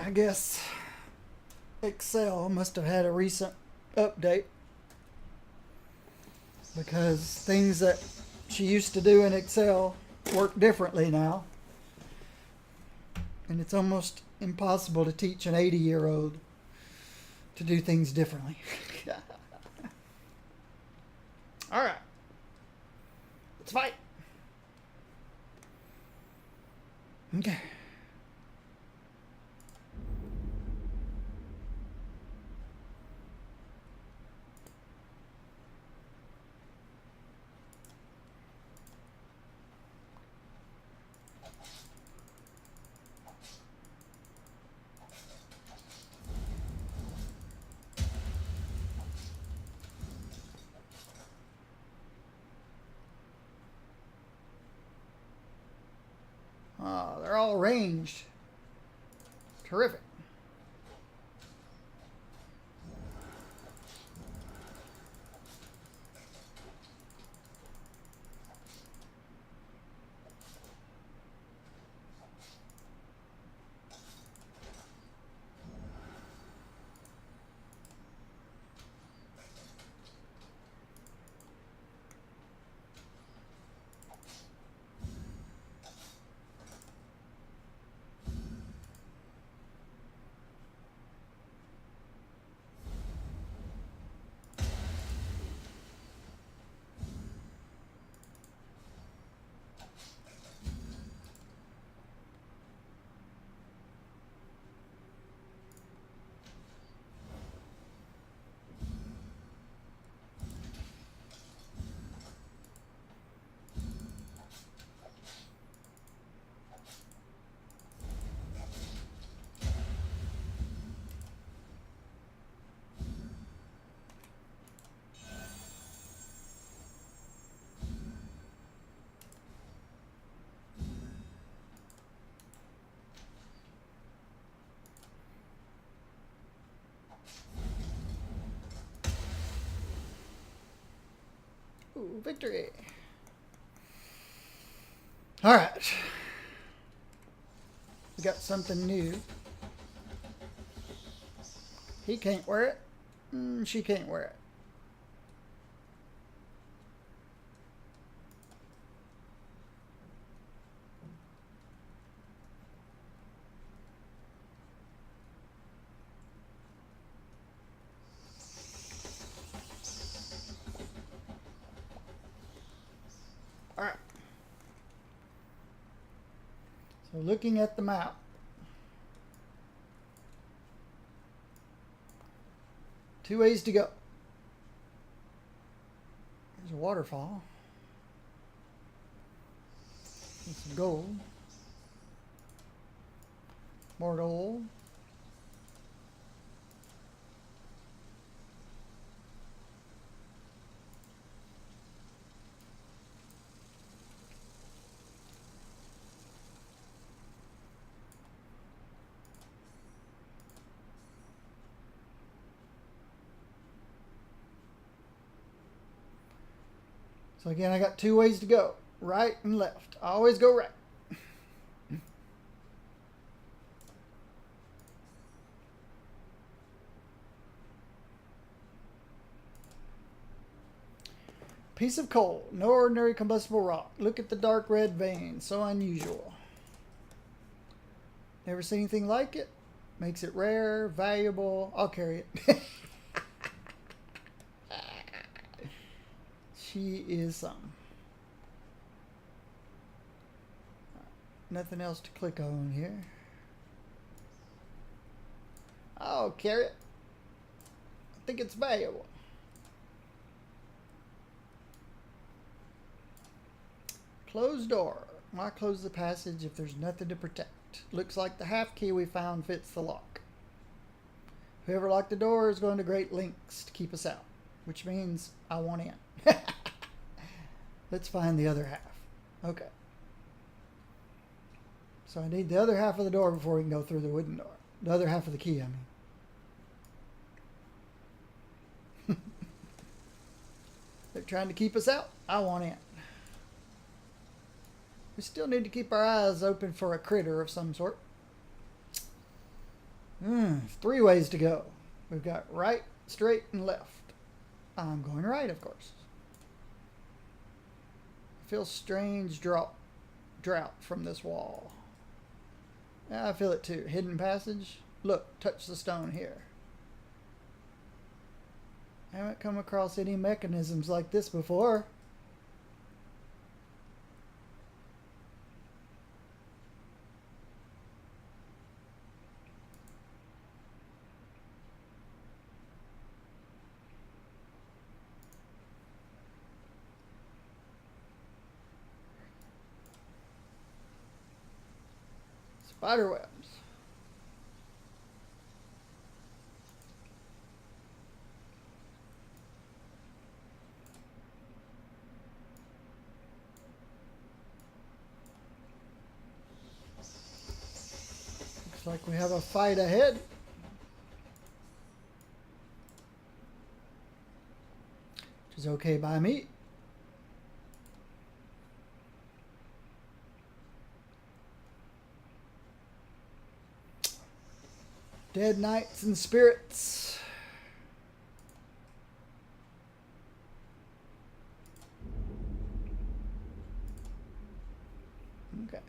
I guess Excel must have had a recent update because things that she used to do in Excel work differently now. And it's almost impossible to teach an 80-year-old to do things differently. All right. Let's fight. Okay. Oh, they're all ranged. Terrific. Ooh, victory. All right. We got something new. He can't wear it. She can't wear it. All right. So looking at the map, two ways to go. There's a waterfall. And some gold. More gold. So again, I got two ways to go. Right and left. I always go right. Piece of coal. No ordinary combustible rock. Look at the dark red vein. So unusual. Never seen anything like it. Makes it rare, valuable. I'll carry it. She is something. Nothing else to click on here. I'll carry it. I think it's valuable. Closed door. Why close the passage if there's nothing to protect? Looks like the half key we found fits the lock. Whoever locked the door is going to great lengths to keep us out, which means I want in. Let's find the other half. Okay. So I need the other half of the door before we can go through the wooden door. The other half of the key, I mean. They're trying to keep us out. I want in. We still need to keep our eyes open for a critter of some sort. 3 ways to go. We've got right, straight, and left. I'm going right, of course. I feel strange drought from this wall. Yeah, I feel it too. Hidden passage. Look, touch the stone here. I haven't come across any mechanisms like this before. Spider webs. Looks like we have a fight ahead. Which is okay by me. Dead knights and spirits. Okay.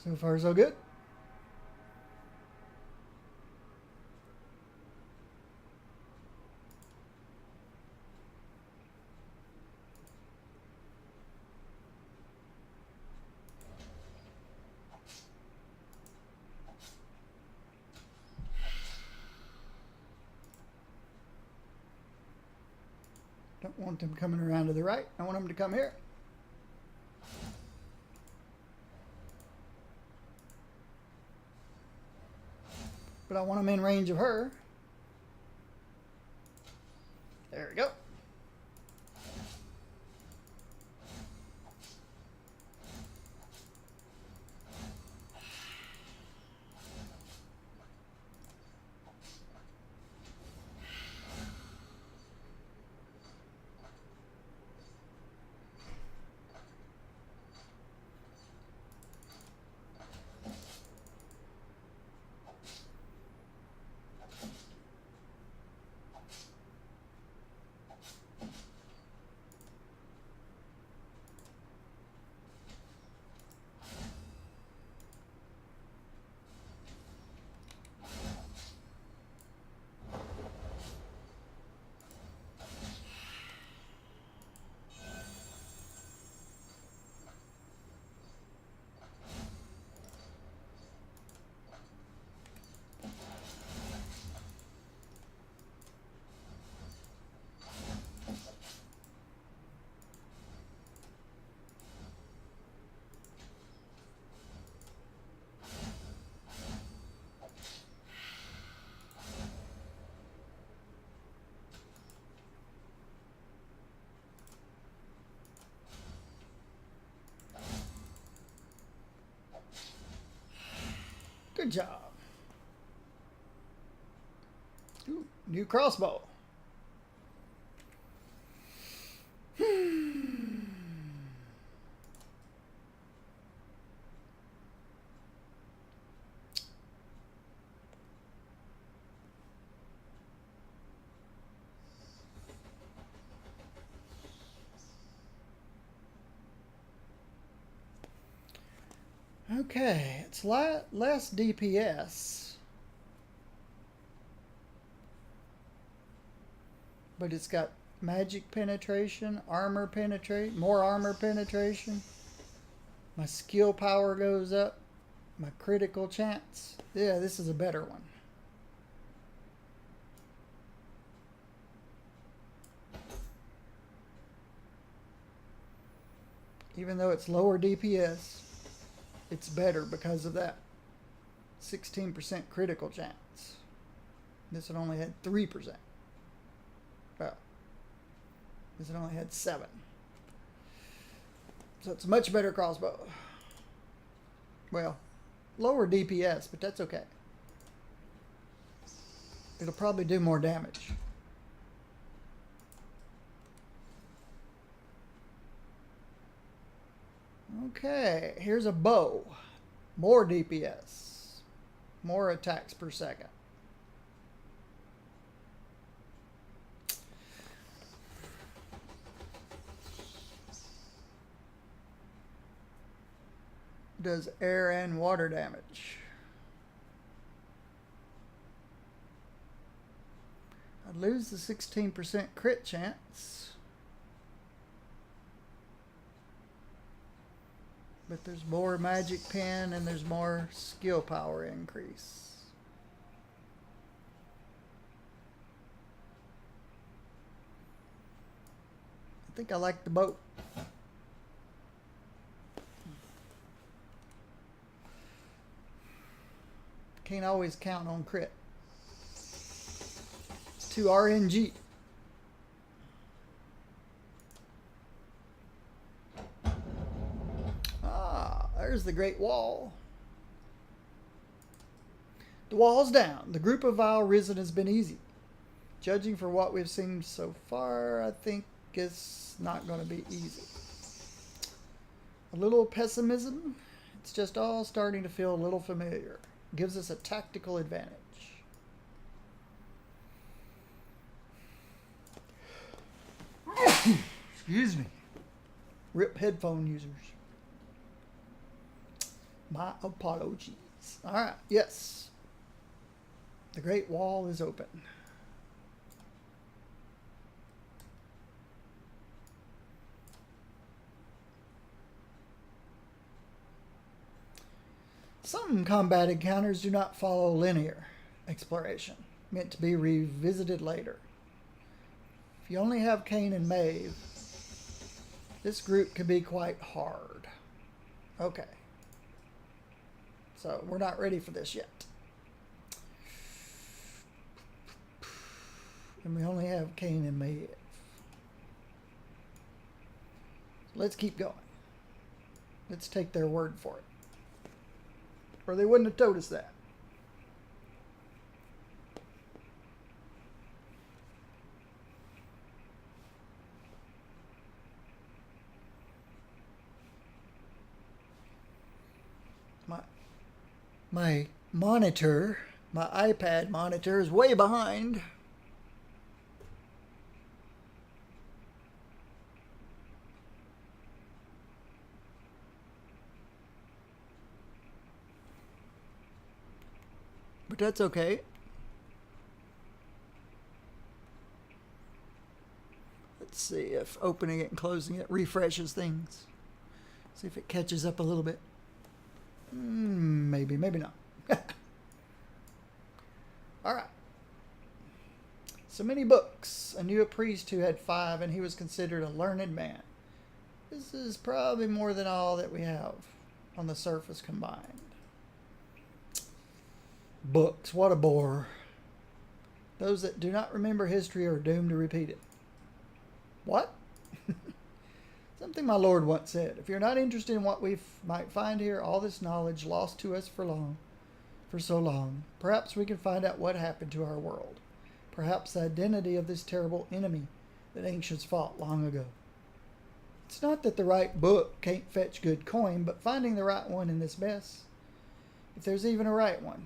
So far, so good. Don't want them coming around to the right. I want them to come here. But I want them in range of her. There we go. Good job. Ooh, new crossbow. Okay, it's less DPS, but it's got magic penetration, armor penetrate, more armor penetration. My skill power goes up, my critical chance. Yeah, this is a better one. Even though it's lower DPS, it's better because of that 16% critical chance. This one only had 3%. Well, this one only had 7. So it's a much better crossbow. Well, lower DPS, but that's okay. It'll probably do more damage. Okay, here's a bow. More DPS. More attacks per second. Does air and water damage. I'd lose the 16% crit chance. But there's more magic pen and there's more skill power increase. I think I like the boat. Can't always count on crit. It's too RNG. There's the Great Wall. The wall's down. The group of Vile Risen has been easy. Judging for what we've seen so far, I think it's not going to be easy. A little pessimism. It's just all starting to feel a little familiar. Gives us a tactical advantage. Excuse me. RIP headphone users. My apologies. Alright, yes. The Great Wall is open. Some combat encounters do not follow linear exploration, meant to be revisited later. If you only have Cain and Maeve, this group can be quite hard. Okay. So, we're not ready for this yet. And we only have Cain and Maeve. Let's keep going. Let's take their word for it. Or they wouldn't have told us that. My monitor, my iPad monitor is way behind. But that's okay. Let's see if opening it and closing it refreshes things. See if it catches up a little bit. Maybe, maybe not. Alright. So many books. I knew a priest who had 5 and he was considered a learned man. This is probably more than all that we have on the surface combined. Books, what a bore. Those that do not remember history are doomed to repeat it. What? Something my Lord once said. If you're not interested in what we might find here, all this knowledge lost to us for so long, perhaps we can find out what happened to our world. Perhaps the identity of this terrible enemy that ancients fought long ago. It's not that the right book can't fetch good coin, but finding the right one in this mess, if there's even a right one,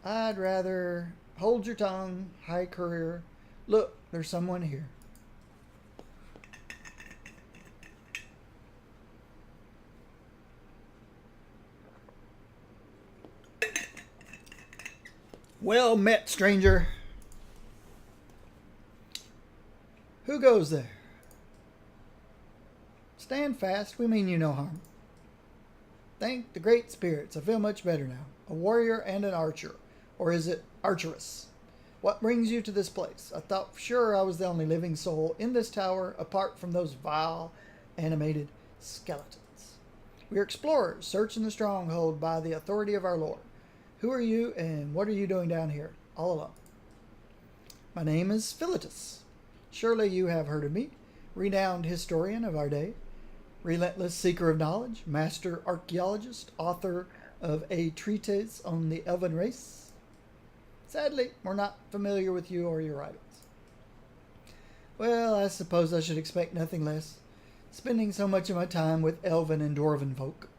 I'd rather hold your tongue, high courier. Look, there's someone here. Well met, stranger. Who goes there? Stand fast, we mean you no harm. Thank the great spirits, I feel much better now. A warrior and an archer. Or is it archeress? What brings you to this place? I thought sure I was the only living soul in this tower, apart from those vile, animated skeletons. We are explorers, searching the stronghold by the authority of our Lord. Who are you, and what are you doing down here, all alone? My name is Philetus. Surely you have heard of me, renowned historian of our day, relentless seeker of knowledge, master archaeologist, author of a treatise on the elven race. Sadly, we're not familiar with you or your writings. Well, I suppose I should expect nothing less, spending so much of my time with elven and dwarven folk.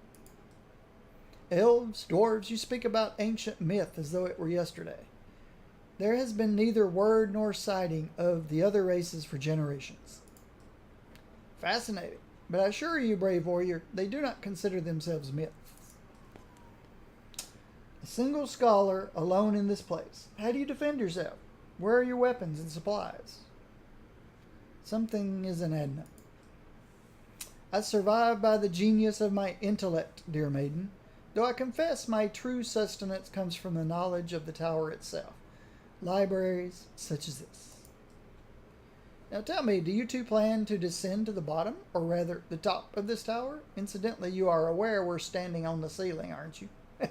Elves, dwarves, you speak about ancient myth as though it were yesterday. There has been neither word nor sighting of the other races for generations. Fascinating, but I assure you, brave warrior, they do not consider themselves myths. A single scholar alone in this place. How do you defend yourself? Where are your weapons and supplies? Something isn't adding up. I survive by the genius of my intellect, dear maiden, though I confess my true sustenance comes from the knowledge of the tower itself. Libraries such as this. Now tell me, do you two plan to descend to the bottom, or rather the top of this tower? Incidentally, you are aware we're standing on the ceiling, aren't you? I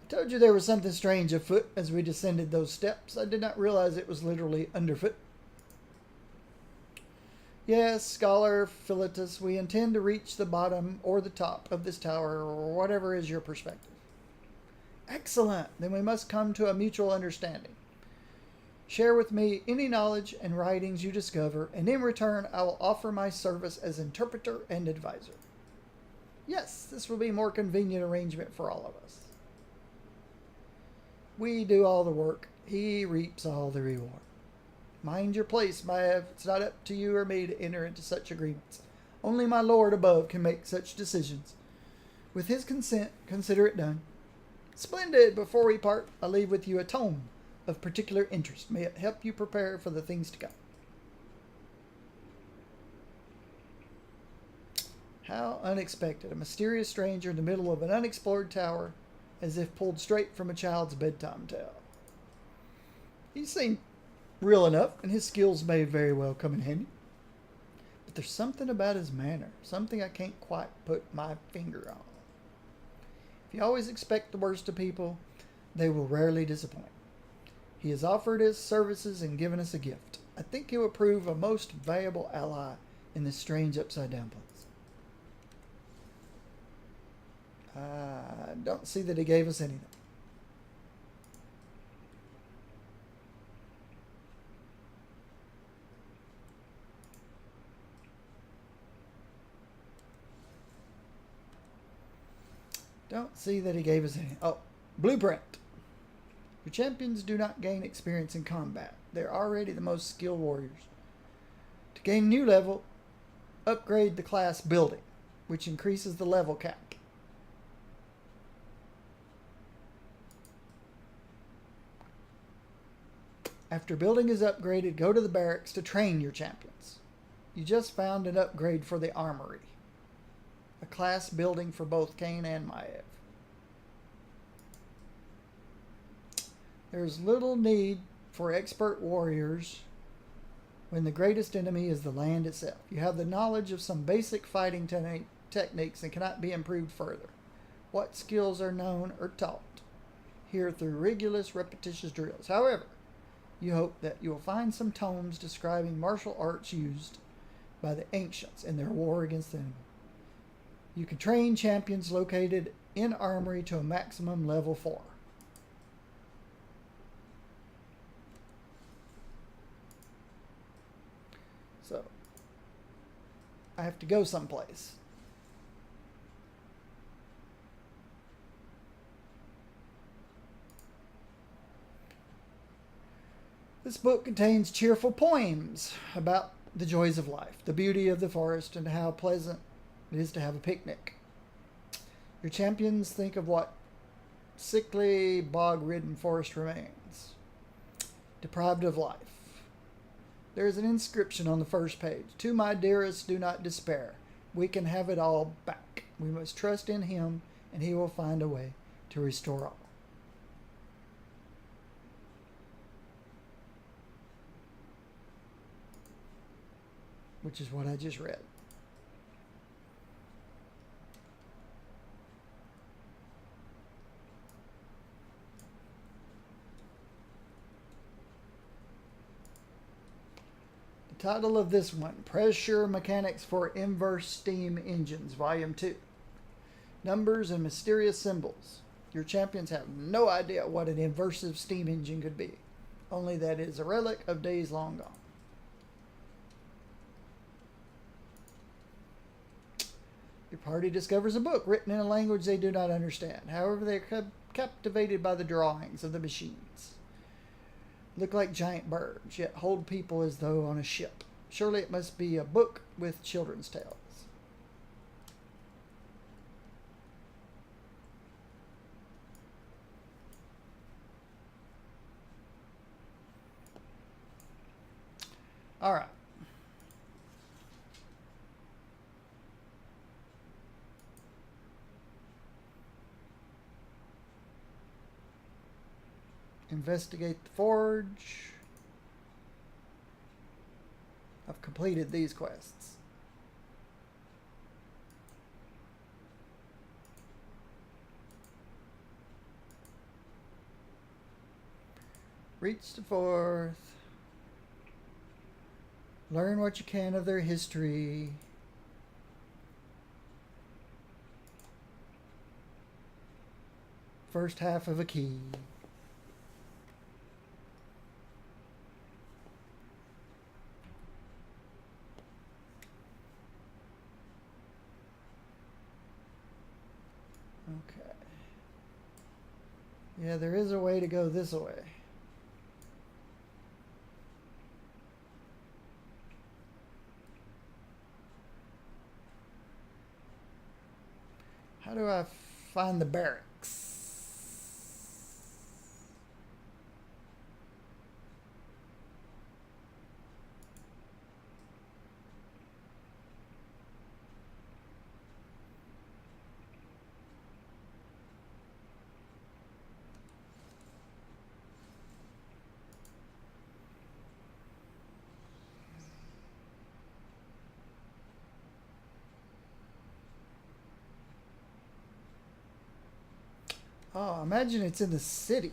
told you there was something strange afoot as we descended those steps. I did not realize it was literally underfoot. Yes, Scholar Philetus, we intend to reach the bottom or the top of this tower, or whatever is your perspective. Excellent. Then we must come to a mutual understanding. Share with me any knowledge and writings you discover, and in return I will offer my service as interpreter and advisor. Yes, this will be a more convenient arrangement for all of us. We do all the work. He reaps all the reward. Mind your place, Maiev. It's not up to you or me to enter into such agreements. Only my lord above can make such decisions. With his consent, consider it done. Splendid. Before we part, I leave with you a tome of particular interest. May it help you prepare for the things to come. How unexpected. A mysterious stranger in the middle of an unexplored tower, as if pulled straight from a child's bedtime tale. He seemed real enough, and his skills may very well come in handy. But there's something about his manner, something I can't quite put my finger on. If you always expect the worst of people, they will rarely disappoint. He has offered his services and given us a gift. I think he will prove a most valuable ally in this strange upside-down place. I don't see that he gave us anything. Don't see that he gave us anything. Oh, blueprint. Your champions do not gain experience in combat. They're already the most skilled warriors. To gain a new level, upgrade the class building, which increases the level cap. After building is upgraded, go to the barracks to train your champions. You just found an upgrade for the armory. A class building for both Kain and Maiev. There's little need for expert warriors when the greatest enemy is the land itself. You have the knowledge of some basic fighting techniques and cannot be improved further. What skills are known or taught here through rigorous, repetitious drills. However, you hope that you will find some tomes describing martial arts used by the ancients in their war against the enemy. You can train champions located in armory to a maximum level 4. So, I have to go someplace. This book contains cheerful poems about the joys of life, the beauty of the forest, and how pleasant it is to have a picnic. Your champions think of what sickly, bog-ridden forest remains, deprived of life. There is an inscription on the first page. To my dearest, do not despair. We can have it all back. We must trust in him, and he will find a way to restore all. Which is what I just read. Title of this one, Pressure Mechanics for Inverse Steam Engines, Volume 2. Numbers and mysterious symbols. Your champions have no idea what an inversive steam engine could be, only that it is a relic of days long gone. Your party discovers a book written in a language they do not understand. However, they are captivated by the drawings of the machines. Look like giant birds, yet hold people as though on a ship. Surely it must be a book with children's tales. All right. Investigate the forge. I've completed these quests. Reach the fourth. Learn what you can of their history. First half of a key. Okay. Yeah, there is a way to go this way. How do I find the barracks? Oh, imagine it's in the city.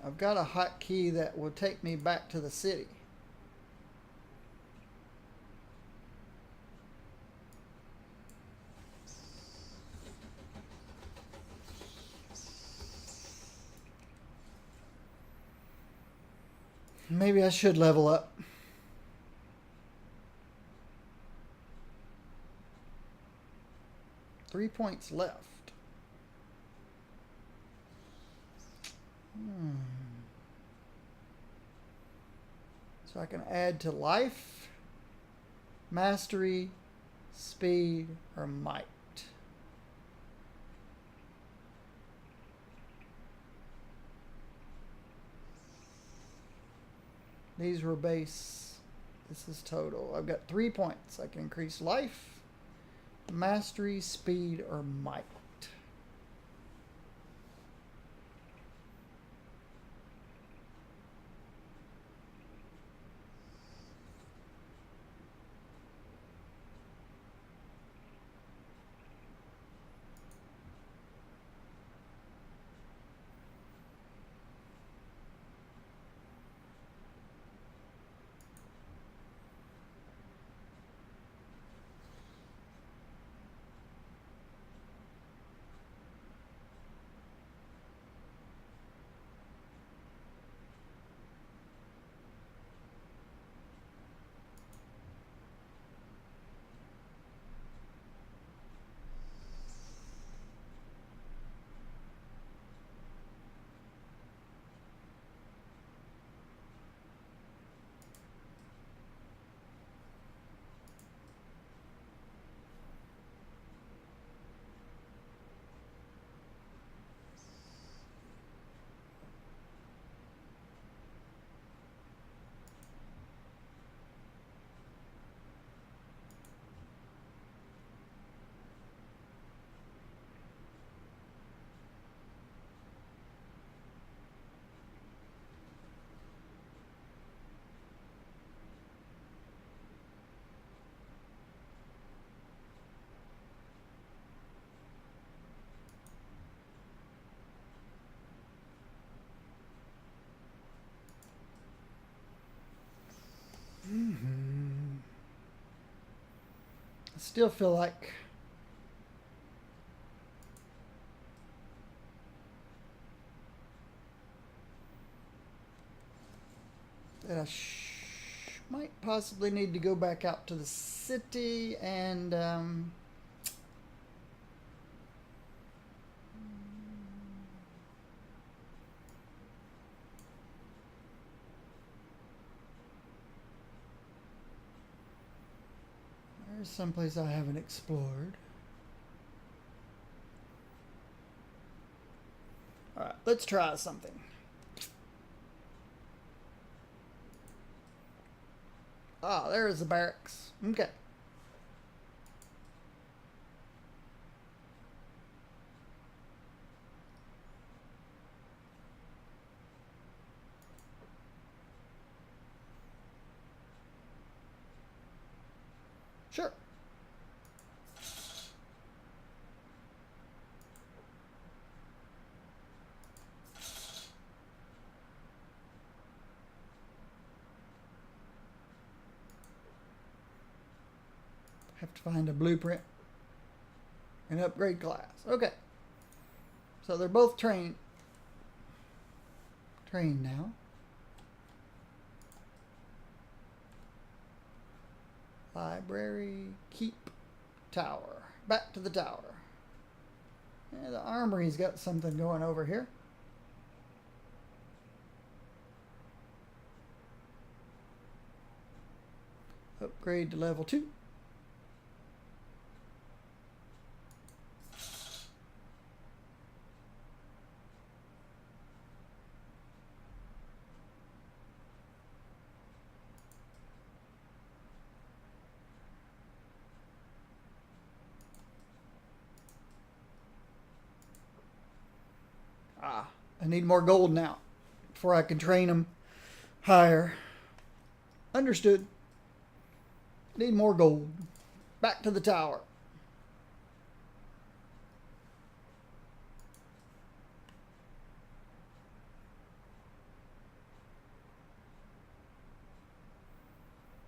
I've got a hotkey that will take me back to the city. Maybe I should level up. Three points left. So I can add to life, mastery, speed, or might. These were base. This is total. I've got 3 points. I can increase life, mastery, speed, or might. I still feel like that I might possibly need to go back out to the city and there's someplace I haven't explored. Alright, let's try something. Ah, there's the barracks. Okay. Sure. Have to find a blueprint and upgrade class. Okay. So they're both trained now. Library, keep, tower. Back to the tower. Yeah, the armory's got something going over here. Upgrade to level 2. I need more gold now before I can train them higher. Understood. Need more gold. Back to the tower.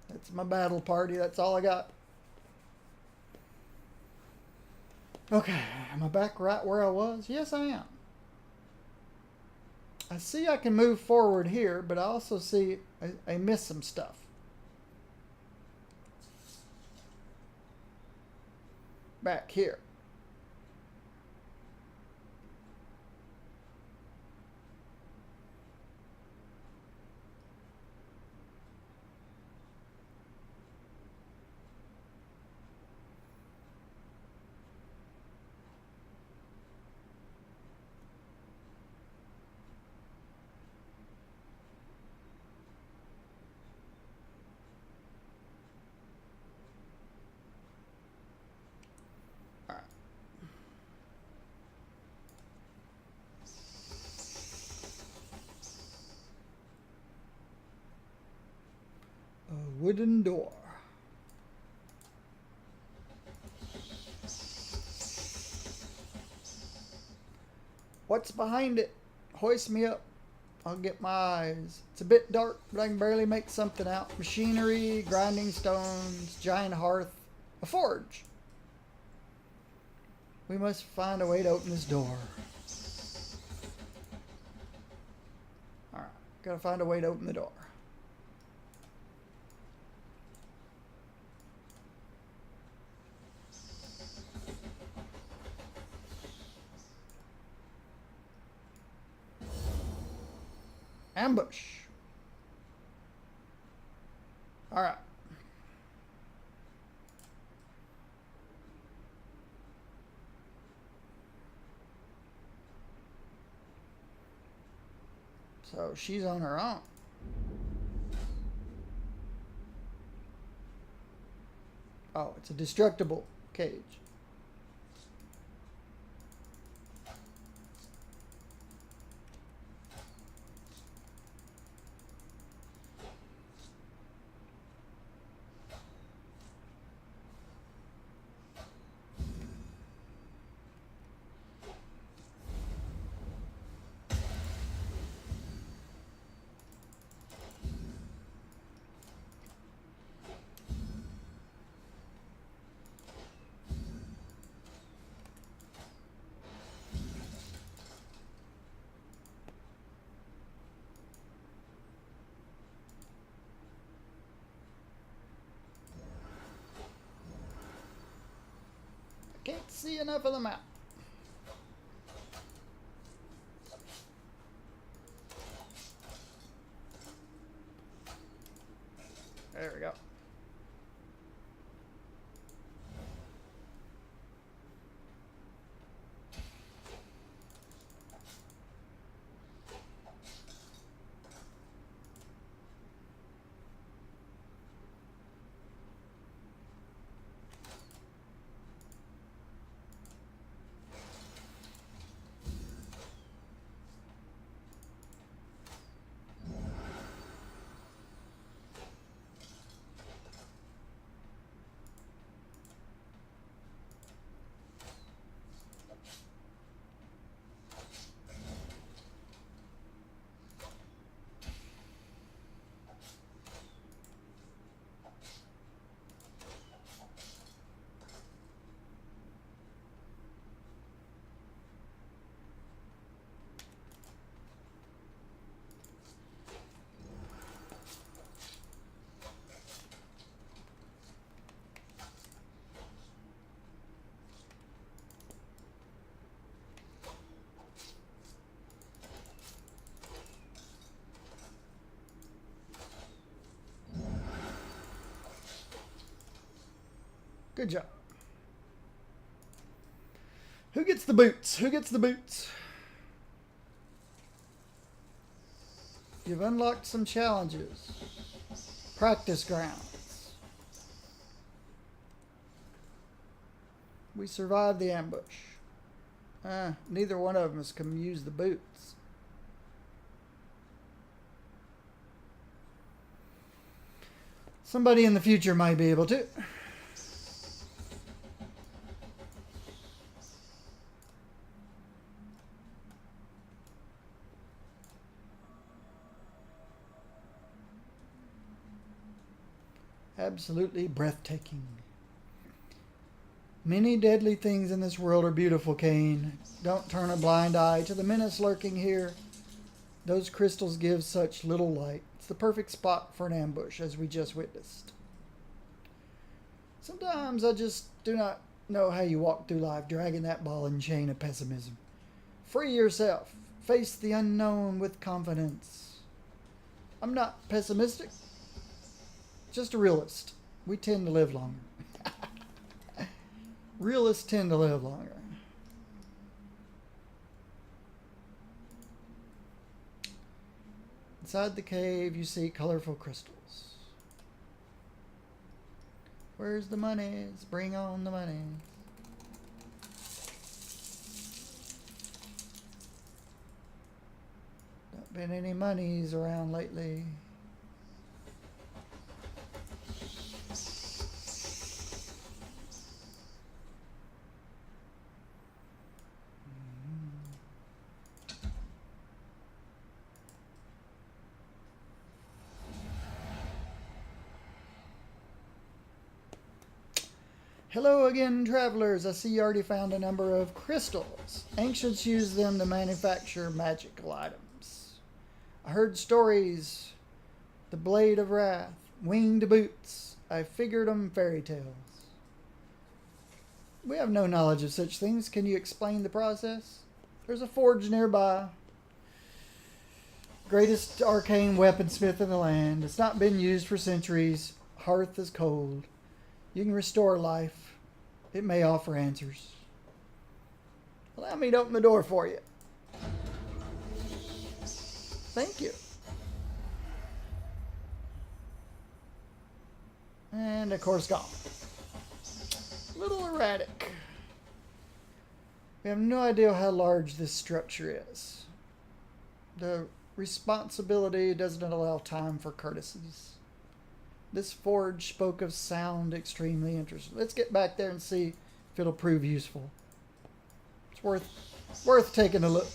That's my battle party. That's all I got. Okay, am I back right where I was? Yes, I am. I see I can move forward here, but I also see I miss some stuff. Back here. A wooden door. What's behind it? Hoist me up. I'll get my eyes. It's a bit dark, but I can barely make something out. Machinery, grinding stones, giant hearth, a forge. We must find a way to open this door. Alright, gotta find a way to open the door. Ambush. All right. So she's on her own. Oh, it's a destructible cage. see enough of the map. There we go. Good job. Who gets the boots? Who gets the boots? You've unlocked some challenges. Practice grounds. We survived the ambush. Neither one of us can use the boots. Somebody in the future might be able to. Absolutely breathtaking. Many deadly things in this world are beautiful, Cain. Don't turn a blind eye to the menace lurking here. Those crystals give such little light. It's the perfect spot for an ambush, as we just witnessed. Sometimes I just do not know how you walk through life dragging that ball and chain of pessimism. Free yourself. Face the unknown with confidence. I'm not pessimistic. Just a realist. We tend to live longer. Realists tend to live longer. Inside the cave, you see colorful crystals. Where's the monies? Bring on the money. Not been any monies around lately. Hello again, travelers. I see you already found a number of crystals. Ancients used them to manufacture magical items. I heard stories. The Blade of Wrath. Winged boots. I figured them fairy tales. We have no knowledge of such things. Can you explain the process? There's a forge nearby. Greatest arcane weaponsmith in the land. It's not been used for centuries. Hearth is cold. You can restore life. It may offer answers. Allow me to open the door for you. Thank you. And of course gone. A little erratic. We have no idea how large this structure is. The responsibility doesn't allow time for courtesies. This forge spoke of sound extremely interesting. Let's get back there and see if it'll prove useful. It's worth taking a look.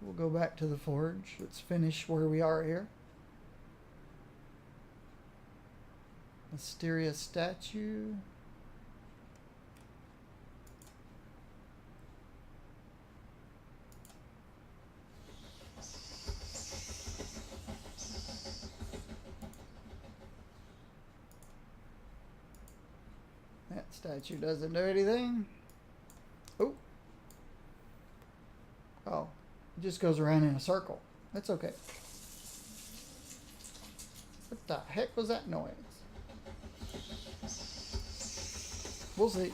We'll go back to the forge. Let's finish where we are here. Mysterious statue. Statue doesn't do anything. Oh. Oh. It just goes around in a circle. That's okay. What the heck was that noise? We'll see.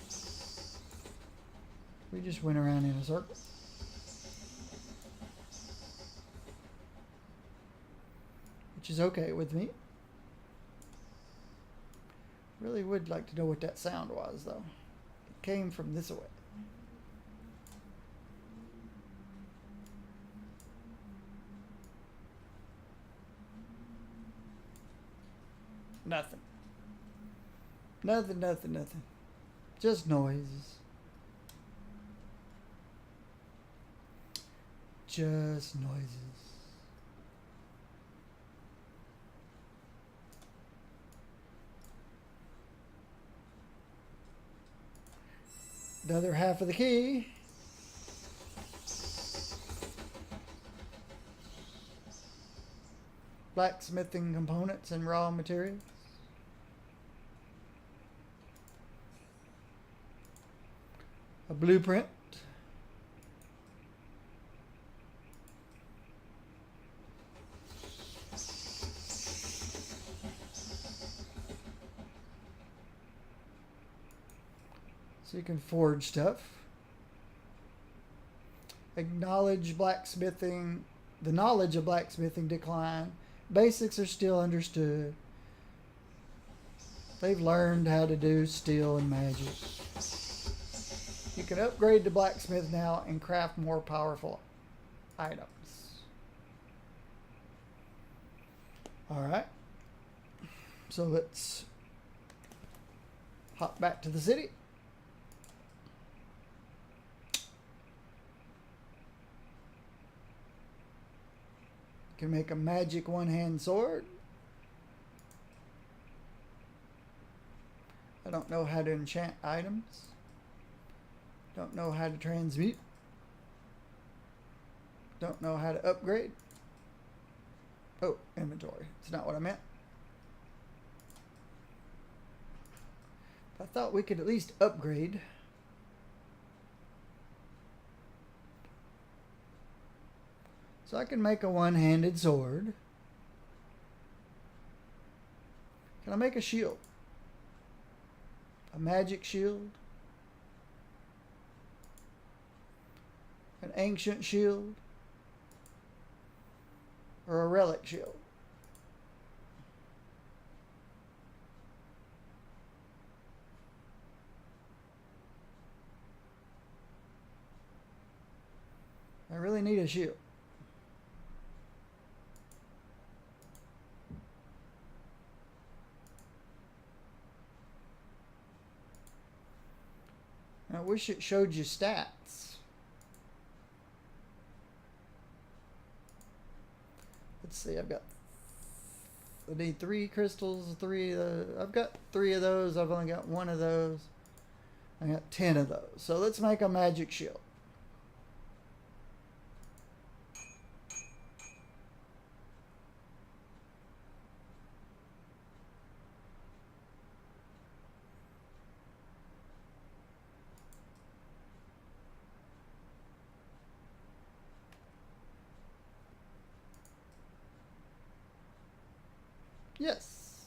We just went around in a circle. Which is okay with me. Really would like to know what that sound was, though. It came from this way. Nothing. Nothing. Just noises. Just noises. The other half of the key. Blacksmithing components and raw materials. A blueprint. So you can forge stuff. Acknowledge blacksmithing. The knowledge of blacksmithing decline. Basics are still understood. They've learned how to do steel and magic. You can upgrade to blacksmith now and craft more powerful items. Alright. So let's hop back to the city. Can make a magic one-hand sword. I don't know how to enchant items. Don't know how to transmute. Don't know how to upgrade. Oh, inventory. It's not what I meant. I thought we could at least upgrade. So I can make a one-handed sword. Can I make a shield? A magic shield? An ancient shield? Or a relic shield? I really need a shield. I wish it showed you stats. Let's see, I need 3 crystals, 3 of the, I've got 3 of those, I've only got 1 of those. I got 10 of those. So let's make a magic shield. Yes.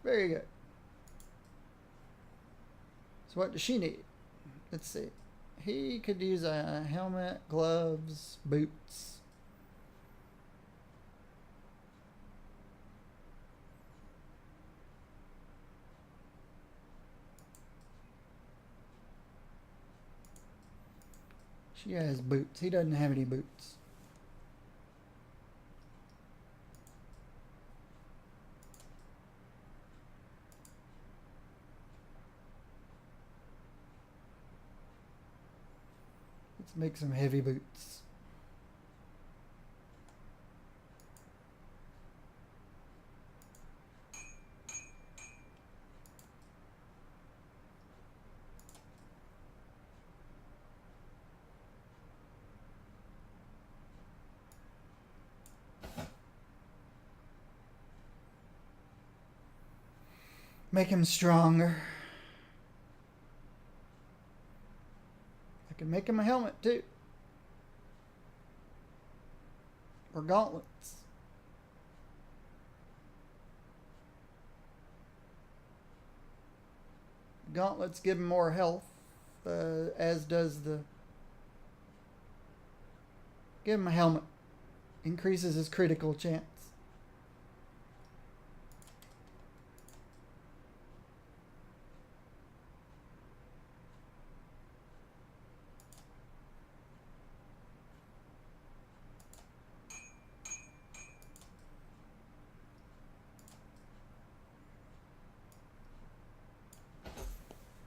Very good. So what does she need? Let's see. He could use a helmet, gloves, boots. She has boots. He doesn't have any boots. Let's make some heavy boots. Make him stronger. I can make him a helmet too. Or gauntlets. Gauntlets give him more health, as does the... Give him a helmet. Increases his critical chance.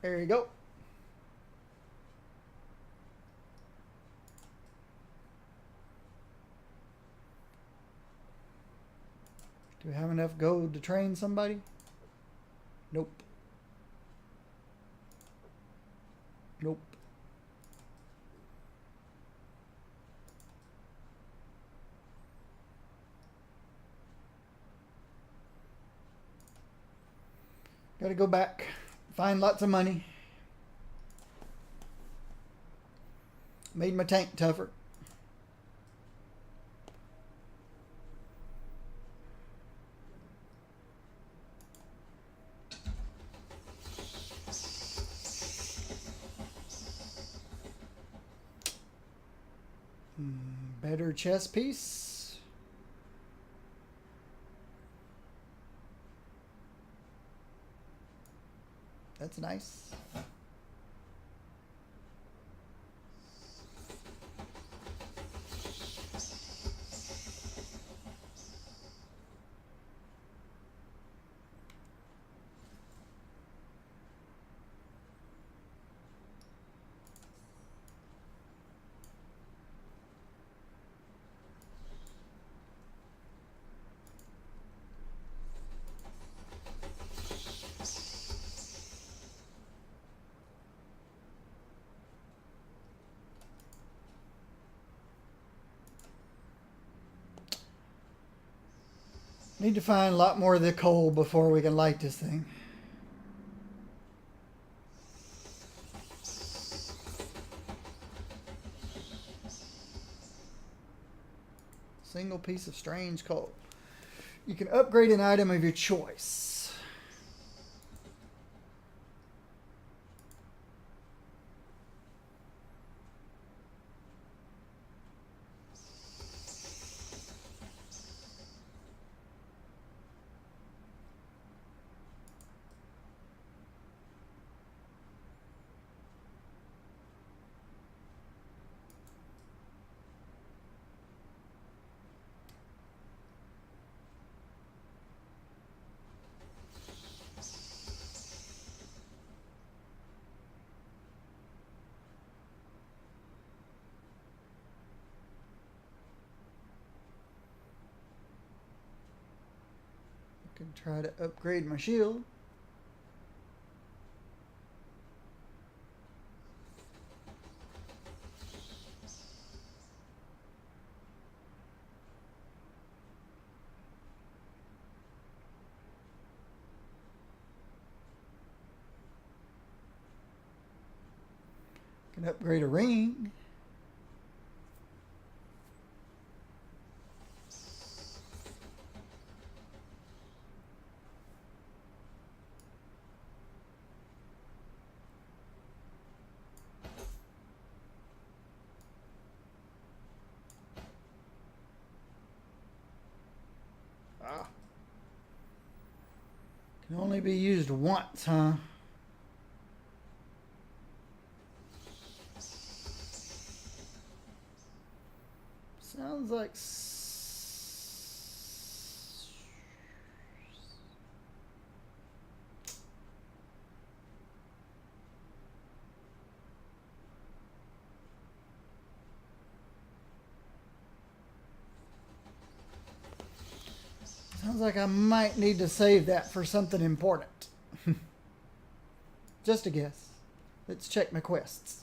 There you go. Do we have enough gold to train somebody? Nope. Nope. Gotta go back. Find lots of money. Made my tank tougher. Better chess piece. That's nice. Need to find a lot more of the coal before we can light this thing. Single piece of strange coal. You can upgrade an item of your choice. Can try to upgrade my shield. Can upgrade a ring. Can only be used once, huh? Sounds like... Sounds like I might need to save that for something important. Just a guess. Let's check my quests.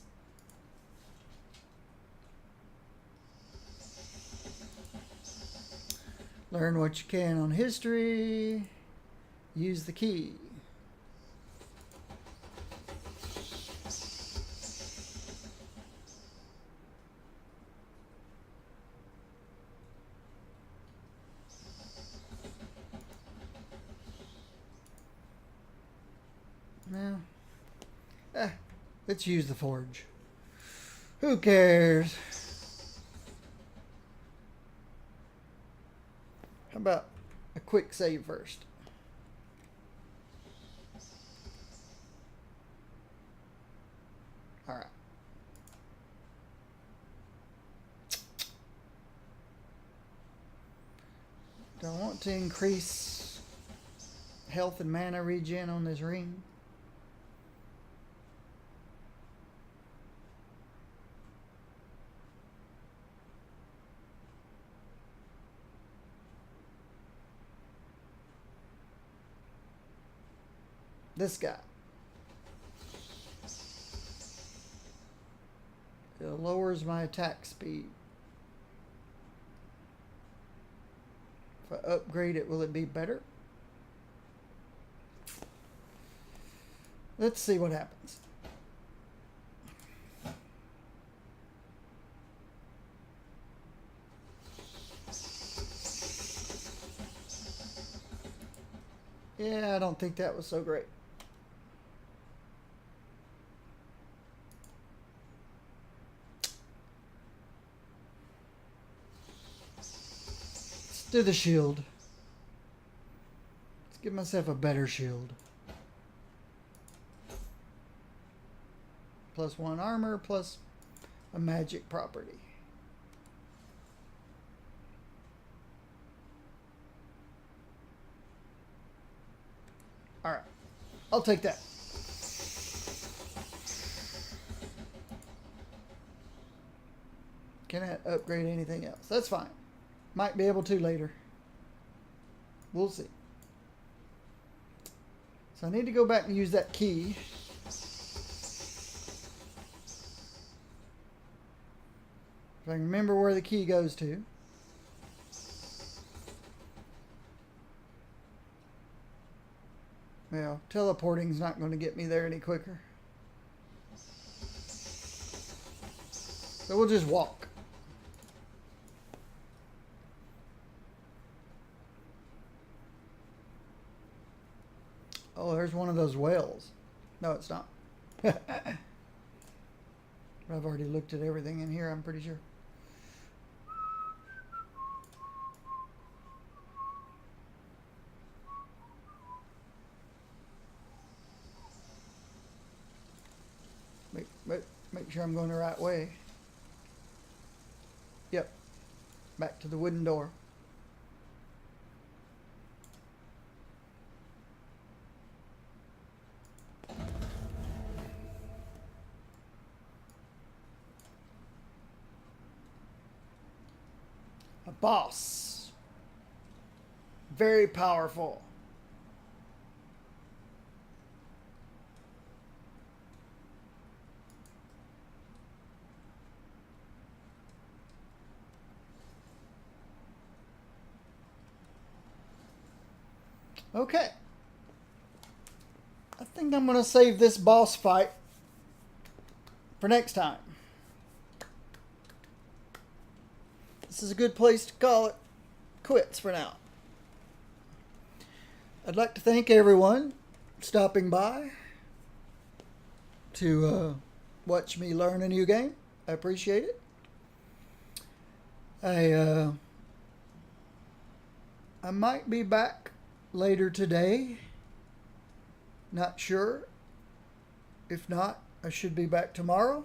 Learn what you can on history. Use the key. Let's use the forge. Who cares? How about a quick save first? All right. Do I want to increase health and mana regen on this ring? This guy. It lowers my attack speed. If I upgrade it, will it be better? Let's see what happens. Yeah, I don't think that was so great. Let's do the shield. Let's give myself a better shield. +1 armor, plus a magic property. Alright, I'll take that. Can I upgrade anything else? That's fine. Might be able to later. We'll see. So I need to go back and use that key. If I can remember where the key goes to. Well, teleporting's not going to get me there any quicker. So we'll just walk. Oh, there's one of those whales. No, it's not. I've already looked at everything in here, I'm pretty sure. Make sure I'm going the right way. Yep. Back to the wooden door. A boss. Very powerful. Okay. I think I'm going to save this boss fight for next time. This is a good place to call it quits for now. I'd like to thank everyone stopping by to watch me learn a new game. I appreciate it. I might be back later today. Not sure. If not, I should be back tomorrow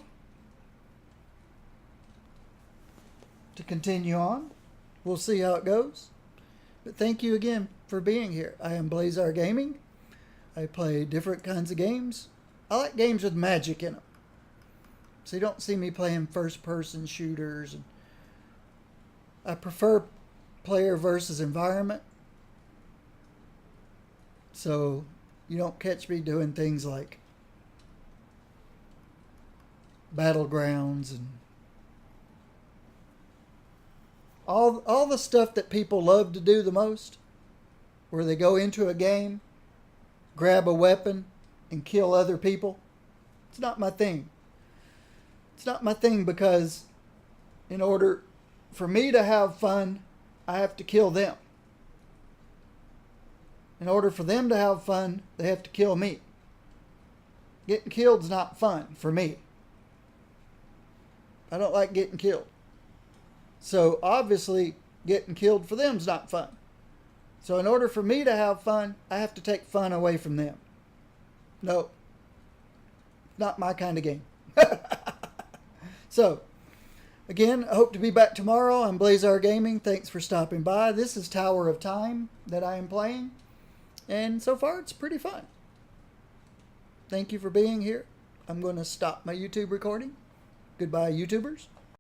to continue on. We'll see how it goes. But thank you again for being here. I am Blazar Gaming. I play different kinds of games. I like games with magic in them. So you don't see me playing first-person shooters. I prefer player versus environment. So you don't catch me doing things like Battlegrounds and all the stuff that people love to do the most, where they go into a game, grab a weapon, and kill other people. It's not my thing. It's not my thing because in order for me to have fun, I have to kill them. In order for them to have fun, they have to kill me. Getting killed's not fun for me. I don't like getting killed. So obviously getting killed for them's not fun. So in order for me to have fun, I have to take fun away from them. No. Not my kind of game. So, again, I hope to be back tomorrow. I'm Blazar Gaming. Thanks for stopping by. This is Tower of Time that I am playing. And so far, it's pretty fun. Thank you for being here. I'm going to stop my YouTube recording. Goodbye, YouTubers.